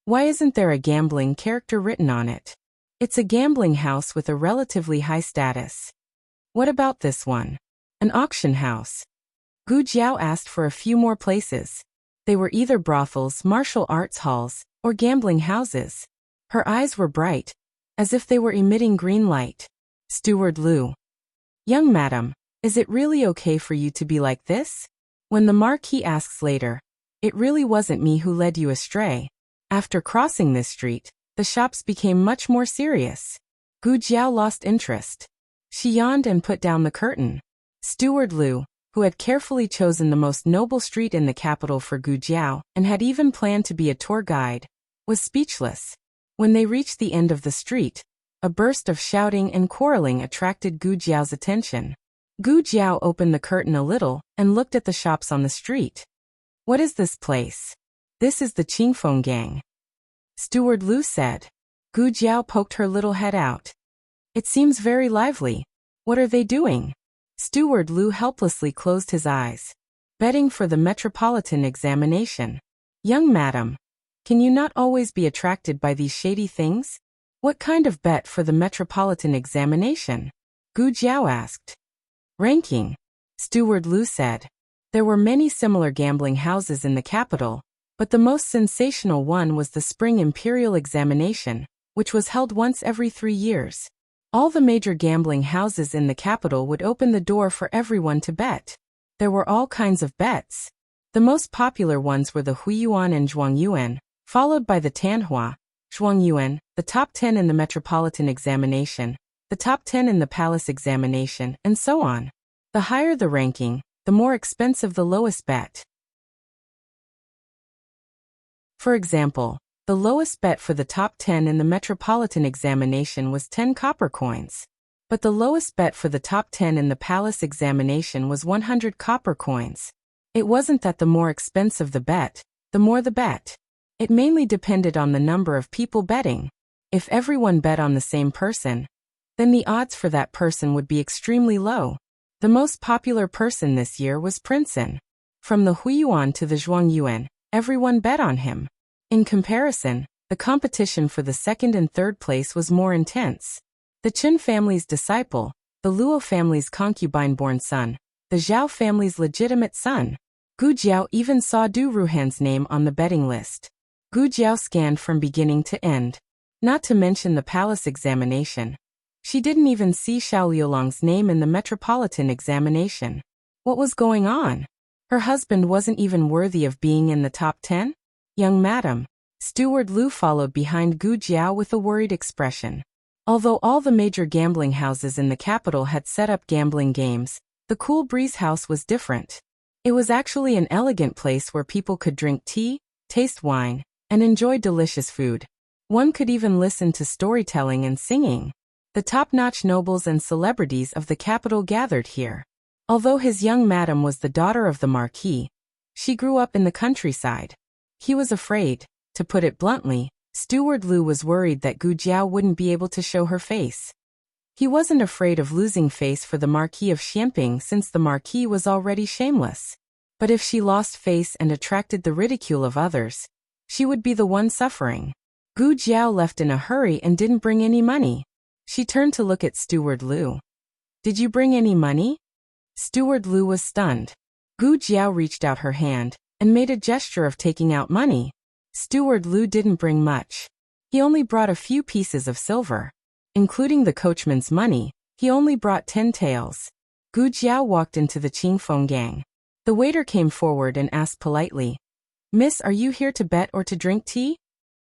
Speaker 1: Why isn't there a gambling character written on it? It's a gambling house with a relatively high status. What about this one? An auction house. Gu Jiao asked for a few more places. They were either brothels, martial arts halls, or gambling houses. Her eyes were bright. as if they were emitting green light. Steward Lu. Young madam, is it really okay for you to be like this? When the Marquis asks later, it really wasn't me who led you astray. After crossing this street, the shops became much more serious. Gu Jiao lost interest. She yawned and put down the curtain. Steward Lu, who had carefully chosen the most noble street in the capital for Gu Jiao and had even planned to be a tour guide, was speechless. When they reached the end of the street, a burst of shouting and quarreling attracted Gu Jiao's attention. Gu Jiao opened the curtain a little and looked at the shops on the street. What is this place? This is the Qingfeng gang. Steward Lu said. Gu Jiao poked her little head out. It seems very lively. What are they doing? Steward Lu helplessly closed his eyes. Betting for the metropolitan examination. Young madam, can you not always be attracted by these shady things? What kind of bet for the metropolitan examination? Gu Jiao asked. Ranking. Steward Lu said. There were many similar gambling houses in the capital, but the most sensational one was the Spring Imperial Examination, which was held once every 3 years. All the major gambling houses in the capital would open the door for everyone to bet. There were all kinds of bets. The most popular ones were the Huiyuan and Zhuangyuan, followed by the Tanhua, Zhuangyuan, the top 10 in the Metropolitan Examination, the top 10 in the Palace Examination, and so on. The higher the ranking, the more expensive the lowest bet. For example, the lowest bet for the top 10 in the Metropolitan Examination was 10 copper coins. But the lowest bet for the top 10 in the Palace Examination was 100 copper coins. It wasn't that the more expensive the bet, the more the bet. It mainly depended on the number of people betting. If everyone bet on the same person, then the odds for that person would be extremely low. The most popular person this year was Princeton. From the Huiyuan to the Zhuangyuan, everyone bet on him. In comparison, the competition for the second and third place was more intense. The Chen family's disciple, the Luo family's concubine-born son, the Zhao family's legitimate son. Gu Jiao even saw Du Ruhan's name on the betting list. Gu Jiao scanned from beginning to end. Not to mention the palace examination. She didn't even see Xiao Liulong's name in the metropolitan examination. What was going on? Her husband wasn't even worthy of being in the top 10? Young madam. Steward Lu followed behind Gu Jiao with a worried expression. Although all the major gambling houses in the capital had set up gambling games, the Cool Breeze house was different. It was actually an elegant place where people could drink tea, taste wine, and enjoy delicious food. One could even listen to storytelling and singing. The top-notch nobles and celebrities of the capital gathered here. Although his young madam was the daughter of the Marquis, she grew up in the countryside. He was afraid. To put it bluntly, Steward Lu was worried that Gu Jiao wouldn't be able to show her face. He wasn't afraid of losing face for the Marquis of Xianping since the Marquis was already shameless. But if she lost face and attracted the ridicule of others, she would be the one suffering. Gu Jiao left in a hurry and didn't bring any money. She turned to look at Steward Lu. Did you bring any money? Steward Lu was stunned. Gu Jiao reached out her hand and made a gesture of taking out money. Steward Lu didn't bring much. He only brought a few pieces of silver. Including the coachman's money, he only brought 10 taels. Gu Jiao walked into the Qingfeng gang. The waiter came forward and asked politely, "Miss, are you here to bet or to drink tea?"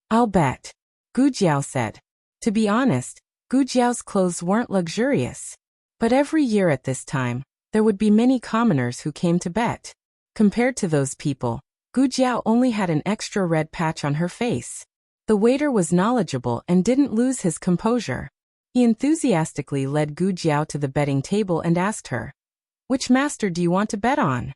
Speaker 1: "I'll bet," Gu Jiao said. To be honest, Gu Jiao's clothes weren't luxurious. But every year at this time, there would be many commoners who came to bet. Compared to those people, Gu Jiao only had an extra red patch on her face. The waiter was knowledgeable and didn't lose his composure. He enthusiastically led Gu Jiao to the betting table and asked her, "Which master do you want to bet on?"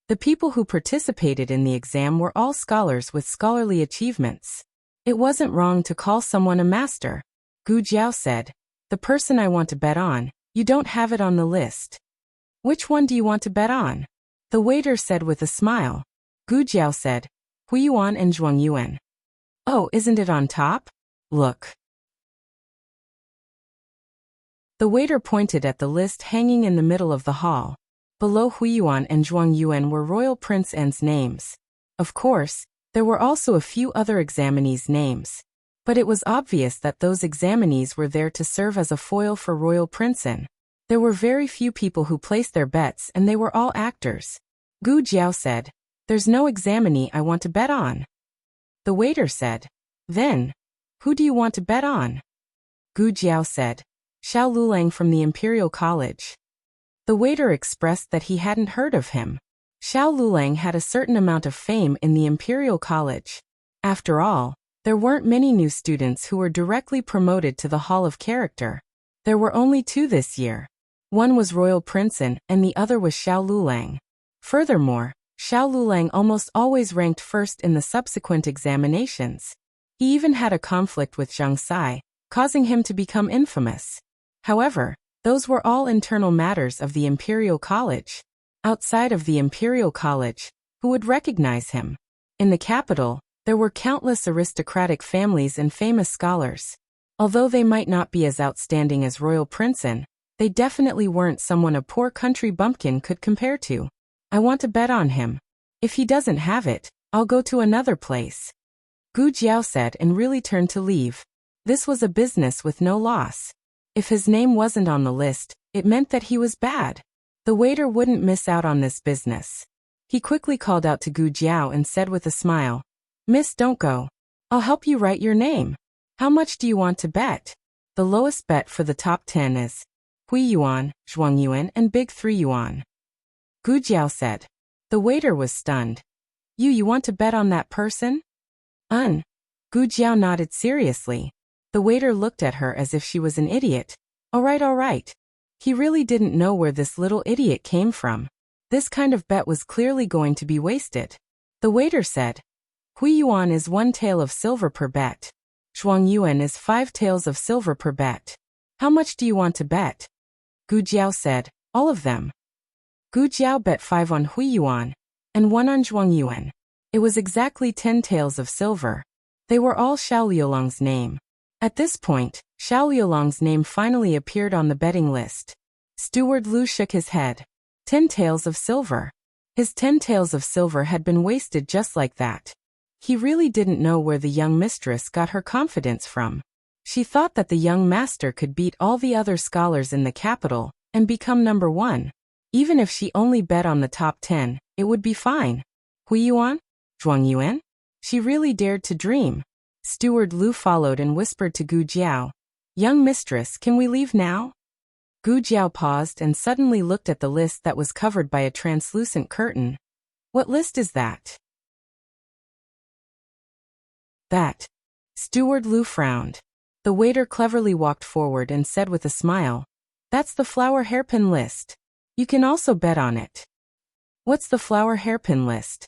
Speaker 1: The people who participated in the exam were all scholars with scholarly achievements. It wasn't wrong to call someone a master. Gu Jiao said, "The person I want to bet on, you don't have it on the list." "Which one do you want to bet on?" The waiter said with a smile. Gu Jiao said, "Huiyuan and Zhuangyuan." "Oh, isn't it on top? Look." The waiter pointed at the list hanging in the middle of the hall. Below Huiyuan and Zhuangyuan were Royal Prince N's names. Of course, there were also a few other examinees' names. But it was obvious that those examinees were there to serve as a foil for royal princein. There were very few people who placed their bets and they were all actors. Gu Jiao said, "There's no examinee I want to bet on." The waiter said, "Then, who do you want to bet on?" Gu Jiao said, "Xiao Lulang from the Imperial College." The waiter expressed that he hadn't heard of him. Xiao Lulang had a certain amount of fame in the Imperial College. After all, there weren't many new students who were directly promoted to the Hall of Character. There were only 2 this year. One was Royal Princein and the other was Xiao Lulang. Furthermore, Xiao Lulang almost always ranked first in the subsequent examinations. He even had a conflict with Zhang Sai, causing him to become infamous. However, those were all internal matters of the Imperial College. Outside of the Imperial College, who would recognize him? In the capital, there were countless aristocratic families and famous scholars. Although they might not be as outstanding as Royal Princein, they definitely weren't someone a poor country bumpkin could compare to. I want to bet on him. If he doesn't have it, I'll go to another place. Gu Jiao said and really turned to leave. This was a business with no loss. If his name wasn't on the list, it meant that he was bad. The waiter wouldn't miss out on this business. He quickly called out to Gu Jiao and said with a smile, "Miss, don't go. I'll help you write your name. How much do you want to bet?" The lowest bet for the top 10 is Hui Yuan, Zhuang Yuan, and Big 3 Yuan. Gu Jiao said. The waiter was stunned. You want to bet on that person? Gu Jiao nodded seriously. The waiter looked at her as if she was an idiot. All right. He really didn't know where this little idiot came from. This kind of bet was clearly going to be wasted. The waiter said, Hui Yuan is 1 tael of silver per bet. Zhuang Yuan is 5 taels of silver per bet. How much do you want to bet? Gu Jiao said, all of them. Gu Jiao bet 5 on Hui Yuan, and 1 on Zhuang Yuan. It was exactly 10 taels of silver. They were all Xiao Liulong's name. At this point, Xiao Liulong's name finally appeared on the betting list. Steward Lu shook his head. 10 taels of silver. His 10 taels of silver had been wasted just like that. He really didn't know where the young mistress got her confidence from. She thought that the young master could beat all the other scholars in the capital and become number 1. Even if she only bet on the top 10, it would be fine. Hui Yuan? Zhuang Yuan? She really dared to dream. Steward Lu followed and whispered to Gu Jiao, Young mistress, can we leave now? Gu Jiao paused and suddenly looked at the list that was covered by a translucent curtain. What list is that? That. Steward Lu frowned. The waiter cleverly walked forward and said with a smile, That's the flower hairpin list. You can also bet on it. What's the flower hairpin list?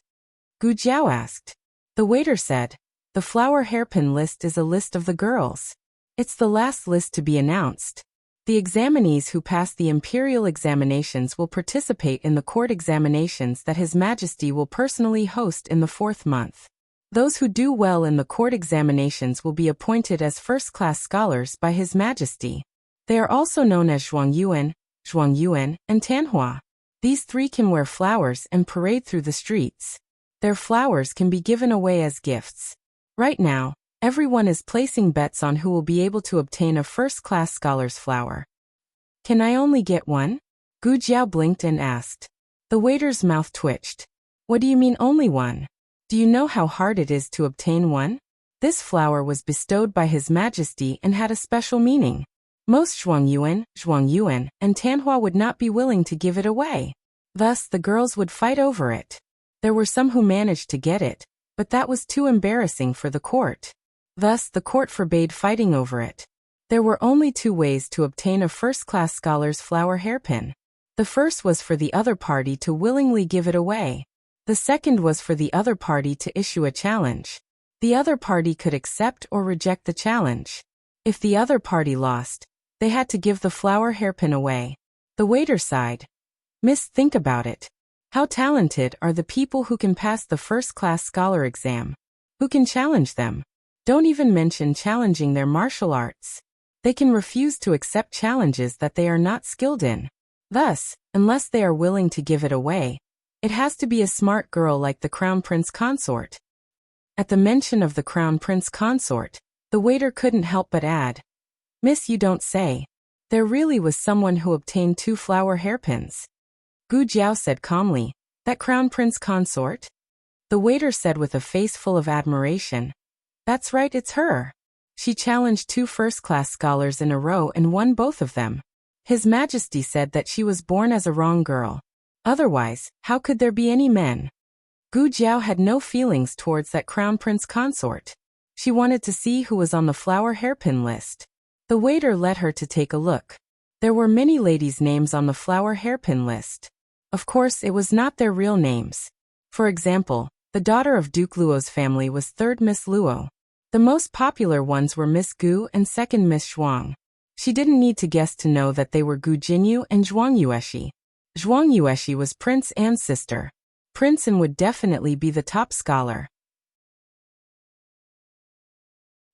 Speaker 1: Gu Jiao asked. The waiter said, The flower hairpin list is a list of the girls. It's the last list to be announced. The examinees who pass the imperial examinations will participate in the court examinations that His Majesty will personally host in the 4th month. Those who do well in the court examinations will be appointed as first-class scholars by His Majesty. They are also known as Zhuang Yuan, and Tanhua. These 3 can wear flowers and parade through the streets. Their flowers can be given away as gifts. Right now, everyone is placing bets on who will be able to obtain a first-class scholar's flower. Can I only get 1? Gu Jiao blinked and asked. The waiter's mouth twitched. What do you mean only 1? Do you know how hard it is to obtain 1? This flower was bestowed by His Majesty and had a special meaning. Most Zhuang Yuan, and Tanhua would not be willing to give it away. Thus, the girls would fight over it. There were some who managed to get it, but that was too embarrassing for the court. Thus, the court forbade fighting over it. There were only 2 ways to obtain a first-class scholar's flower hairpin. The first was for the other party to willingly give it away. The second was for the other party to issue a challenge. The other party could accept or reject the challenge. If the other party lost, they had to give the flower hairpin away. The waiter sighed. Miss, think about it. How talented are the people who can pass the first-class scholar exam? Who can challenge them? Don't even mention challenging their martial arts. They can refuse to accept challenges that they are not skilled in. Thus, unless they are willing to give it away, it has to be a smart girl like the Crown Prince Consort. At the mention of the Crown Prince Consort, The waiter couldn't help but add, "Miss, you don't say. There really was someone who obtained 2 flower hairpins." Gu Jiao said calmly, "That crown prince consort?" The waiter said with a face full of admiration, "That's right, it's her. She challenged 2 first-class scholars in a row and won both of them. His Majesty said that she was born as a wrong girl. Otherwise, how could there be any men?" Gu Jiao had no feelings towards that crown prince consort. She wanted to see who was on the flower hairpin list. The waiter led her to take a look. There were many ladies' names on the flower hairpin list. Of course, it was not their real names. For example, the daughter of Duke Luo's family was 3rd Miss Luo. The most popular ones were Miss Gu and 2nd Miss Zhuang. She didn't need to guess to know that they were Gu Jinyu and Zhuang Yueshi. Zhuang Yueshi was Prince An's sister. Prince An would definitely be the top scholar.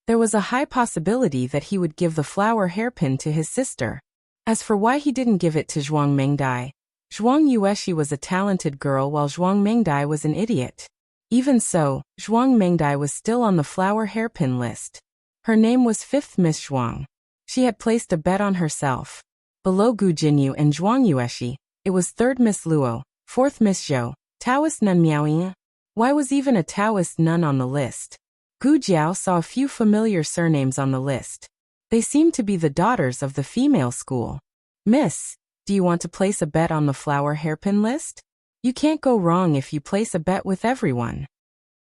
Speaker 1: There was a high possibility that he would give the flower hairpin to his sister. As for why he didn't give it to Zhuang Mengdai, Zhuang Yueshi was a talented girl while Zhuang Mengdai was an idiot. Even so, Zhuang Mengdai was still on the flower hairpin list. Her name was 5th Miss Zhuang. She had placed a bet on herself. Below Gu Jinyu and Zhuang Yueshi, it was 3rd Miss Luo, 4th Miss Zhou, Taoist nun Miaoying. Why was even a Taoist nun on the list? Gu Jiao saw a few familiar surnames on the list. They seemed to be the daughters of the female school. "Miss, do you want to place a bet on the flower hairpin list? You can't go wrong if you place a bet with everyone."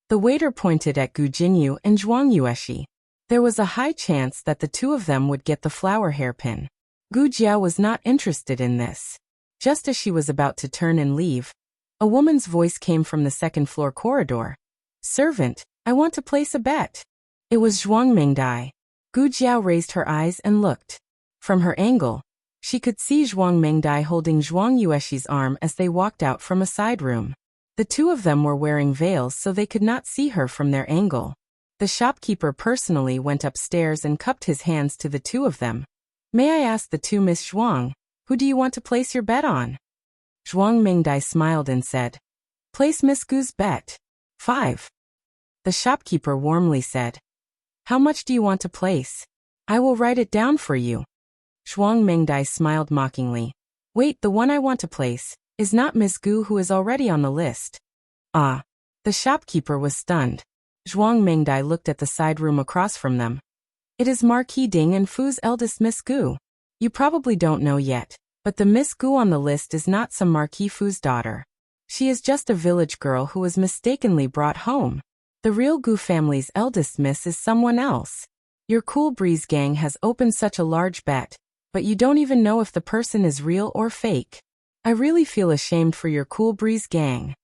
Speaker 1: The waiter pointed at Gu Jinyu and Zhuang Yueshi. There was a high chance that the 2 of them would get the flower hairpin. Gu Jiao was not interested in this. Just as she was about to turn and leave, a woman's voice came from the 2nd floor corridor. "Servant, I want to place a bet." It was Zhuang Mengdai. Gu Jiao raised her eyes and looked. From her angle, she could see Zhuang Mengdai holding Zhuang Yueshi's arm as they walked out from a side room. The 2 of them were wearing veils so they could not see her from their angle. The shopkeeper personally went upstairs and cupped his hands to the 2 of them. "May I ask the 2 Miss Zhuang, who do you want to place your bet on?" Zhuang Mengdai smiled and said, "Place Miss Gu's bet. 5. The shopkeeper warmly said, "How much do you want to place? I will write it down for you." Zhuang Mengdai smiled mockingly. "Wait, the one I want to place is not Miss Gu, who is already on the list." "Ah." The shopkeeper was stunned. Zhuang Mengdai looked at the side room across from them. "It is Marquis Ding and Fu's eldest Miss Gu. You probably don't know yet, but the Miss Gu on the list is not some Marquis Fu's daughter. She is just a village girl who was mistakenly brought home. The real Gu family's eldest miss is someone else. Your Cool Breeze gang has opened such a large bet, but you don't even know if the person is real or fake. I really feel ashamed for your Cool Breeze gang."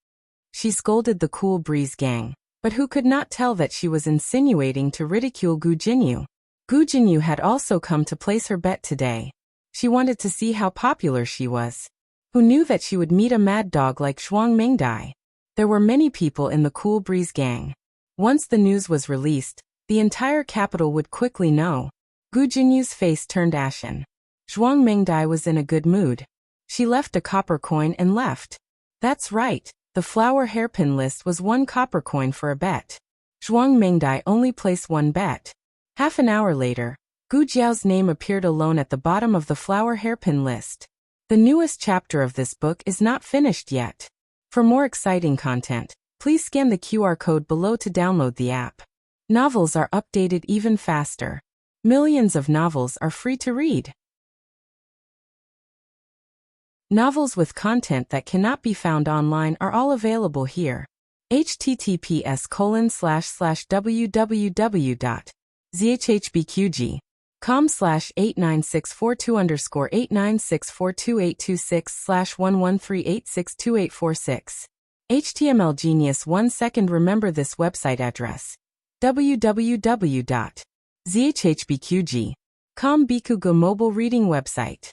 Speaker 1: She scolded the Cool Breeze gang, but who could not tell that she was insinuating to ridicule Gu Jinyu? Gu Jinyu had also come to place her bet today. She wanted to see how popular she was. Who knew that she would meet a mad dog like Zhuang Mengdai? There were many people in the Cool Breeze gang. Once the news was released, the entire capital would quickly know. Gu Jinyu's face turned ashen. Zhuang Mengdai was in a good mood. She left a copper coin and left. That's right, the flower hairpin list was 1 copper coin for a bet. Zhuang Mengdai only placed 1 bet. Half an hour later, Gu Jiao's name appeared alone at the bottom of the flower hairpin list. The newest chapter of this book is not finished yet. For more exciting content, please scan the QR code below to download the app. Novels are updated even faster. Millions of novels are free to read. Novels with content that cannot be found online are all available here. https://www.zhhbqg.com/89642_8964286/113862846. HTML Genius 1 second. Remember this website address. www.zhhbqg.com Bikugo mobile reading website.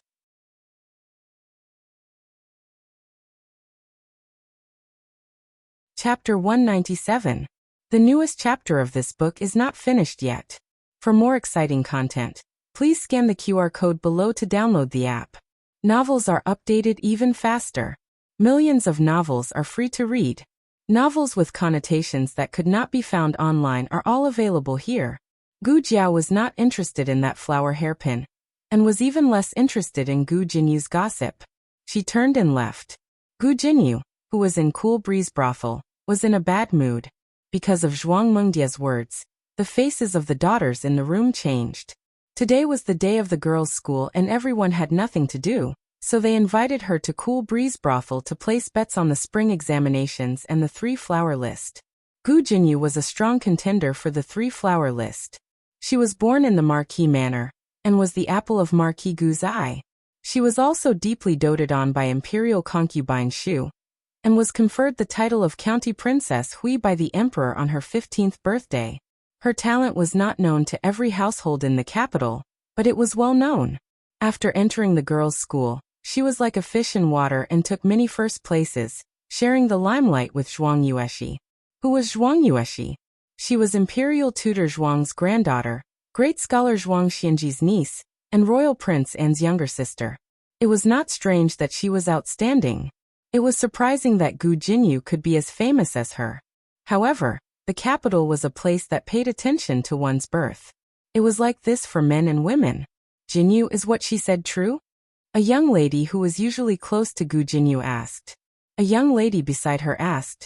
Speaker 1: Chapter 197. The newest chapter of this book is not finished yet. For more exciting content, please scan the QR code below to download the app. Novels are updated even faster. Millions of novels are free to read. Novels with connotations that could not be found online are all available here. Gu Jiao was not interested in that flower hairpin, and was even less interested in Gu Jinyu's gossip. She turned and left. Gu Jinyu, who was in Cool Breeze brothel, was in a bad mood. Because of Zhuang Mengdia's words, the faces of the daughters in the room changed. Today was the day of the girls' school and everyone had nothing to do, so they invited her to Cool Breeze brothel to place bets on the spring examinations and the 3-flower list. Gu Jinyu was a strong contender for the 3-flower list. She was born in the Marquis manor, and was the apple of Marquis Gu's eye. She was also deeply doted on by imperial concubine Xu, and was conferred the title of County Princess Hui by the emperor on her 15th birthday. Her talent was not known to every household in the capital, but it was well known. After entering the girls' school, she was like a fish in water and took many first places, sharing the limelight with Zhuang Yueshi. Who was Zhuang Yueshi? She was Imperial Tutor Zhuang's granddaughter, Great Scholar Zhuang Xianji's niece, and Royal Prince An's younger sister. It was not strange that she was outstanding. It was surprising that Gu Jinyu could be as famous as her. However, the capital was a place that paid attention to one's birth. It was like this for men and women. Jinyu, is what she said true? A young lady who was usually close to Gu Jinyu asked. A young lady beside her asked.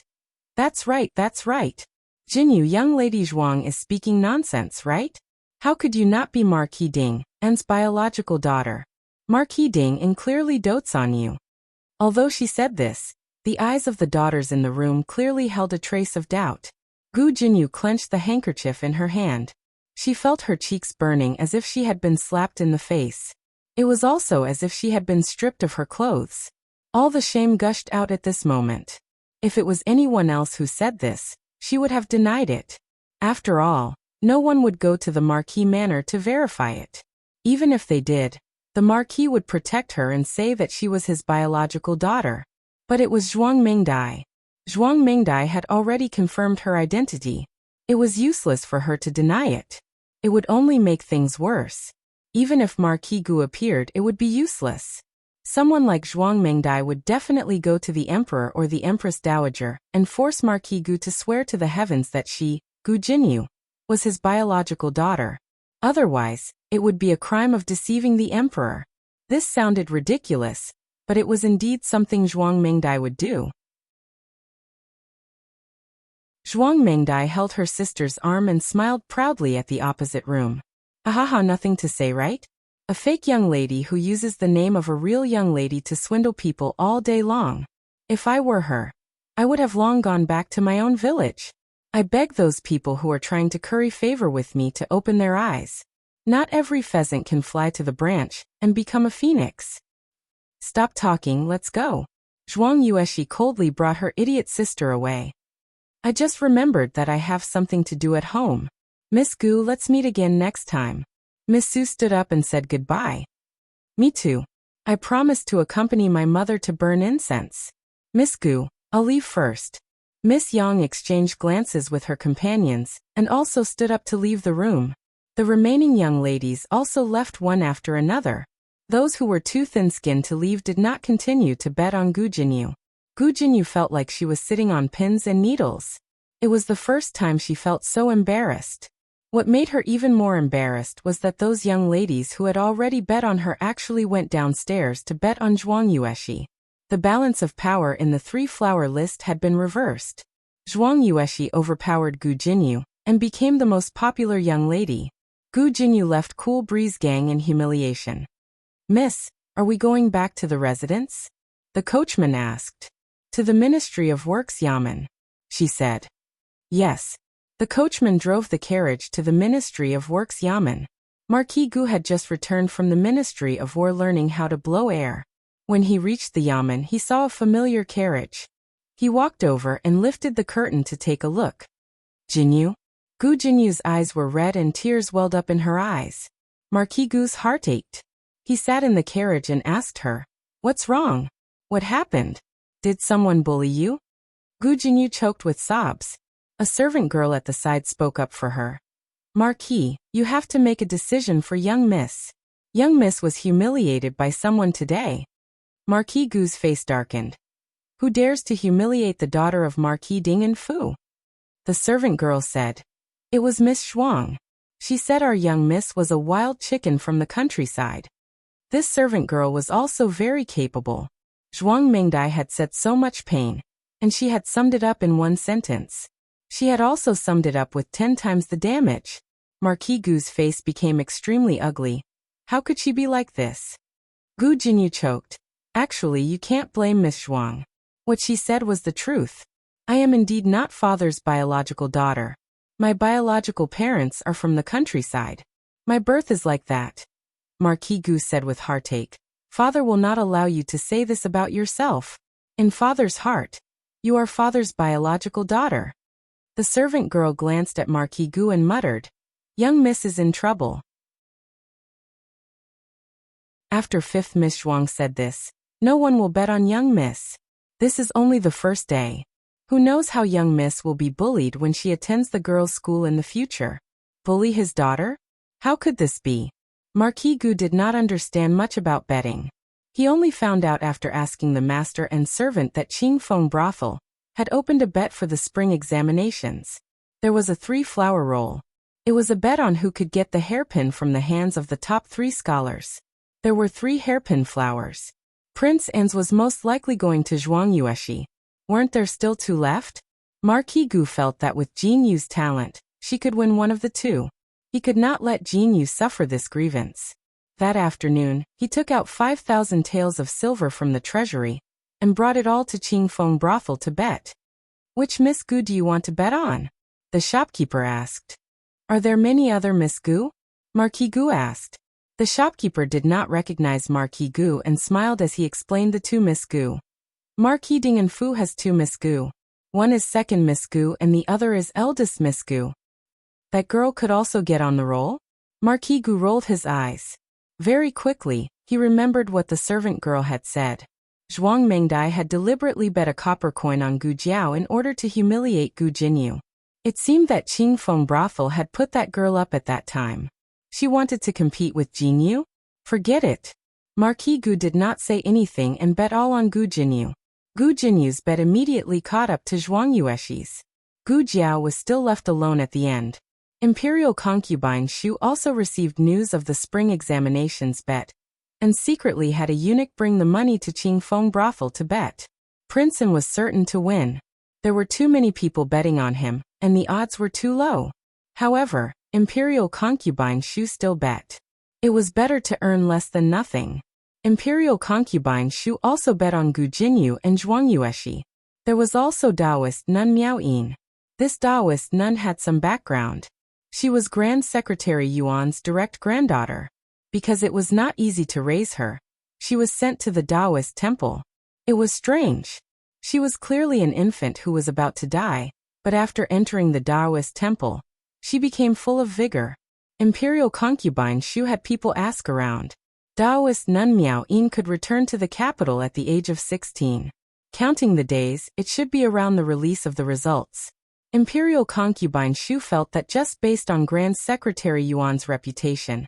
Speaker 1: That's right, that's right. Jinyu, young lady Zhuang is speaking nonsense, right? How could you not be Marquis Ding, An's biological daughter? Marquis Ding clearly dotes on you. Although she said this, the eyes of the daughters in the room clearly held a trace of doubt. Gu Jinyu clenched the handkerchief in her hand. She felt her cheeks burning as if she had been slapped in the face. It was also as if she had been stripped of her clothes. All the shame gushed out at this moment. If it was anyone else who said this, she would have denied it. After all, no one would go to the Marquis manor to verify it. Even if they did, the Marquis would protect her and say that she was his biological daughter. But it was Zhuang Mengdai. Zhuang Mengdai had already confirmed her identity. It was useless for her to deny it. It would only make things worse. Even if Marquis Gu appeared, it would be useless. Someone like Zhuang Mengdai would definitely go to the emperor or the empress dowager and force Marquis Gu to swear to the heavens that she, Gu Jinyu, was his biological daughter. Otherwise, it would be a crime of deceiving the emperor. This sounded ridiculous, but it was indeed something Zhuang Mengdai would do. Zhuang Mengdai held her sister's arm and smiled proudly at the opposite room. Ahaha, nothing to say, right? A fake young lady who uses the name of a real young lady to swindle people all day long. If I were her, I would have long gone back to my own village. I beg those people who are trying to curry favor with me to open their eyes. Not every pheasant can fly to the branch and become a phoenix. Stop talking, let's go. Zhuang Yueshi coldly brought her idiot sister away. I just remembered that I have something to do at home. Miss Gu, let's meet again next time. Miss Su stood up and said goodbye. Me too. I promised to accompany my mother to burn incense. Miss Gu, I'll leave first. Miss Yang exchanged glances with her companions, and also stood up to leave the room. The remaining young ladies also left one after another. Those who were too thin-skinned to leave did not continue to bet on Gu Jinyu. Gu Jinyu felt like she was sitting on pins and needles. It was the first time she felt so embarrassed. What made her even more embarrassed was that those young ladies who had already bet on her actually went downstairs to bet on Zhuang Yueshi. The balance of power in the 3-flower list had been reversed. Zhuang Yueshi overpowered Gu Jinyu and became the most popular young lady. Gu Jinyu left Cool Breeze Gang in humiliation. Miss, are we going back to the residence? The coachman asked. To the Ministry of Works Yamen, she said. Yes. The coachman drove the carriage to the Ministry of Works Yamen. Marquis Gu had just returned from the Ministry of War learning how to blow air. When he reached the Yamen, he saw a familiar carriage. He walked over and lifted the curtain to take a look. Jinyu? Gu Jinyu's eyes were red and tears welled up in her eyes. Marquis Gu's heart ached. He sat in the carriage and asked her, "What's wrong? What happened? Did someone bully you?" Gu Jinyu choked with sobs. A servant girl at the side spoke up for her. Marquis, you have to make a decision for young Miss. Young Miss was humiliated by someone today. Marquis Gu's face darkened. Who dares to humiliate the daughter of Marquis Ding and Fu? The servant girl said. It was Miss Zhuang. She said our young miss was a wild chicken from the countryside. This servant girl was also very capable. Zhuang Mengdai had said so much pain, and she had summed it up in one sentence. She had also summed it up with 10 times the damage. Marquis Gu's face became extremely ugly. How could she be like this? Gu Jinyu choked. Actually, you can't blame Miss Zhuang. What she said was the truth. I am indeed not father's biological daughter. My biological parents are from the countryside. My birth is like that. Marquis Gu said with heartache. Father will not allow you to say this about yourself. In father's heart, you are father's biological daughter. The servant girl glanced at Marquis Gu and muttered, Young miss is in trouble. After 5th Miss Zhuang said this, no one will bet on young miss. This is only the first day. Who knows how young miss will be bullied when she attends the girls' school in the future? Bully his daughter? How could this be? Marquis Gu did not understand much about betting. He only found out after asking the master and servant that Qingfeng Brothel had opened a bet for the spring examinations. There was a 3-flower roll. It was a bet on who could get the hairpin from the hands of the top 3 scholars. There were 3 hairpin flowers. Prince An's was most likely going to Zhuang Yueshi. Weren't there still 2 left? Marquis Gu felt that with Jin Yu's talent, she could win one of the 2. He could not let Jin Yu suffer this grievance. That afternoon, he took out 5,000 taels of silver from the treasury and brought it all to Qingfeng Brothel to bet. Which Miss Gu do you want to bet on? The shopkeeper asked. Are there many other Miss Gu? Marquis Gu asked. The shopkeeper did not recognize Marquis Gu and smiled as he explained the 2 Miss Gu. Marquis Ding and Fu has 2 Miss Gu. One is second Miss Gu and the other is eldest Miss Gu. That girl could also get on the roll? Marquis Gu rolled his eyes. Very quickly, he remembered what the servant girl had said. Zhuang Mengdai had deliberately bet a copper coin on Gu Jiao in order to humiliate Gu Jinyu. It seemed that Qingfeng Brothel had put that girl up at that time. She wanted to compete with Jinyu? Forget it. Marquis Gu did not say anything and bet all on Gu Jinyu. Gu Jinyu's bet immediately caught up to Zhuang Yueshi's. Gu Jiao was still left alone at the end. Imperial concubine Shu also received news of the spring examinations bet, and secretly had a eunuch bring the money to Qingfeng Brothel to bet. Prince An was certain to win. There were too many people betting on him, and the odds were too low. However, Imperial concubine Shu still bet. It was better to earn less than nothing. Imperial concubine Shu also bet on Gu Jinyu and Zhuang Yueshi. There was also Taoist nun Miao Yin. This Taoist nun had some background. She was Grand Secretary Yuan's direct granddaughter. Because it was not easy to raise her, she was sent to the Taoist temple. It was strange. She was clearly an infant who was about to die, but after entering the Taoist temple, she became full of vigor. Imperial concubine Shu had people ask around. Taoist nun Miao Yin could return to the capital at the age of 16. Counting the days, it should be around the release of the results. Imperial concubine Shu felt that just based on Grand Secretary Yuan's reputation,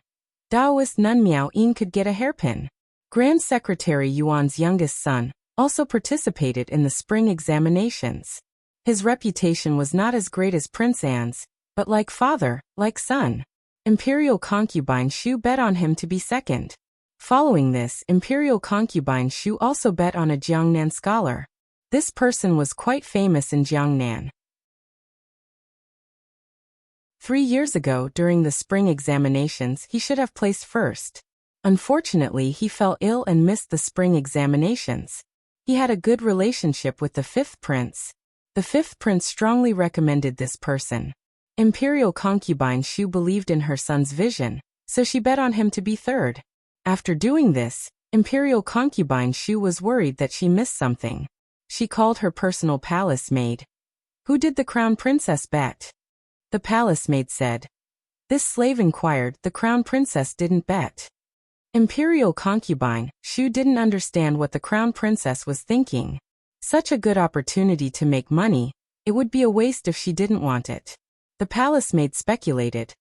Speaker 1: Taoist nun Miao Yin could get a hairpin. Grand Secretary Yuan's youngest son also participated in the spring examinations. His reputation was not as great as Prince An's, but like father, like son. Imperial concubine Shu bet on him to be second. Following this, Imperial concubine Shu also bet on a Jiangnan scholar. This person was quite famous in Jiangnan. 3 years ago, during the spring examinations, he should have placed first. Unfortunately, he fell ill and missed the spring examinations. He had a good relationship with the 5th prince. The 5th prince strongly recommended this person. Imperial concubine Shu believed in her son's vision, so she bet on him to be third. After doing this, Imperial concubine Shu was worried that she missed something. She called her personal palace maid. Who did the crown princess bet? The palace maid said. This slave inquired. The crown princess didn't bet. Imperial concubine Shu didn't understand what the crown princess was thinking. Such a good opportunity to make money, it would be a waste if she didn't want it. The palace maid speculated.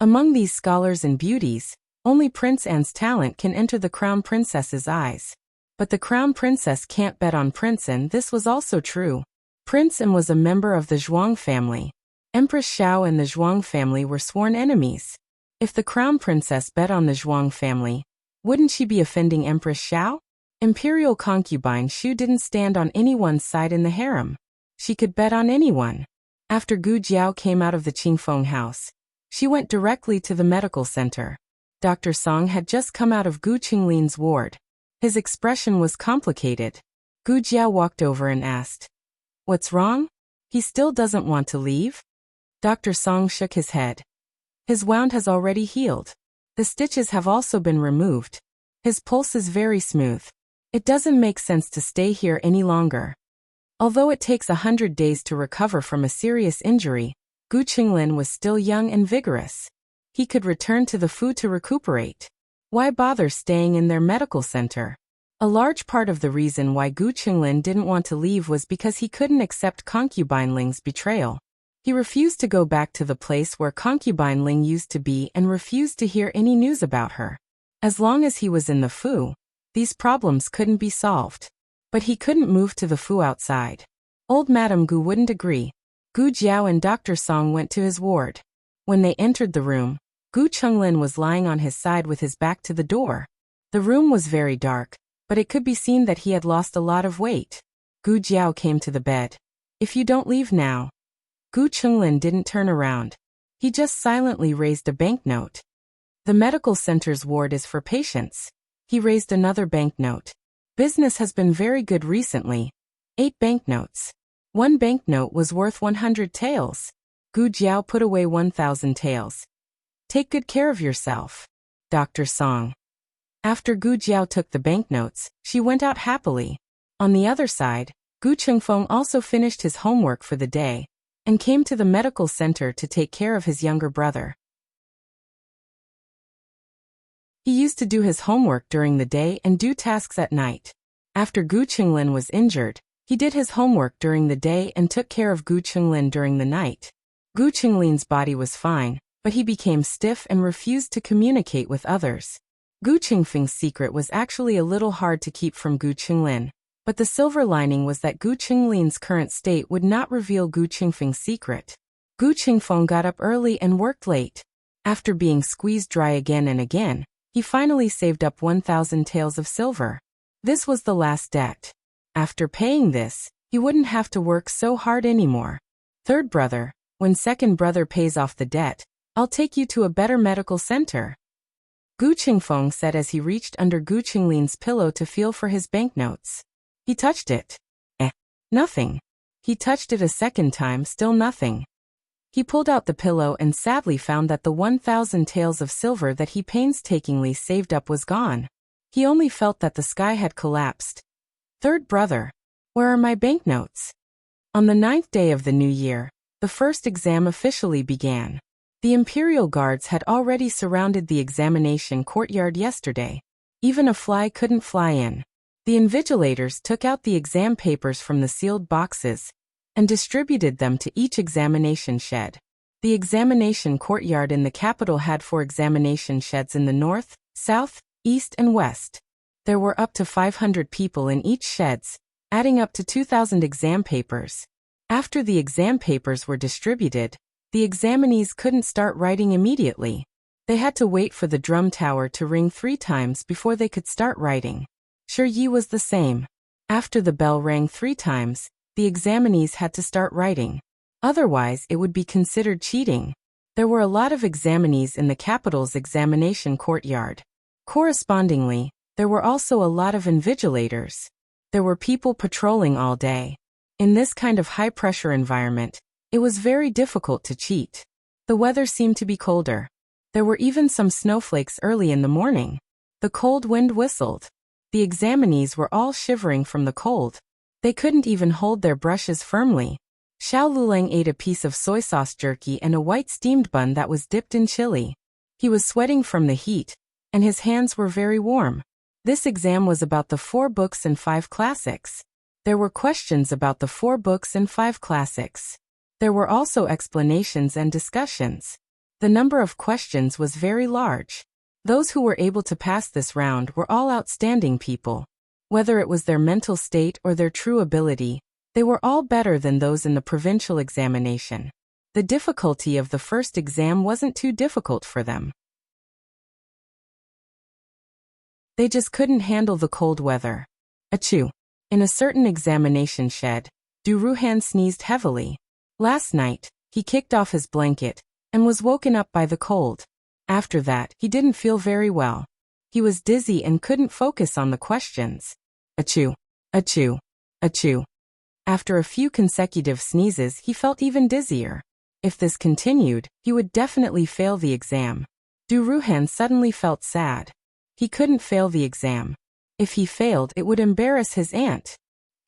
Speaker 1: Among these scholars and beauties, only Prince An's talent can enter the crown princess's eyes. But the crown princess can't bet on Prince An. This was also true. Prince An was a member of the Zhuang family. Empress Xiao and the Zhuang family were sworn enemies. If the crown princess bet on the Zhuang family, wouldn't she be offending Empress Xiao? Imperial concubine Xu didn't stand on anyone's side in the harem. She could bet on anyone. After Gu Jiao came out of the Qingfeng house, she went directly to the medical center. Dr. Song had just come out of Gu Qinglin's ward. His expression was complicated. Gu Jiao walked over and asked, "What's wrong? He still doesn't want to leave?" Dr. Song shook his head. His wound has already healed. The stitches have also been removed. His pulse is very smooth. It doesn't make sense to stay here any longer. Although it takes 100 days to recover from a serious injury, Gu Qinglin was still young and vigorous. He could return to the Fu to recuperate. Why bother staying in their medical center? A large part of the reason why Gu Qinglin didn't want to leave was because he couldn't accept concubine Ling's betrayal. He refused to go back to the place where concubine Ling used to be and refused to hear any news about her. As long as he was in the Fu, these problems couldn't be solved. But he couldn't move to the Fu outside. Old Madame Gu wouldn't agree. Gu Jiao and Dr. Song went to his ward. When they entered the room, Gu Qinglin was lying on his side with his back to the door. The room was very dark, but it could be seen that he had lost a lot of weight. Gu Jiao came to the bed. "If you don't leave now." Gu Qinglin didn't turn around. He just silently raised a banknote. The medical center's ward is for patients. He raised another banknote. Business has been very good recently. 8 banknotes. One banknote was worth 100 taels. Gu Jiao put away 1,000 taels. "Take good care of yourself, Dr. Song." After Gu Jiao took the banknotes, she went out happily. On the other side, Gu Qingfeng also finished his homework for the day and came to the medical center to take care of his younger brother. He used to do his homework during the day and do tasks at night. After Gu Qinglin was injured, he did his homework during the day and took care of Gu Qinglin during the night. Gu Qinglin's body was fine, but he became stiff and refused to communicate with others. Gu Qingfeng's secret was actually a little hard to keep from Gu Qinglin, but the silver lining was that Gu Qinglin's current state would not reveal Gu Qingfeng's secret. Gu Qingfeng got up early and worked late. After being squeezed dry again and again, he finally saved up 1,000 taels of silver. This was the last debt. After paying this, he wouldn't have to work so hard anymore. "Third brother, when second brother pays off the debt, I'll take you to a better medical center," Gu Qingfeng said as he reached under Gu Qinglin's pillow to feel for his banknotes. He touched it. Nothing. He touched it a second time, still nothing. He pulled out the pillow and sadly found that the 1,000 taels of silver that he painstakingly saved up was gone. He only felt that the sky had collapsed. "Third brother, where are my banknotes?" On the 9th day of the new year, the first exam officially began. The Imperial Guards had already surrounded the examination courtyard yesterday. Even a fly couldn't fly in. The invigilators took out the exam papers from the sealed boxes and distributed them to each examination shed. The examination courtyard in the capital had 4 examination sheds in the north, south, east and west. There were up to 500 people in each sheds, adding up to 2,000 exam papers. After the exam papers were distributed, the examinees couldn't start writing immediately. They had to wait for the drum tower to ring 3 times before they could start writing. Shi Yi was the same. After the bell rang 3 times, the examinees had to start writing. Otherwise, it would be considered cheating. There were a lot of examinees in the capital's examination courtyard. Correspondingly, there were also a lot of invigilators. There were people patrolling all day. In this kind of high-pressure environment, it was very difficult to cheat. The weather seemed to be colder. There were even some snowflakes early in the morning. The cold wind whistled. The examinees were all shivering from the cold. They couldn't even hold their brushes firmly. Xiao Luleng ate a piece of soy sauce jerky and a white steamed bun that was dipped in chili. He was sweating from the heat, and his hands were very warm. This exam was about the 4 books and 5 classics. There were questions about the 4 books and 5 classics. There were also explanations and discussions. The number of questions was very large. Those who were able to pass this round were all outstanding people. Whether it was their mental state or their true ability, they were all better than those in the provincial examination. The difficulty of the first exam wasn't too difficult for them. They just couldn't handle the cold weather. Achoo. In a certain examination shed, Du Ruhan sneezed heavily. Last night, he kicked off his blanket and was woken up by the cold. After that, he didn't feel very well. He was dizzy and couldn't focus on the questions. Achoo. Achoo. Achoo. After a few consecutive sneezes, he felt even dizzier. If this continued, he would definitely fail the exam. Du Ruhan suddenly felt sad. He couldn't fail the exam. If he failed, it would embarrass his aunt.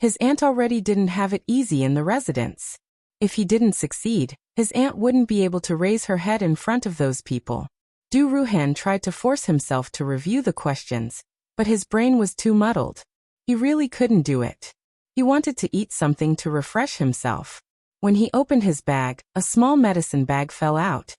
Speaker 1: His aunt already didn't have it easy in the residence. If he didn't succeed, his aunt wouldn't be able to raise her head in front of those people. Du Ruhan tried to force himself to review the questions, but his brain was too muddled. He really couldn't do it. He wanted to eat something to refresh himself. When he opened his bag, a small medicine bag fell out.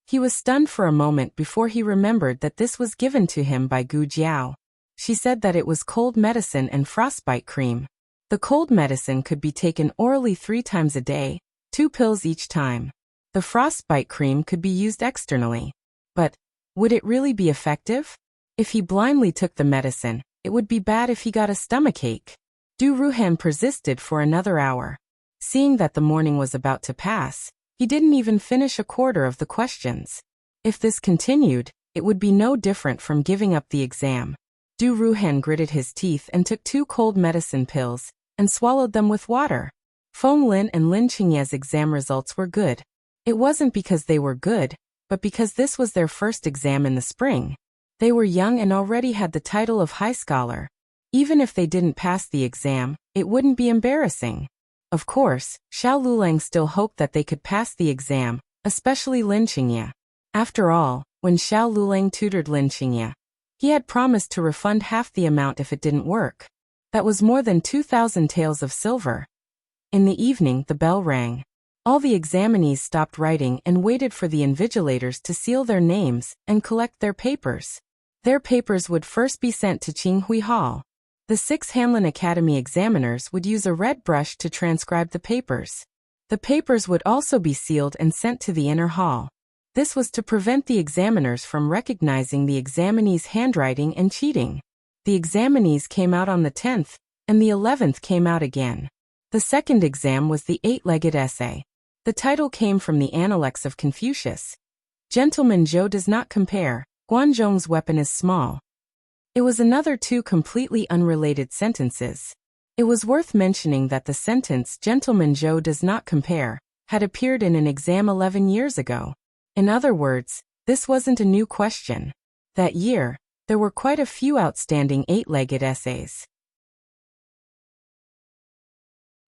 Speaker 1: He was stunned for a moment before he remembered that this was given to him by Gu Jiao. She said that it was cold medicine and frostbite cream. The cold medicine could be taken orally 3 times a day, 2 pills each time. The frostbite cream could be used externally. But, would it really be effective? If he blindly took the medicine, it would be bad if he got a stomachache. Du Ruhan persisted for another hour. Seeing that the morning was about to pass, he didn't even finish a quarter of the questions. If this continued, it would be no different from giving up the exam. Du Ruhan gritted his teeth and took 2 cold medicine pills, and swallowed them with water. Feng Lin and Lin Qingye's exam results were good. It wasn't because they were good, but because this was their first exam in the spring. They were young and already had the title of high scholar. Even if they didn't pass the exam, it wouldn't be embarrassing. Of course, Xiao Lulang still hoped that they could pass the exam, especially Lin Qingye. After all, when Xiao Lulang tutored Lin Qingye, he had promised to refund half the amount if it didn't work. That was more than 2,000 taels of silver. In the evening, the bell rang. All the examinees stopped writing and waited for the invigilators to seal their names and collect their papers. Their papers would first be sent to Qinghui Hall. The 6 Hanlin Academy examiners would use a red brush to transcribe the papers. The papers would also be sealed and sent to the inner hall. This was to prevent the examiners from recognizing the examinees' handwriting and cheating. The examinees came out on the 10th, and the 11th came out again. The second exam was the 8-legged essay. The title came from the Analects of Confucius. Gentleman Zhou does not compare, Guanzhong's weapon is small. It was another 2 completely unrelated sentences. It was worth mentioning that the sentence Gentleman Zhou does not compare had appeared in an exam 11 years ago. In other words, this wasn't a new question. That year, there were quite a few outstanding 8-legged essays.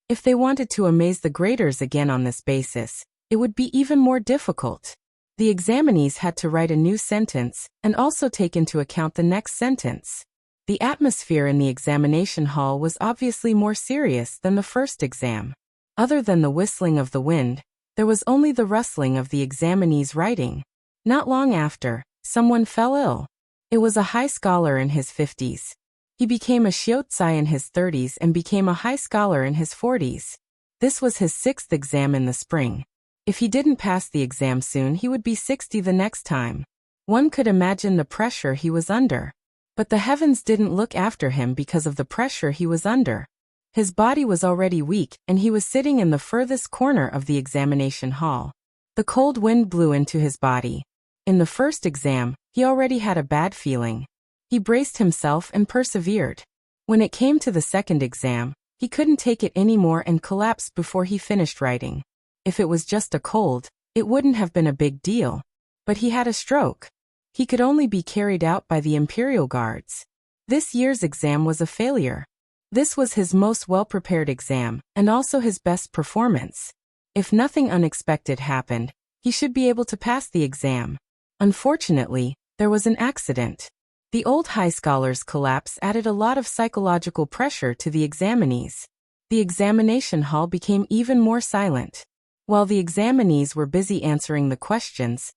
Speaker 1: If they wanted to amaze the graders again on this basis, it would be even more difficult. The examinees had to write a new sentence and also take into account the next sentence. The atmosphere in the examination hall was obviously more serious than the first exam. Other than the whistling of the wind, there was only the rustling of the examinees' writing. Not long after, someone fell ill. It was a high scholar in his 50s. He became a xiaocai in his 30s and became a high scholar in his 40s. This was his 6th exam in the spring. If he didn't pass the exam soon, he would be 60 the next time. One could imagine the pressure he was under. But the heavens didn't look after him because of the pressure he was under. His body was already weak, and he was sitting in the furthest corner of the examination hall. The cold wind blew into his body. In the first exam, he already had a bad feeling. He braced himself and persevered. When it came to the second exam, he couldn't take it anymore and collapsed before he finished writing. If it was just a cold, it wouldn't have been a big deal. But he had a stroke. He could only be carried out by the Imperial Guards. This year's exam was a failure. This was his most well-prepared exam, and also his best performance. If nothing unexpected happened, he should be able to pass the exam. Unfortunately, there was an accident. The old high scholar's collapse added a lot of psychological pressure to the examinees. The examination hall became even more silent. While the examinees were busy answering the questions,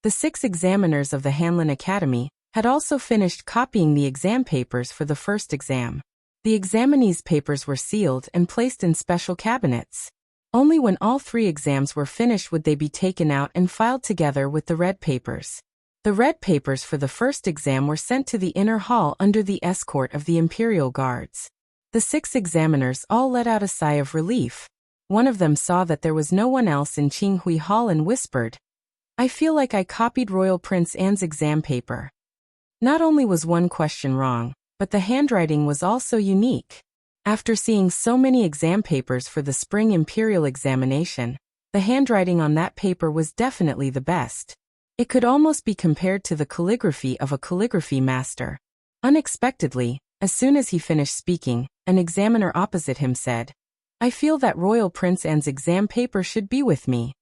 Speaker 1: the 6 examiners of the Hanlin Academy had also finished copying the exam papers for the first exam. The examinees' papers were sealed and placed in special cabinets. Only when all 3 exams were finished would they be taken out and filed together with the red papers. The red papers for the first exam were sent to the inner hall under the escort of the Imperial Guards. The 6 examiners all let out a sigh of relief. One of them saw that there was no one else in Qinghui Hall and whispered, "I feel like I copied Royal Prince Anne's exam paper." Not only was one question wrong, but the handwriting was also unique. After seeing so many exam papers for the spring imperial examination, the handwriting on that paper was definitely the best. It could almost be compared to the calligraphy of a calligraphy master. Unexpectedly, as soon as he finished speaking, an examiner opposite him said, "I feel that Royal Prince Anne's exam paper should be with me."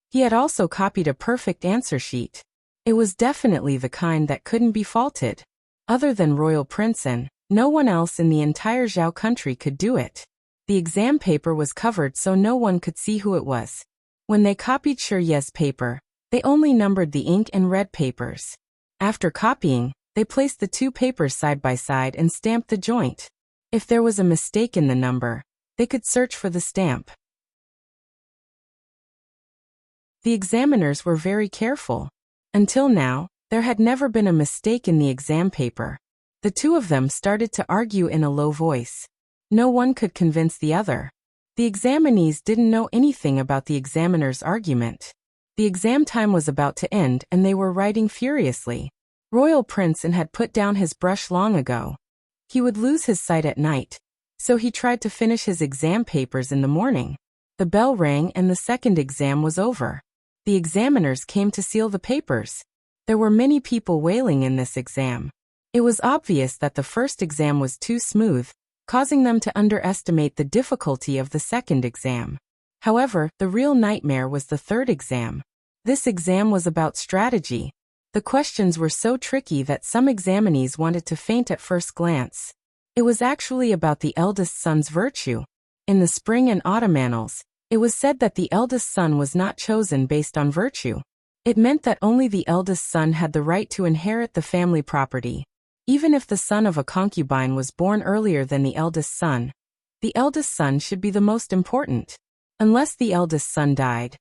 Speaker 1: He had also copied a perfect answer sheet. It was definitely the kind that couldn't be faulted. Other than Royal Prince Anne, no one else in the entire Zhao country could do it. The exam paper was covered so no one could see who it was. When they copied Shirye's paper, they only numbered the ink and red papers. After copying, they placed the 2 papers side by side and stamped the joint. If there was a mistake in the number, they could search for the stamp. The examiners were very careful. Until now, there had never been a mistake in the exam paper. The 2 of them started to argue in a low voice. No one could convince the other. The examinees didn't know anything about the examiner's argument. The exam time was about to end and they were writing furiously. Royal Prince Anne had put down his brush long ago. He would lose his sight at night, so he tried to finish his exam papers in the morning. The bell rang and the second exam was over. The examiners came to seal the papers. There were many people wailing in this exam. It was obvious that the first exam was too smooth, causing them to underestimate the difficulty of the second exam. However, the real nightmare was the third exam. This exam was about strategy. The questions were so tricky that some examinees wanted to faint at first glance. It was actually about the eldest son's virtue. In the spring and autumn annals, it was said that the eldest son was not chosen based on virtue. It meant that only the eldest son had the right to inherit the family property. Even if the son of a concubine was born earlier than the eldest son should be the most important. Unless the eldest son died,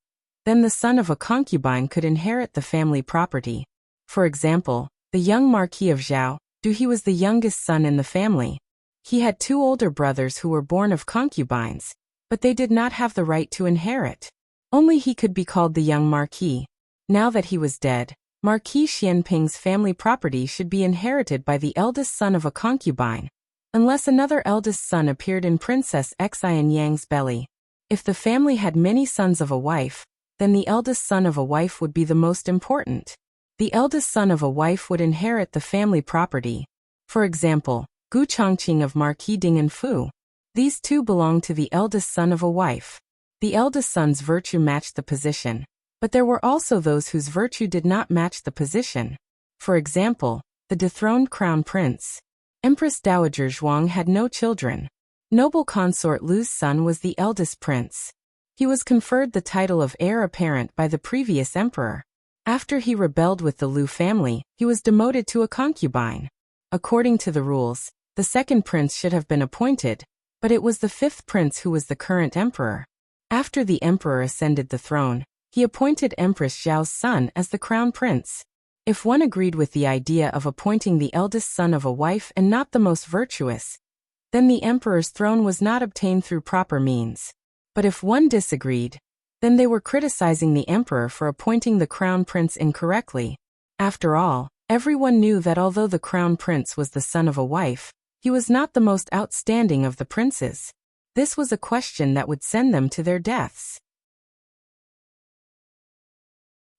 Speaker 1: then the son of a concubine could inherit the family property. For example, the young Marquis of Zhao, he was the youngest son in the family. He had 2 older brothers who were born of concubines, but they did not have the right to inherit. Only he could be called the young Marquis. Now that he was dead, Marquis Xianping's family property should be inherited by the eldest son of a concubine, unless another eldest son appeared in Princess Xian Yang's belly. If the family had many sons of a wife, then the eldest son of a wife would be the most important. The eldest son of a wife would inherit the family property. For example, Gu Chongqing of Marquis Dinganfu. These 2 belonged to the eldest son of a wife. The eldest son's virtue matched the position. But there were also those whose virtue did not match the position. For example, the dethroned crown prince. Empress Dowager Zhuang had no children. Noble consort Lu's son was the eldest prince. He was conferred the title of heir apparent by the previous emperor. After he rebelled with the Lu family, he was demoted to a concubine. According to the rules, the second prince should have been appointed, but it was the 5th prince who was the current emperor. After the emperor ascended the throne, he appointed Empress Zhao's son as the crown prince. If one agreed with the idea of appointing the eldest son of a wife and not the most virtuous, then the emperor's throne was not obtained through proper means. But if one disagreed, then they were criticizing the emperor for appointing the crown prince incorrectly. After all, everyone knew that although the crown prince was the son of a wife, he was not the most outstanding of the princes. This was a question that would send them to their deaths.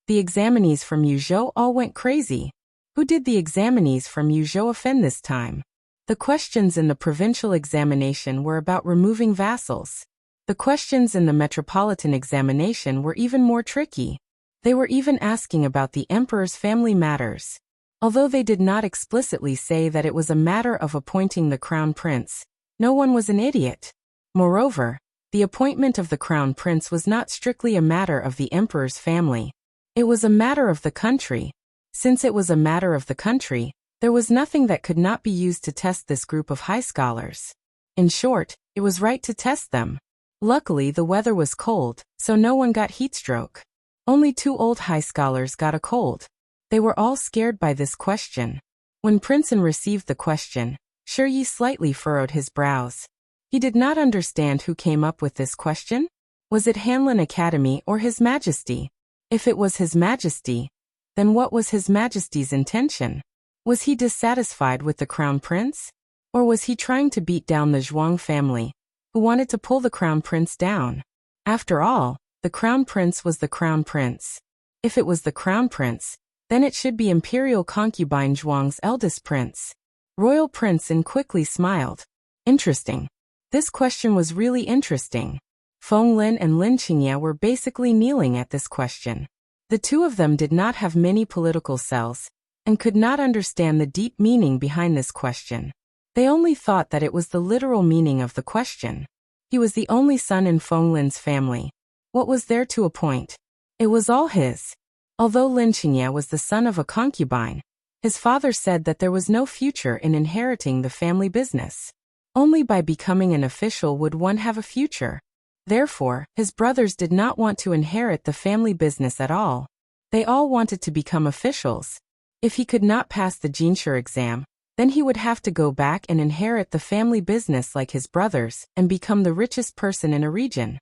Speaker 1: The examinees from Yuzhou all went crazy. Who did the examinees from Yuzhou offend this time? The questions in the provincial examination were about removing vassals. The questions in the metropolitan examination were even more tricky. They were even asking about the emperor's family matters. Although they did not explicitly say that it was a matter of appointing the crown prince, no one was an idiot. Moreover, the appointment of the crown prince was not strictly a matter of the emperor's family. It was a matter of the country. Since it was a matter of the country, there was nothing that could not be used to test this group of high scholars. In short, it was right to test them. Luckily, the weather was cold, so no one got heatstroke. Only 2 old high scholars got a cold. They were all scared by this question. When Princeton received the question, Yi slightly furrowed his brows. He did not understand who came up with this question. Was it Hanlin Academy or His Majesty? If it was His Majesty, then what was His Majesty's intention? Was he dissatisfied with the Crown Prince? Or was he trying to beat down the Zhuang family, who wanted to pull the Crown Prince down? After all, the Crown Prince was the Crown Prince. If it was the Crown Prince, then it should be Imperial concubine Zhuang's eldest prince. Royal Princeton quickly smiled. Interesting. This question was really interesting. Feng Lin and Lin Qingye were basically kneeling at this question. The two of them did not have many political cells, and could not understand the deep meaning behind this question. They only thought that it was the literal meaning of the question. He was the only son in Feng Lin's family. What was there to appoint? It was all his. Although Lin Qingye was the son of a concubine, his father said that there was no future in inheriting the family business. Only by becoming an official would one have a future. Therefore, his brothers did not want to inherit the family business at all. They all wanted to become officials. If he could not pass the Jinshi exam, then he would have to go back and inherit the family business like his brothers and become the richest person in a region.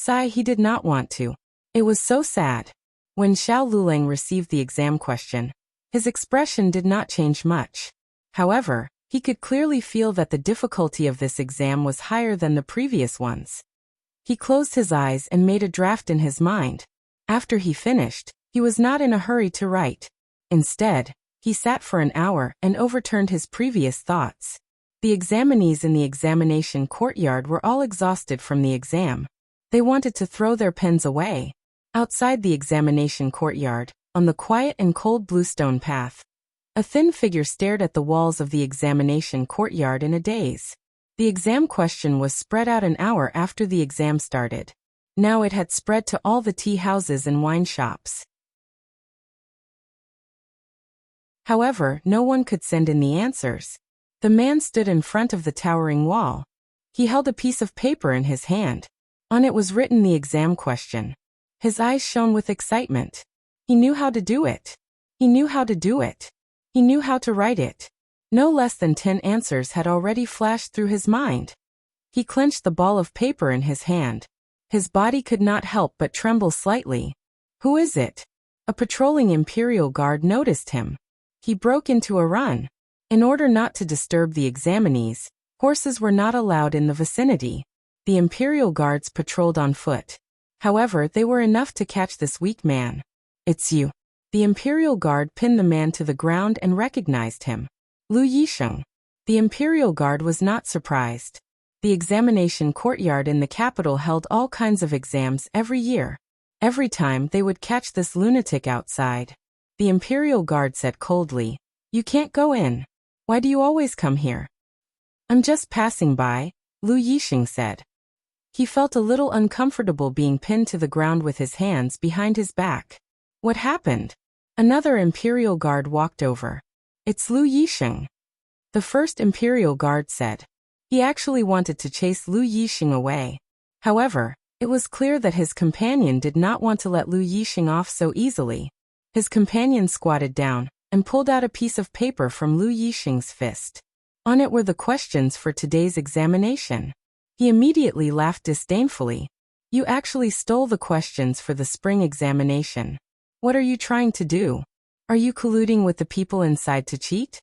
Speaker 1: He did not want to. It was so sad. When Xiao Lulang received the exam question, his expression did not change much. However, he could clearly feel that the difficulty of this exam was higher than the previous ones. He closed his eyes and made a draft in his mind. After he finished, he was not in a hurry to write. Instead, he sat for an hour and overturned his previous thoughts. The examinees in the examination courtyard were all exhausted from the exam. They wanted to throw their pens away. Outside the examination courtyard, on the quiet and cold bluestone path, a thin figure stared at the walls of the examination courtyard in a daze. The exam question was spread out an hour after the exam started. Now it had spread to all the tea houses and wine shops. However, no one could send in the answers. The man stood in front of the towering wall. He held a piece of paper in his hand. On it was written the exam question. His eyes shone with excitement. He knew how to do it. He knew how to do it. He knew how to write it. No less than 10 answers had already flashed through his mind. He clenched the ball of paper in his hand. His body could not help but tremble slightly. Who is it? A patrolling Imperial Guard noticed him. He broke into a run. In order not to disturb the examinees, horses were not allowed in the vicinity. The Imperial Guards patrolled on foot. However, they were enough to catch this weak man. It's you. The Imperial Guard pinned the man to the ground and recognized him. Lu Yisheng. The Imperial Guard was not surprised. The examination courtyard in the capital held all kinds of exams every year. Every time they would catch this lunatic outside. The Imperial Guard said coldly, "You can't go in. Why do you always come here?" "I'm just passing by," Lu Yisheng said. He felt a little uncomfortable being pinned to the ground with his hands behind his back. What happened? Another Imperial Guard walked over. "It's Lu Yisheng." The first Imperial Guard said. He actually wanted to chase Lu Yisheng away. However, it was clear that his companion did not want to let Lu Yisheng off so easily. His companion squatted down and pulled out a piece of paper from Lu Yisheng's fist. On it were the questions for today's examination. He immediately laughed disdainfully. "You actually stole the questions for the spring examination. What are you trying to do? Are you colluding with the people inside to cheat?"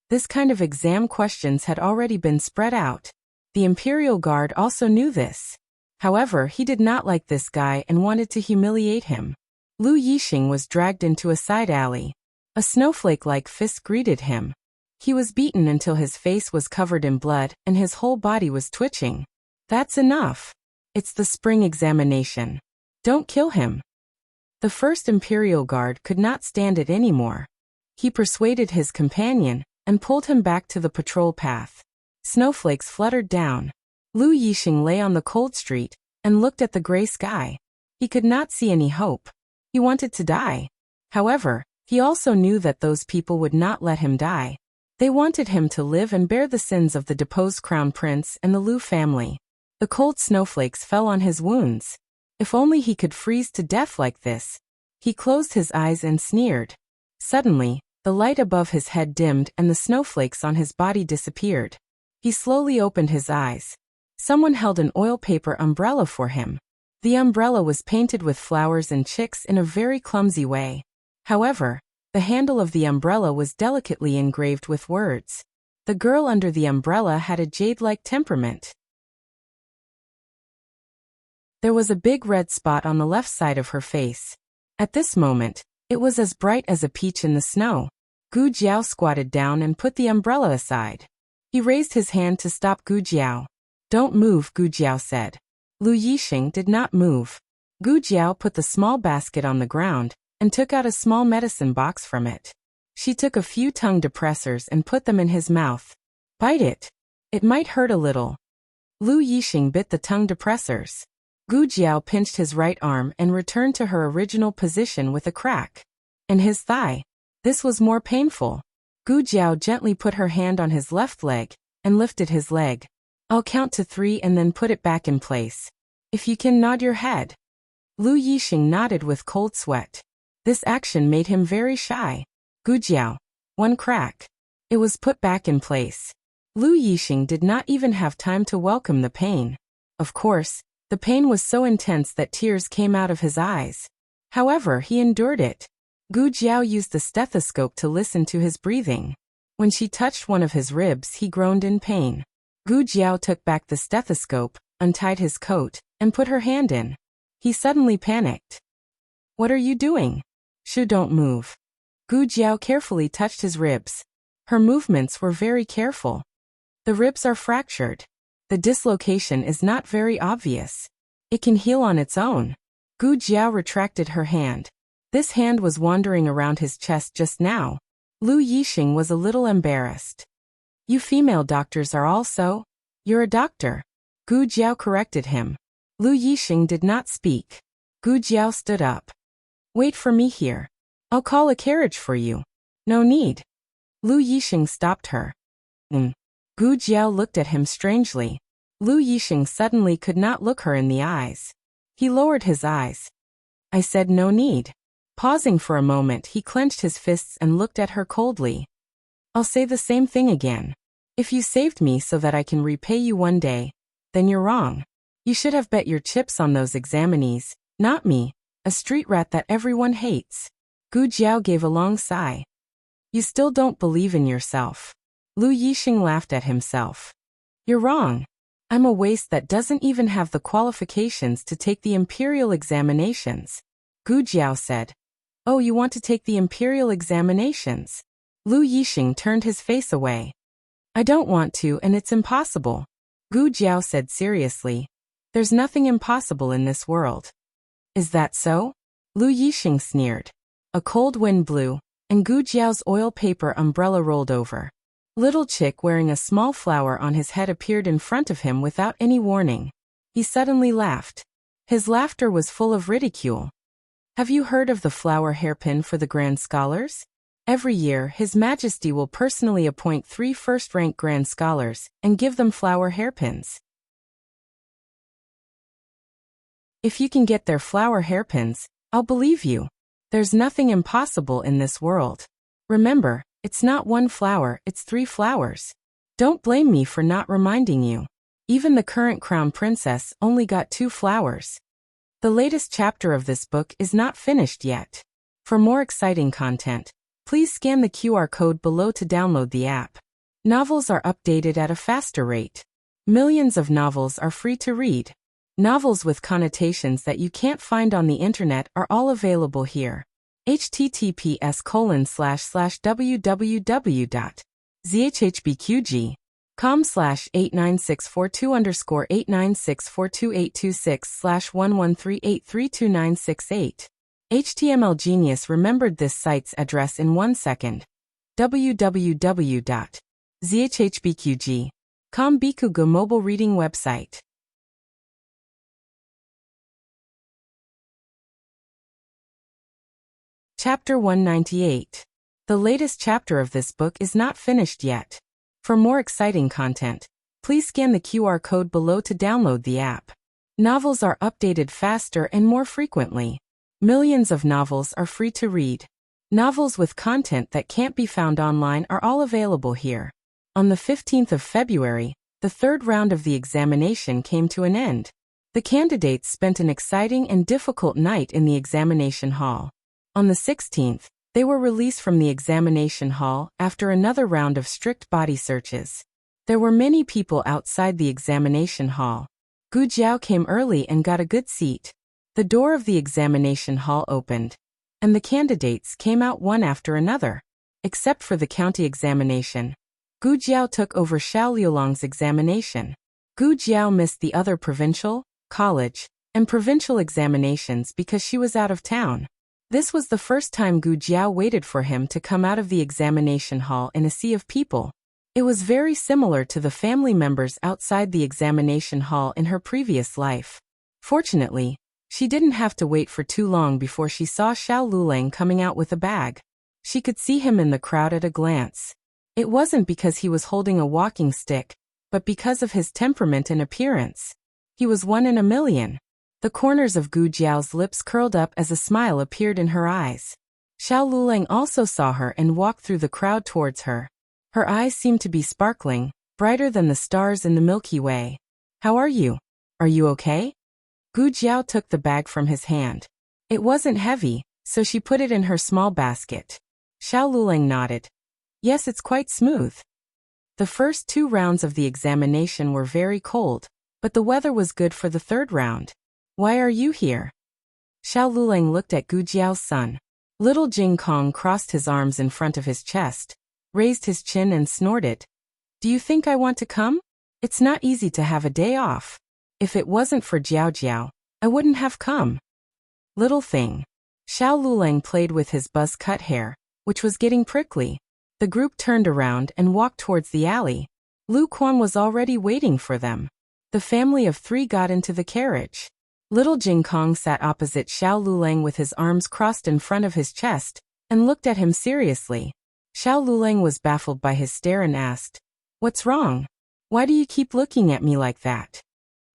Speaker 1: This kind of exam questions had already been spread out. The Imperial Guard also knew this. However, he did not like this guy and wanted to humiliate him. Lu Yisheng was dragged into a side alley. A snowflake-like fist greeted him. He was beaten until his face was covered in blood and his whole body was twitching. "That's enough. It's the spring examination. Don't kill him." The first Imperial Guard could not stand it anymore. He persuaded his companion and pulled him back to the patrol path. Snowflakes fluttered down. Lu Yisheng lay on the cold street and looked at the gray sky. He could not see any hope. He wanted to die. However, he also knew that those people would not let him die. They wanted him to live and bear the sins of the deposed crown prince and the Lu family. The cold snowflakes fell on his wounds. If only he could freeze to death like this. He closed his eyes and sneered. Suddenly, the light above his head dimmed and the snowflakes on his body disappeared. He slowly opened his eyes. Someone held an oil paper umbrella for him. The umbrella was painted with flowers and chicks in a very clumsy way. However, the handle of the umbrella was delicately engraved with words. The girl under the umbrella had a jade-like temperament. There was a big red spot on the left side of her face. At this moment, it was as bright as a peach in the snow. Gu Jiao squatted down and put the umbrella aside. He raised his hand to stop Gu Jiao. "Don't move," Gu Jiao said. Lu Yixing did not move. Gu Jiao put the small basket on the ground and took out a small medicine box from it. She took a few tongue depressors and put them in his mouth. "Bite it. It might hurt a little." Lu Yixing bit the tongue depressors. Gu Jiao pinched his right arm and returned to her original position with a crack. And his thigh. This was more painful. Gu Jiao gently put her hand on his left leg and lifted his leg. "I'll count to 3 and then put it back in place. If you can nod your head." Lu Yixing nodded with cold sweat. This action made him very shy. Gu Jiao. 1 crack. It was put back in place. Lu Yixing did not even have time to welcome the pain. Of course, the pain was so intense that tears came out of his eyes. However, he endured it. Gu Jiao used the stethoscope to listen to his breathing. When she touched one of his ribs, he groaned in pain. Gu Jiao took back the stethoscope, untied his coat, and put her hand in. He suddenly panicked. "What are you doing?" "Shu, don't move." Gu Jiao carefully touched his ribs. Her movements were very careful. The ribs are fractured. The dislocation is not very obvious. It can heal on its own. Gu Jiao retracted her hand. This hand was wandering around his chest just now. Lu Yixing was a little embarrassed. "You female doctors are all so? You're a doctor." Gu Jiao corrected him. Lu Yixing did not speak. Gu Jiao stood up. "Wait for me here. I'll call a carriage for you." "No need." Lu Yixing stopped her. Gu Jiao looked at him strangely. Lu Yixing suddenly could not look her in the eyes. He lowered his eyes. "I said no need." Pausing for a moment, he clenched his fists and looked at her coldly. "I'll say the same thing again. If you saved me so that I can repay you one day, then you're wrong. You should have bet your chips on those examinees, not me, a street rat that everyone hates." Gu Jiao gave a long sigh. "You still don't believe in yourself." Lu Yixing laughed at himself. "You're wrong. I'm a waste that doesn't even have the qualifications to take the imperial examinations." Gu Jiao said. "Oh, you want to take the imperial examinations?" Lu Yixing turned his face away. "I don't want to, and it's impossible." Gu Jiao said seriously. "There's nothing impossible in this world." "Is that so?" Lu Yixing sneered. A cold wind blew, and Gu Jiao's oil paper umbrella rolled over. Little Chick wearing a small flower on his head appeared in front of him without any warning. He suddenly laughed. His laughter was full of ridicule. "Have you heard of the flower hairpin for the grand scholars? Every year, His Majesty will personally appoint 3 first-rank grand scholars and give them flower hairpins. If you can get their flower hairpins, I'll believe you. There's nothing impossible in this world. Remember, it's not 1 flower, it's 3 flowers. Don't blame me for not reminding you. Even the current crown princess only got 2 flowers. The latest chapter of this book is not finished yet. For more exciting content, please scan the QR code below to download the app. Novels are updated at a faster rate. Millions of novels are free to read. Novels with connotations that you can't find on the internet are all available here. https://www.zhhbqg.com/89642_896428226/11383298. HTML Genius remembered this site's address in 1 second. www.zhhbqg.com Bikugo mobile reading website. Chapter 198. The latest chapter of this book is not finished yet. For more exciting content, Please scan the QR code below to download the app. Novels are updated faster and more frequently. Millions of novels are free to read. Novels with content that can't be found online are all available here. On the 15th of February, the third round of the examination came to an end. The candidates spent an exciting and difficult night in the examination hall. On the 16th, they were released from the examination hall after another round of strict body searches. There were many people outside the examination hall. Gu Jiao came early and got a good seat. The door of the examination hall opened, and the candidates came out one after another. Except for the county examination, Gu Jiao took over Xiao Liulong's examination. Gu Jiao missed the other provincial, college, and provincial examinations because she was out of town. This was the first time Gu Jiao waited for him to come out of the examination hall in a sea of people. It was very similar to the family members outside the examination hall in her previous life. Fortunately, she didn't have to wait for too long before she saw Xiao Lulang coming out with a bag. She could see him in the crowd at a glance. It wasn't because he was holding a walking stick, but because of his temperament and appearance. He was one in a million. The corners of Gu Jiao's lips curled up as a smile appeared in her eyes. Xiao Lulang also saw her and walked through the crowd towards her. Her eyes seemed to be sparkling, brighter than the stars in the Milky Way. "How are you? Are you okay?" Gu Jiao took the bag from his hand. It wasn't heavy, so she put it in her small basket. Xiao Lulang nodded. "Yes, it's quite smooth." The first two rounds of the examination were very cold, but the weather was good for the third round. "Why are you here?" Xiao Lulang looked at Gu Jiao's son. Little Jing Kong crossed his arms in front of his chest, raised his chin and snorted. "Do you think I want to come? It's not easy to have a day off. If it wasn't for Jiao Jiao, I wouldn't have come." "Little thing." Xiao Lulang played with his buzz-cut hair, which was getting prickly. The group turned around and walked towards the alley. Lu Quan was already waiting for them. The family of three got into the carriage. Little Jing Kong sat opposite Xiao Lulang with his arms crossed in front of his chest, and looked at him seriously. Xiao Lulang was baffled by his stare and asked, "What's wrong? Why do you keep looking at me like that?"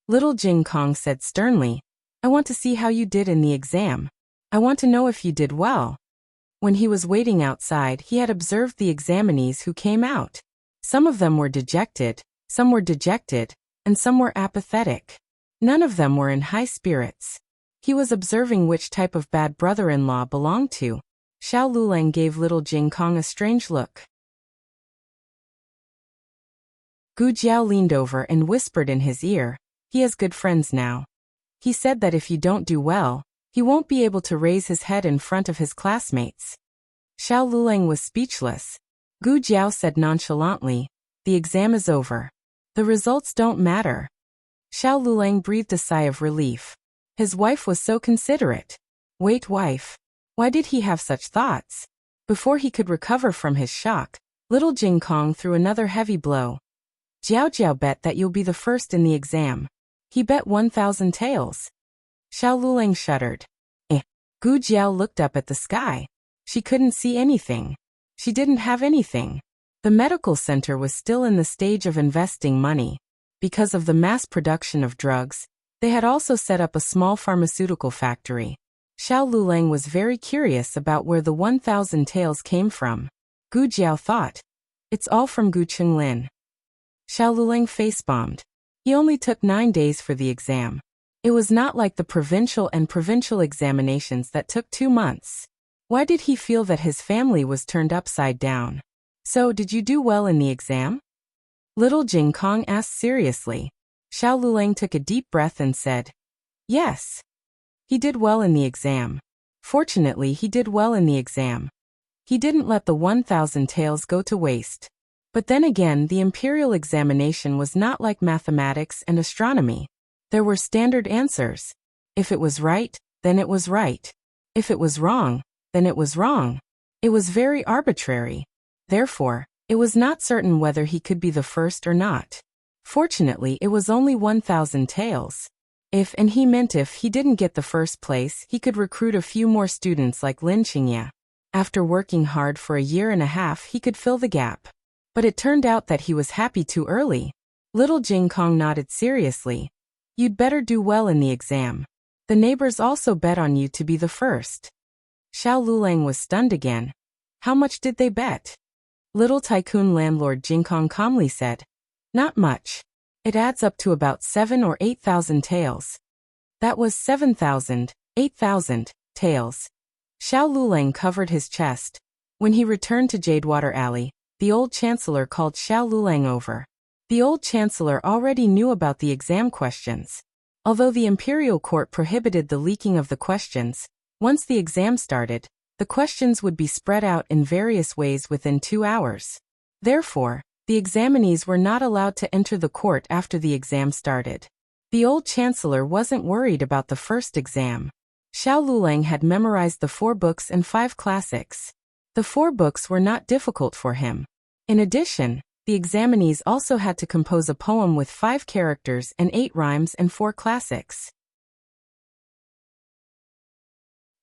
Speaker 1: Little Jing Kong said sternly, "I want to see how you did in the exam. I want to know if you did well." When he was waiting outside, he had observed the examinees who came out. Some of them were dejected, and some were apathetic. None of them were in high spirits. He was observing which type of bad brother-in-law belonged to. Xiao Lulang gave little Jing Kong a strange look. Gu Jiao leaned over and whispered in his ear, "He has good friends now. He said that if you don't do well, he won't be able to raise his head in front of his classmates." Xiao Lulang was speechless. Gu Jiao said nonchalantly, "The exam is over. The results don't matter." Xiao Lulang breathed a sigh of relief. His wife was so considerate. Wait, wife. Why did he have such thoughts? Before he could recover from his shock, little Jing Kong threw another heavy blow. "Jiao Jiao bet that you'll be the first in the exam. He bet 1,000 taels." Xiao Lulang shuddered. Gu Jiao looked up at the sky. She couldn't see anything. She didn't have anything. The medical center was still in the stage of investing money. Because of the mass production of drugs, they had also set up a small pharmaceutical factory. Xiao Lulang was very curious about where the 1,000 taels came from. Gu Jiao thought, "It's all from Gu Chenglin." Xiao Lulang face-bombed. He only took 9 days for the exam. It was not like the provincial examinations that took 2 months. Why did he feel that his family was turned upside down? "So, did you do well in the exam?" Little Jing Kong asked seriously. Xiao Lulang took a deep breath and said, "Yes. He did well in the exam. Fortunately, he did well in the exam. He didn't let the 1,000 taels go to waste." But then again, the imperial examination was not like mathematics and astronomy. There were standard answers. If it was right, then it was right. If it was wrong, then it was wrong. It was very arbitrary. Therefore, it was not certain whether he could be the first or not. Fortunately, it was only 1,000 taels. If he didn't get the first place, he could recruit a few more students like Lin Qingye. After working hard for a year and a half, he could fill the gap. But it turned out that he was happy too early. Little Jing Kong nodded seriously. You'd better do well in the exam. The neighbors also bet on you to be the first. Xiao Lulang was stunned again. How much did they bet? Little tycoon landlord Jing Kong calmly said. Not much. It adds up to about 7 or 8,000 taels. That was 7,000, 8,000 taels. Xiao Lulang covered his chest. When he returned to Jadewater Alley, the old chancellor called Xiao Lulang over. The old chancellor already knew about the exam questions. Although the imperial court prohibited the leaking of the questions, once the exam started, the questions would be spread out in various ways within 2 hours. Therefore, the examinees were not allowed to enter the court after the exam started. The old chancellor wasn't worried about the first exam. Xiao Lulang had memorized the 4 books and 5 classics. The 4 books were not difficult for him. In addition, the examinees also had to compose a poem with 5 characters and 8 rhymes and 4 classics.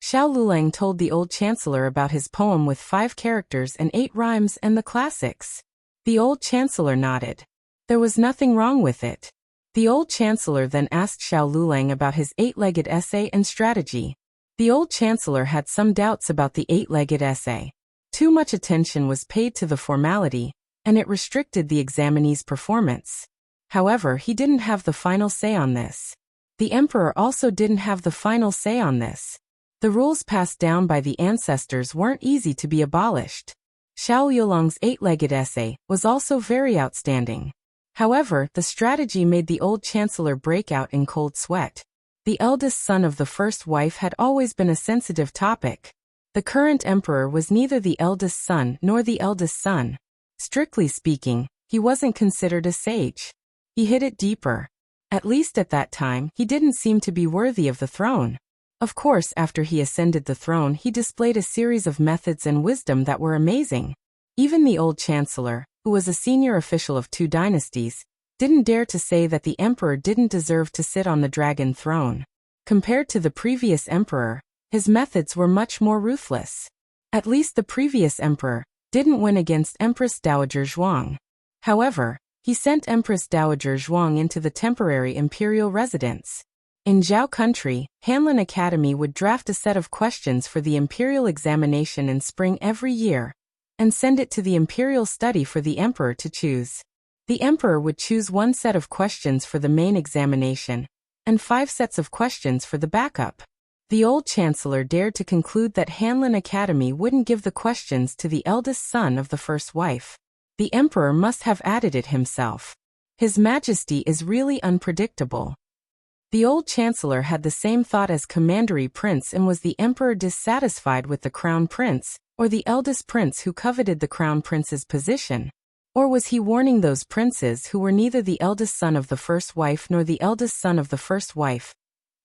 Speaker 1: Xiao Lulang told the old chancellor about his poem with 5 characters and 8 rhymes and the classics. The old chancellor nodded. There was nothing wrong with it. The old chancellor then asked Xiao Lulang about his 8-legged essay and strategy. The old chancellor had some doubts about the 8-legged essay. Too much attention was paid to the formality, and it restricted the examinee's performance. However, he didn't have the final say on this. The emperor also didn't have the final say on this. The rules passed down by the ancestors weren't easy to be abolished. Xiao Yulong's 8-legged essay was also very outstanding. However, the strategy made the old chancellor break out in cold sweat. The eldest son of the first wife had always been a sensitive topic. The current emperor was neither the eldest son nor the eldest son. Strictly speaking, he wasn't considered a sage. He hid it deeper. At least at that time, he didn't seem to be worthy of the throne. Of course, after he ascended the throne, he displayed a series of methods and wisdom that were amazing. Even the old chancellor, who was a senior official of 2 dynasties, didn't dare to say that the emperor didn't deserve to sit on the dragon throne. Compared to the previous emperor, his methods were much more ruthless. At least the previous emperor didn't win against Empress Dowager Zhuang. However, he sent Empress Dowager Zhuang into the temporary imperial residence. In Zhao country, Hanlin Academy would draft a set of questions for the imperial examination in spring every year, and send it to the imperial study for the emperor to choose. The emperor would choose 1 set of questions for the main examination, and 5 sets of questions for the backup. The old chancellor dared to conclude that Hanlin Academy wouldn't give the questions to the eldest son of the first wife. The emperor must have added it himself. His Majesty is really unpredictable. The old chancellor had the same thought as Commandery Prince, and was the emperor dissatisfied with the crown prince, or the eldest prince who coveted the crown prince's position? Or was he warning those princes who were neither the eldest son of the first wife nor the eldest son of the first wife,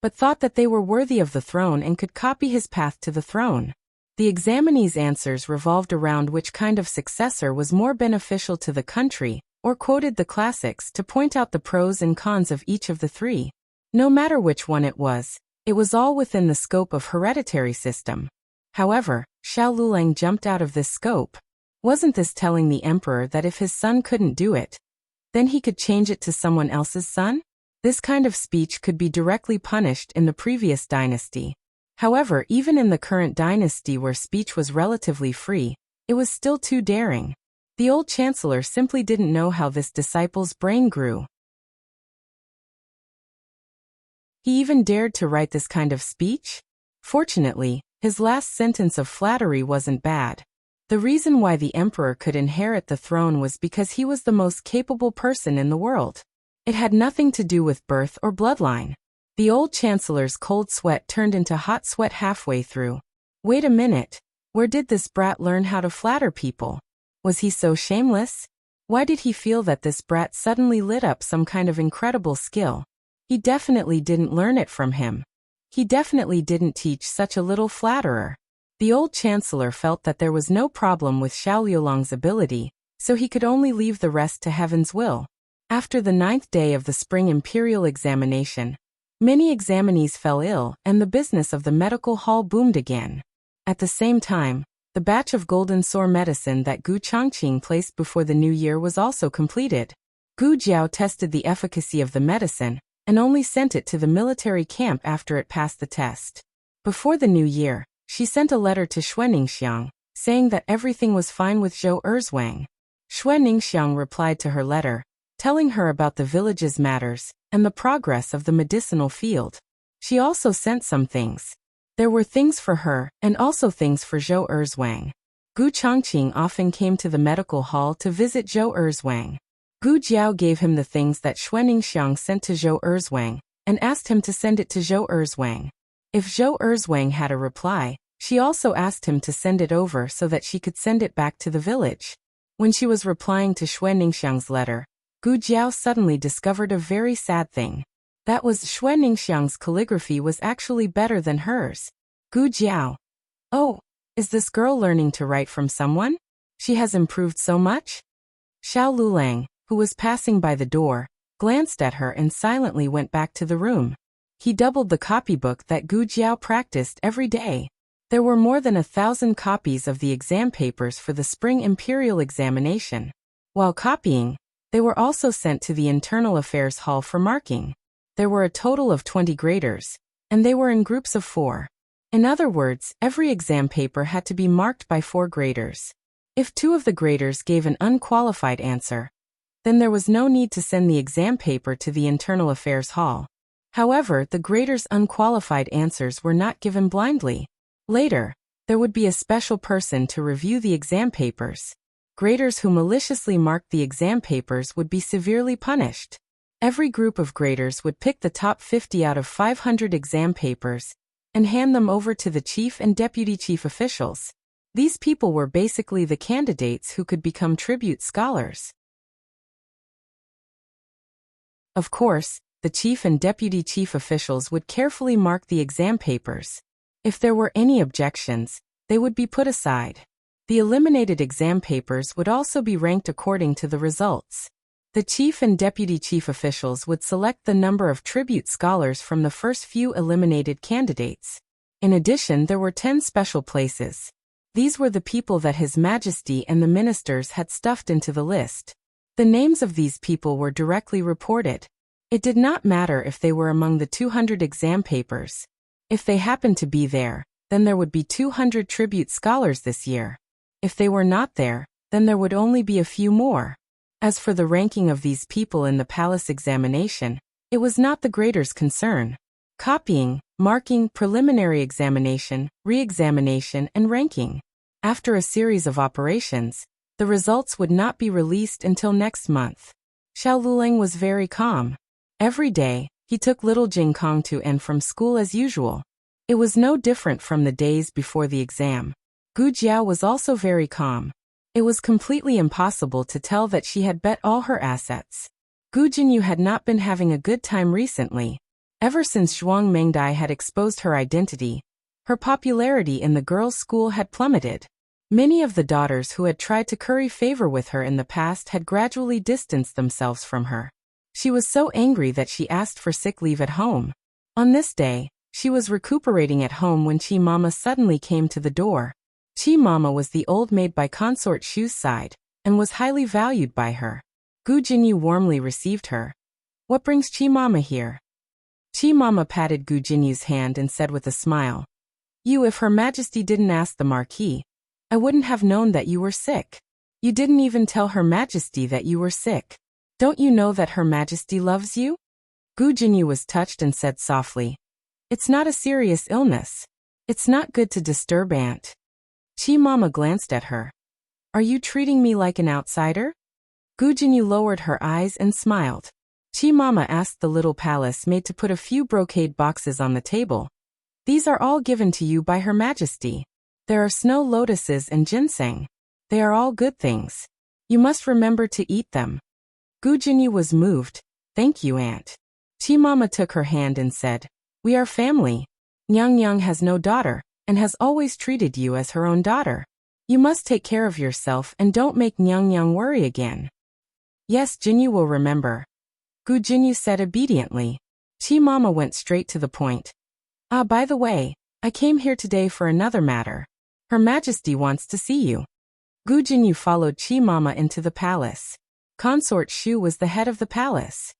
Speaker 1: but thought that they were worthy of the throne and could copy his path to the throne? The examinees' answers revolved around which kind of successor was more beneficial to the country, or quoted the classics to point out the pros and cons of each of the 3. No matter which one it was all within the scope of hereditary system. However, Xiao Lulang jumped out of this scope. Wasn't this telling the emperor that if his son couldn't do it, then he could change it to someone else's son? This kind of speech could be directly punished in the previous dynasty. However, even in the current dynasty where speech was relatively free, it was still too daring. The old chancellor simply didn't know how this disciple's brain grew. He even dared to write this kind of speech? Fortunately, his last sentence of flattery wasn't bad. The reason why the emperor could inherit the throne was because he was the most capable person in the world. It had nothing to do with birth or bloodline. The old chancellor's cold sweat turned into hot sweat halfway through. Wait a minute. Where did this brat learn how to flatter people? Was he so shameless? Why did he feel that this brat suddenly lit up some kind of incredible skill? He definitely didn't learn it from him. He definitely didn't teach such a little flatterer. The old chancellor felt that there was no problem with Xiao Liulong's ability, so he could only leave the rest to heaven's will. After the 9th day of the spring imperial examination, many examinees fell ill, and the business of the medical hall boomed again. At the same time, the batch of golden sore medicine that Gu Changqing placed before the new year was also completed. Gu Jiao tested the efficacy of the medicine and only sent it to the military camp after it passed the test. Before the new year, she sent a letter to Xue Ningxiang, saying that everything was fine with Zhou Erzwang. Xue Ningxiang replied to her letter, telling her about the village's matters and the progress of the medicinal field. She also sent some things. There were things for her and also things for Zhou Erzwang. Gu Chongqing often came to the medical hall to visit Zhou Erzwang. Gu Jiao gave him the things that Xue Ningxiang sent to Zhou Erzwang and asked him to send it to Zhou Erzwang. If Zhou Erzwang had a reply, she also asked him to send it over so that she could send it back to the village. When she was replying to Xue Ningxiang's letter, Gu Jiao suddenly discovered a very sad thing. That was Xue Ningxiang's calligraphy was actually better than hers. Gu Jiao. Oh, is this girl learning to write from someone? She has improved so much? Xiao Lulang, who was passing by the door, glanced at her and silently went back to the room. He doubled the copybook that Gu Jiao practiced every day. There were more than 1,000 copies of the exam papers for the spring imperial examination. While copying, they were also sent to the Internal Affairs Hall for marking. There were a total of 20 graders, and they were in groups of 4. In other words, every exam paper had to be marked by 4 graders. If 2 of the graders gave an unqualified answer, then there was no need to send the exam paper to the Internal Affairs Hall. However, the graders' unqualified answers were not given blindly. Later, there would be a special person to review the exam papers. Graders who maliciously marked the exam papers would be severely punished. Every group of graders would pick the top 50 out of 500 exam papers and hand them over to the chief and deputy chief officials. These people were basically the candidates who could become tribute scholars. Of course, the chief and deputy chief officials would carefully mark the exam papers. If there were any objections, they would be put aside. The eliminated exam papers would also be ranked according to the results. The chief and deputy chief officials would select the number of tribute scholars from the first few eliminated candidates. In addition, there were 10 special places. These were the people that His Majesty and the ministers had stuffed into the list. The names of these people were directly reported. It did not matter if they were among the 200 exam papers. If they happened to be there, then there would be 200 tribute scholars this year. If they were not there, then there would only be a few more. As for the ranking of these people in the palace examination, it was not the graders' concern. Copying, marking, preliminary examination, re-examination, and ranking. After a series of operations, the results would not be released until next month. Xiao Lulang was very calm. Every day, he took little Jing Kong to and from school as usual. It was no different from the days before the exam. Gu Jiao was also very calm. It was completely impossible to tell that she had bet all her assets. Gu Jinyu had not been having a good time recently. Ever since Zhuang Mengdai had exposed her identity, her popularity in the girls' school had plummeted. Many of the daughters who had tried to curry favor with her in the past had gradually distanced themselves from her. She was so angry that she asked for sick leave at home. On this day, she was recuperating at home when Chi Mama suddenly came to the door. Chi Mama was the old maid by consort Shu's side, and was highly valued by her. Gu Jinyu warmly received her. "What brings Chi Mama here?" Chi Mama patted Gu Jinyu's hand and said with a smile, If Her Majesty didn't ask the Marquis, I wouldn't have known that you were sick. You didn't even tell Her Majesty that you were sick. Don't you know that Her Majesty loves you?" Gu Jinyu was touched and said softly, "It's not a serious illness. It's not good to disturb Aunt." Chi Mama glanced at her. "Are you treating me like an outsider?" Gu Jinyu lowered her eyes and smiled. Chi Mama asked the little palace maid to put a few brocade boxes on the table. "These are all given to you by Her Majesty. There are snow lotuses and ginseng. They are all good things. You must remember to eat them." Gu Jinyu was moved. "Thank you, Aunt." Chi Mama took her hand and said, "We are family. Nyang Nyang has no daughter, and has always treated you as her own daughter. You must take care of yourself and don't make Nyang Nyang worry again." "Yes, Jinyu will remember." Gu Jinyu said obediently. Chi Mama went straight to the point. By the way, I came here today for another matter. Her Majesty wants to see you." Gu Jinyu followed Chi Mama into the palace. Consort Shu was the head of the palace.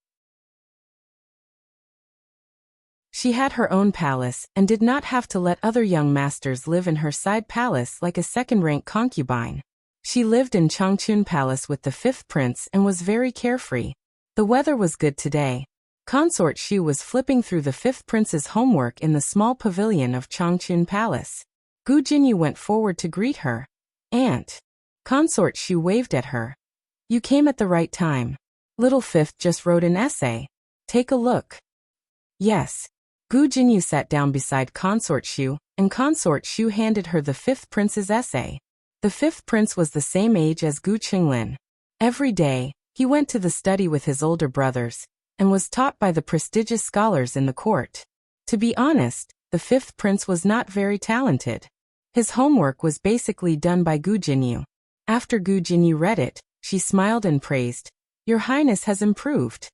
Speaker 1: She had her own palace and did not have to let other young masters live in her side palace like a second-rank concubine. She lived in Changchun Palace with the fifth prince and was very carefree. The weather was good today. Consort Shu was flipping through the fifth prince's homework in the small pavilion of Changchun Palace. Gu Jinyu went forward to greet her. "Aunt." Consort Shu waved at her. "You came at the right time. Little Fifth just wrote an essay. Take a look." "Yes." Gu Jinyu sat down beside Consort Shu, and Consort Shu handed her the fifth prince's essay. The fifth prince was the same age as Gu Qinglin. Every day, he went to the study with his older brothers, and was taught by the prestigious scholars in the court. To be honest, the fifth prince was not very talented. His homework was basically done by Gu Jinyu. After Gu Jinyu read it, she smiled and praised, "Your Highness has improved."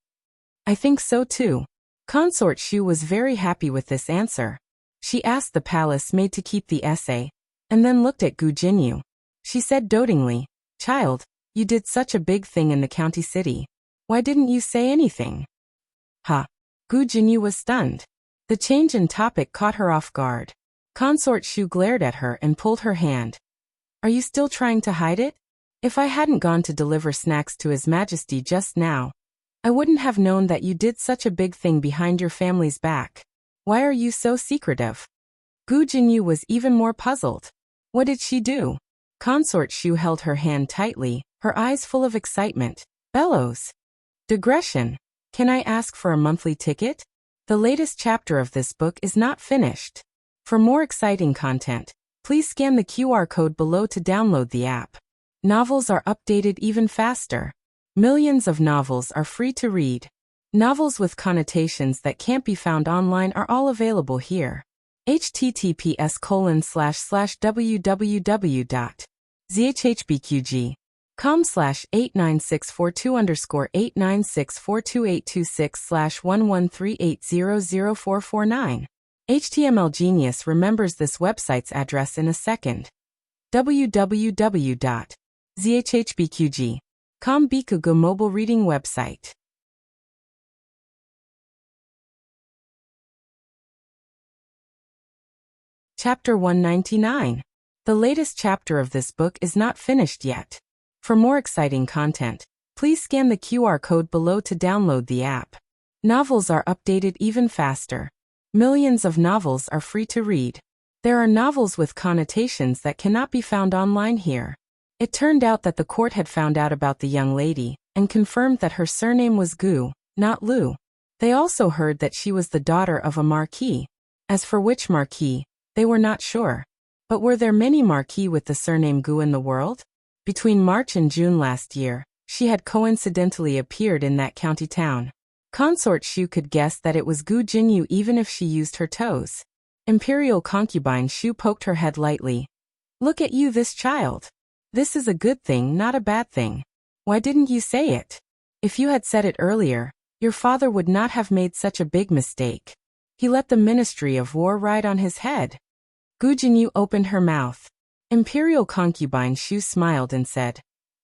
Speaker 1: "I think so too." Consort Shu was very happy with this answer. She asked the palace maid to keep the essay, and then looked at Gu Jinyu. She said dotingly, "Child, you did such a big thing in the county city. Why didn't you say anything?" "Huh." Gu Jinyu was stunned. The change in topic caught her off guard. Consort Shu glared at her and pulled her hand. "Are you still trying to hide it? If I hadn't gone to deliver snacks to His Majesty just now, I wouldn't have known that you did such a big thing behind your family's back. Why are you so secretive?" Gu Jinyu was even more puzzled. What did she do? Consort Shu held her hand tightly, her eyes full of excitement. "Bellows. Digression. Can I ask for a monthly ticket? The latest chapter of this book is not finished. For more exciting content, please scan the QR code below to download the app. Novels are updated even faster. Millions of novels are free to read. Novels with connotations that can't be found online are all available here. https://www.zhbqg.com/89642_896428226/113800449. HTML Genius remembers this website's address in a second. www.zhbqg.com Bikugo mobile reading website. Chapter 199. The latest chapter of this book is not finished yet. For more exciting content, please scan the QR code below to download the app. Novels are updated even faster. Millions of novels are free to read. There are novels with connotations that cannot be found online here. It turned out that the court had found out about the young lady, and confirmed that her surname was Gu, not Lu. They also heard that she was the daughter of a marquis. As for which marquis, they were not sure. But were there many marquis with the surname Gu in the world? Between March and June last year, she had coincidentally appeared in that county town. Consort Shu could guess that it was Gu Jinyu even if she used her toes. Imperial concubine Shu poked her head lightly. "Look at you, this child. This is a good thing, not a bad thing. Why didn't you say it? If you had said it earlier, your father would not have made such a big mistake. He let the Ministry of War ride on his head." Gu Jinyu opened her mouth. Imperial concubine Shu smiled and said,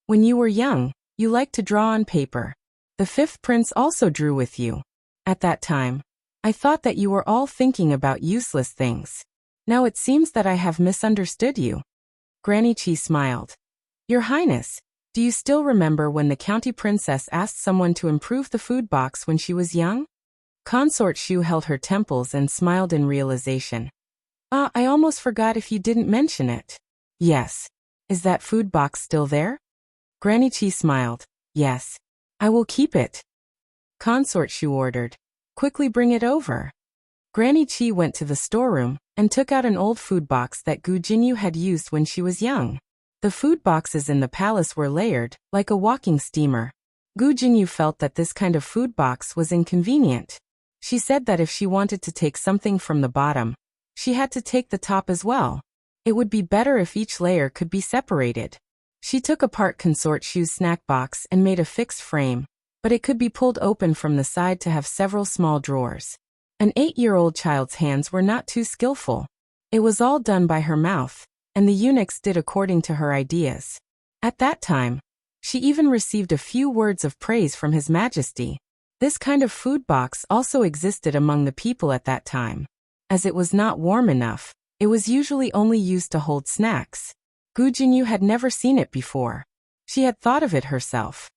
Speaker 1: "When you were young, you liked to draw on paper. The fifth prince also drew with you. At that time, I thought that you were all thinking about useless things. Now it seems that I have misunderstood you." Granny Chi smiled. "Your Highness, do you still remember when the county princess asked someone to improve the food box when she was young?" Consort Shu held her temples and smiled in realization. I almost forgot if you didn't mention it." "Yes. Is that food box still there?" Granny Chi smiled. "Yes. I will keep it." Consort Shu ordered. "Quickly bring it over." Granny Chi went to the storeroom and took out an old food box that Gu Jinyu had used when she was young. The food boxes in the palace were layered, like a walking steamer. Gu Jinyu felt that this kind of food box was inconvenient. She said that if she wanted to take something from the bottom, she had to take the top as well. It would be better if each layer could be separated. She took apart Consort Shu's snack box and made a fixed frame, but it could be pulled open from the side to have several small drawers. An 8-year-old child's hands were not too skillful. It was all done by her mouth, and the eunuchs did according to her ideas. At that time, She even received a few words of praise from His Majesty. This kind of food box also existed among the people at that time. As it was not warm enough, it was usually only used to hold snacks. Gu Jinyu had never seen it before. She had thought of it herself.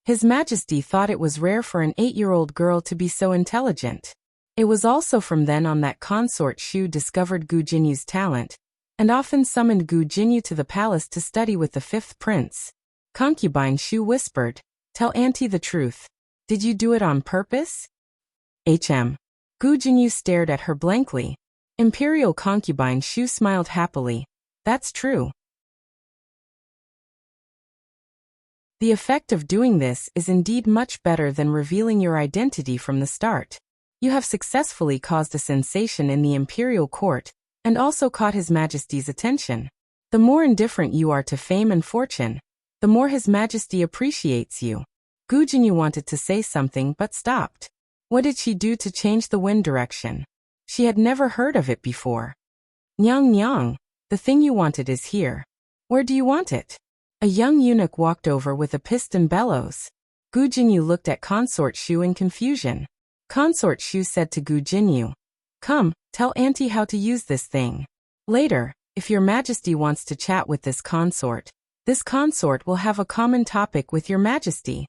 Speaker 1: His Majesty thought it was rare for an 8-year-old girl to be so intelligent. It was also from then on that Consort Shu discovered Gu Jinyu's talent, and often summoned Gu Jinyu to the palace to study with the 5th prince. Concubine Shu whispered, "Tell Auntie the truth. Did you do it on purpose?" Gu Jinyu stared at her blankly. Imperial concubine Shu smiled happily. "That's true. The effect of doing this is indeed much better than revealing your identity from the start. You have successfully caused a sensation in the imperial court, and also caught His Majesty's attention. The more indifferent you are to fame and fortune, the more His Majesty appreciates you." Gu Jinyu wanted to say something but stopped. What did she do to change the wind direction? She had never heard of it before. "Nyang Nyang, the thing you wanted is here. Where do you want it?" A young eunuch walked over with a piston bellows. Gu Jinyu looked at Consort Shu in confusion. Consort Shu said to Gu Jinyu, "Come, tell Auntie how to use this thing. Later, if your Majesty wants to chat with this consort will have a common topic with your Majesty."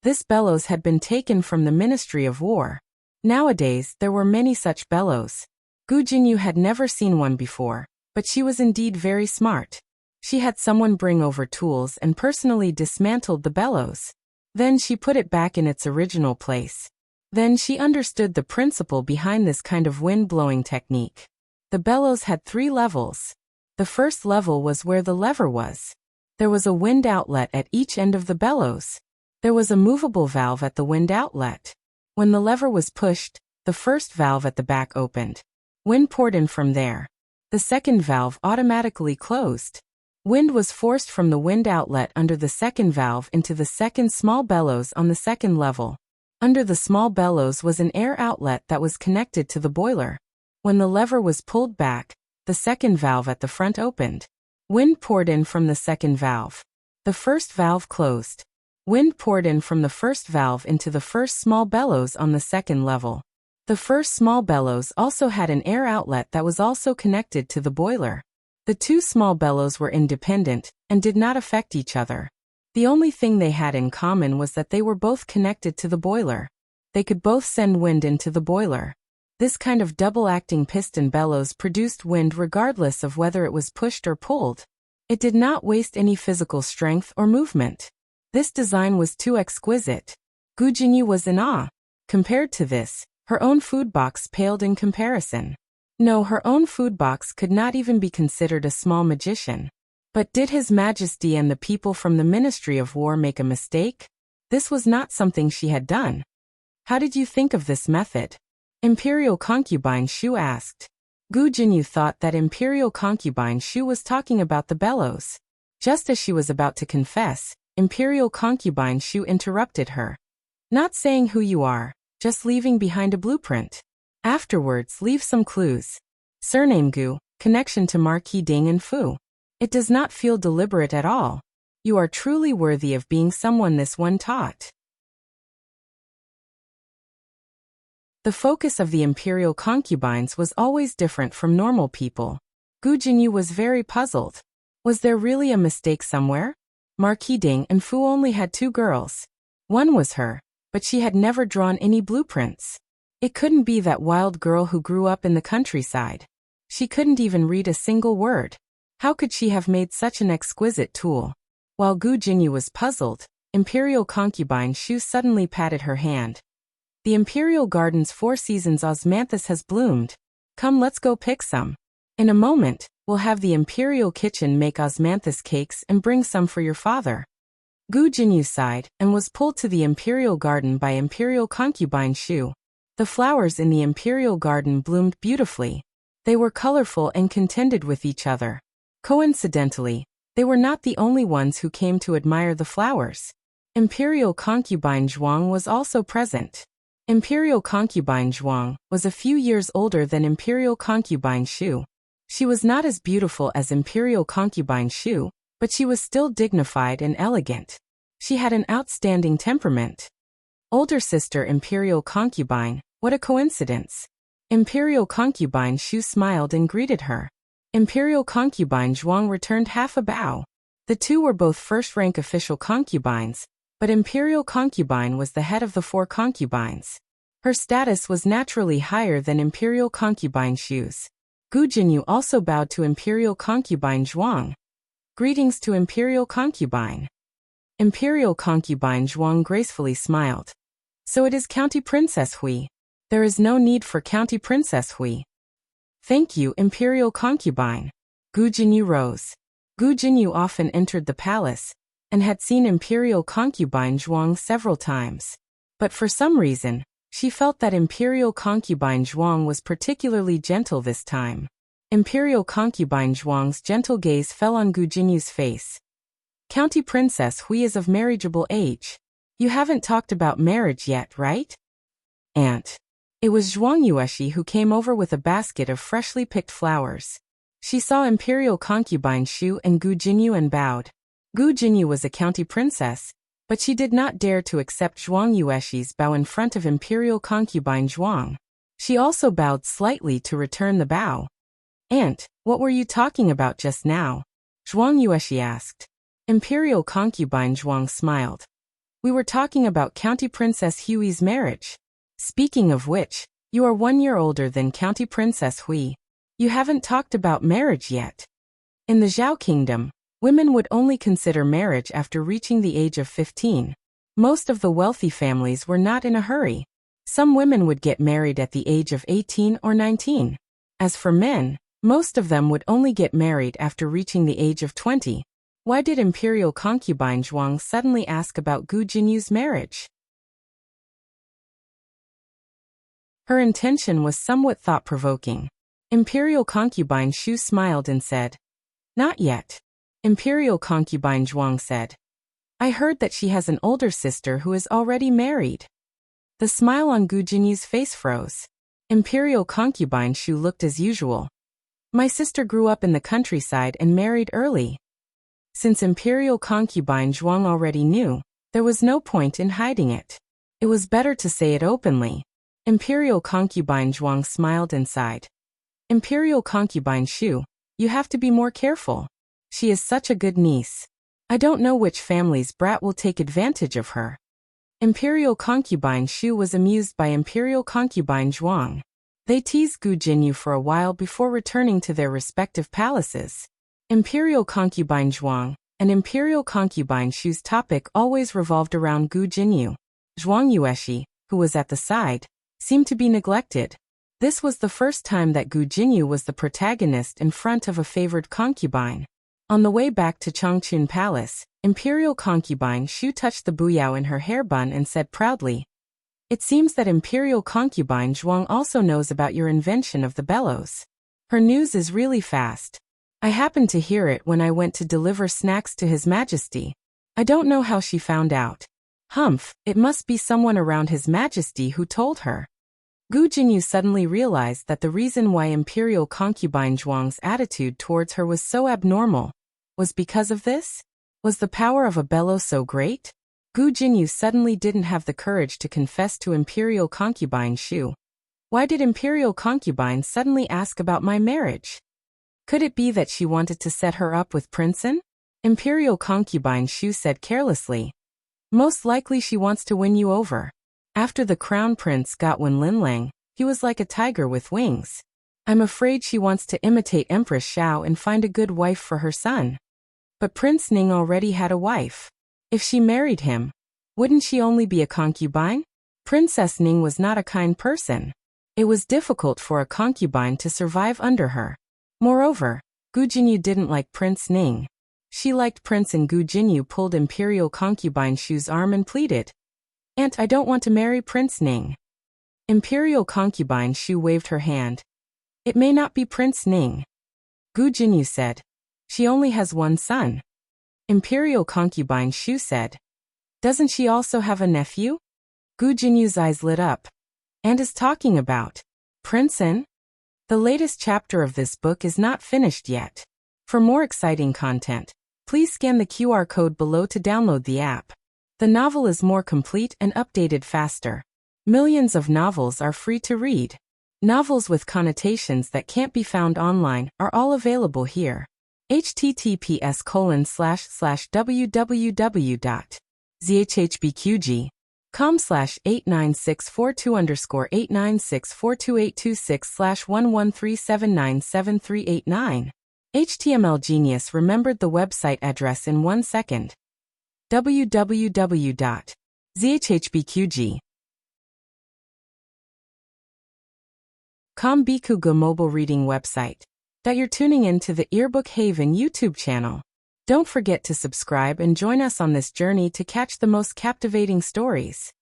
Speaker 1: This bellows had been taken from the Ministry of War. Nowadays, there were many such bellows. Gu Jinyu had never seen one before, but she was indeed very smart. She had someone bring over tools and personally dismantled the bellows. Then she put it back in its original place. Then she understood the principle behind this kind of wind-blowing technique. The bellows had 3 levels. The first level was where the lever was. There was a wind outlet at each end of the bellows. There was a movable valve at the wind outlet. When the lever was pushed, the first valve at the back opened. Wind poured in from there. The second valve automatically closed. Wind was forced from the wind outlet under the second valve into the second small bellows on the second level. Under the small bellows was an air outlet that was connected to the boiler. When the lever was pulled back, the second valve at the front opened. Wind poured in from the second valve. The first valve closed. Wind poured in from the first valve into the first small bellows on the second level. The first small bellows also had an air outlet that was also connected to the boiler. The 2 small bellows were independent and did not affect each other. The only thing they had in common was that they were both connected to the boiler. They could both send wind into the boiler. This kind of double-acting piston bellows produced wind regardless of whether it was pushed or pulled. It did not waste any physical strength or movement. This design was too exquisite. Gu Jinyu was in awe. Compared to this, her own food box paled in comparison. No, her own food box could not even be considered a small magician. But did His Majesty and the people from the Ministry of War make a mistake? This was not something she had done. "How did you think of this method?" Imperial concubine Shu asked. Gu Jinyu thought that Imperial concubine Shu was talking about the bellows. Just as she was about to confess, Imperial concubine Shu interrupted her. "Not saying who you are, just leaving behind a blueprint. Afterwards, leave some clues. Surname Gu, connection to Marquis Ding and Fu. It does not feel deliberate at all. You are truly worthy of being someone this one taught." The focus of the imperial concubines was always different from normal people. Gu Jinyu was very puzzled. Was there really a mistake somewhere? Marquis Ding and Fu only had 2 girls. One was her, but she had never drawn any blueprints. It couldn't be that wild girl who grew up in the countryside. She couldn't even read a single word. How could she have made such an exquisite tool? While Gu Jinyu was puzzled, Imperial concubine Shu suddenly patted her hand. "The Imperial Garden's 4 seasons osmanthus has bloomed. Come, let's go pick some. In a moment, we'll have the Imperial kitchen make osmanthus cakes and bring some for your father." Gu Jinyu sighed and was pulled to the Imperial Garden by Imperial concubine Shu. The flowers in the Imperial Garden bloomed beautifully. They were colorful and contended with each other. Coincidentally, they were not the only ones who came to admire the flowers. Imperial concubine Zhuang was also present. Imperial concubine Zhuang was a few years older than Imperial concubine Shu. She was not as beautiful as Imperial concubine Shu, but she was still dignified and elegant. She had an outstanding temperament. Older sister Imperial Concubine, what a coincidence. Imperial Concubine Shu smiled and greeted her. Imperial Concubine Zhuang returned half a bow. The two were both first-rank official concubines, but Imperial Concubine was the head of the 4 concubines. Her status was naturally higher than Imperial Concubine Shu's. Gu Jinyu also bowed to Imperial Concubine Zhuang. Greetings to Imperial Concubine. Imperial Concubine Zhuang gracefully smiled. So it is County Princess Hui. There is no need for County Princess Hui. Thank you, Imperial Concubine. Gu Jinyu rose. Gu Jinyu often entered the palace, and had seen Imperial Concubine Zhuang several times. But for some reason, she felt that Imperial Concubine Zhuang was particularly gentle this time. Imperial Concubine Zhuang's gentle gaze fell on Gu Jinyu's face. County Princess Hui is of marriageable age. You haven't talked about marriage yet, right? Aunt. It was Zhuang Yueshi who came over with a basket of freshly picked flowers. She saw Imperial Concubine Shu and Gu Jinyu and bowed. Gu Jinyu was a county princess, but she did not dare to accept Zhuang Yueshi's bow in front of Imperial Concubine Zhuang. She also bowed slightly to return the bow. Aunt, what were you talking about just now? Zhuang Yueshi asked. Imperial Concubine Zhuang smiled. We were talking about County Princess Hui's marriage. Speaking of which, you are 1 year older than County Princess Hui. You haven't talked about marriage yet. In the Zhao Kingdom, women would only consider marriage after reaching the age of 15. Most of the wealthy families were not in a hurry. Some women would get married at the age of 18 or 19. As for men, most of them would only get married after reaching the age of 20. Why did Imperial Concubine Zhuang suddenly ask about Gu Jinyu's marriage? Her intention was somewhat thought-provoking. Imperial Concubine Shu smiled and said, Not yet. Imperial Concubine Zhuang said, I heard that she has an older sister who is already married. The smile on Gu Jinyu's face froze. Imperial Concubine Shu looked as usual. My sister grew up in the countryside and married early. Since Imperial Concubine Zhuang already knew, there was no point in hiding it. It was better to say it openly. Imperial Concubine Zhuang smiled and sighed. Imperial Concubine Shu, you have to be more careful. She is such a good niece. I don't know which family's brat will take advantage of her. Imperial Concubine Shu was amused by Imperial Concubine Zhuang. They teased Gu Jinyu for a while before returning to their respective palaces. Imperial Concubine Zhuang and Imperial Concubine Shu's topic always revolved around Gu Jinyu. Zhuang Yueshi, who was at the side, seemed to be neglected. This was the first time that Gu Jinyu was the protagonist in front of a favored concubine. On the way back to Changchun Palace, Imperial Concubine Shu touched the buyao in her hair bun and said proudly, It seems that Imperial Concubine Zhuang also knows about your invention of the bellows. Her news is really fast. I happened to hear it when I went to deliver snacks to His Majesty. I don't know how she found out. Humph, it must be someone around His Majesty who told her. Gu Jinyu suddenly realized that the reason why Imperial Concubine Zhuang's attitude towards her was so abnormal was because of this? Was the power of a bellows so great? Gu Jinyu suddenly didn't have the courage to confess to Imperial Concubine Shu. Why did Imperial Concubine suddenly ask about my marriage? Could it be that she wanted to set her up with Princeton? Imperial Concubine Shu said carelessly. Most likely she wants to win you over. After the crown prince got Wen Linlang, he was like a tiger with wings. I'm afraid she wants to imitate Empress Xiao and find a good wife for her son. But Prince Ning already had a wife. If she married him, wouldn't she only be a concubine? Princess Ning was not a kind person. It was difficult for a concubine to survive under her. Moreover, Gu Jinyu didn't like Prince Ning. She liked Prince, and Gu Jinyu pulled Imperial Concubine Shu's arm and pleaded, Aunt, I don't want to marry Prince Ning. Imperial Concubine Shu waved her hand. It may not be Prince Ning. Gu Jinyu said. She only has one son. Imperial Concubine Shu said. Doesn't she also have a nephew? Gu Jinyu's eyes lit up. And is talking about Princeton? The latest chapter of this book is not finished yet. For more exciting content, please scan the QR code below to download the app. The novel is more complete and updated faster. Millions of novels are free to read. Novels with connotations that can't be found online are all available here. https://www.zhhbqg.com/89642_8964286/113797389. HTML Genius remembered the website address in 1 second. www.zhhbqg.com Bikuga mobile reading website. You're tuning in to the Earbook Haven YouTube channel. Don't forget to subscribe and join us on this journey to catch the most captivating stories.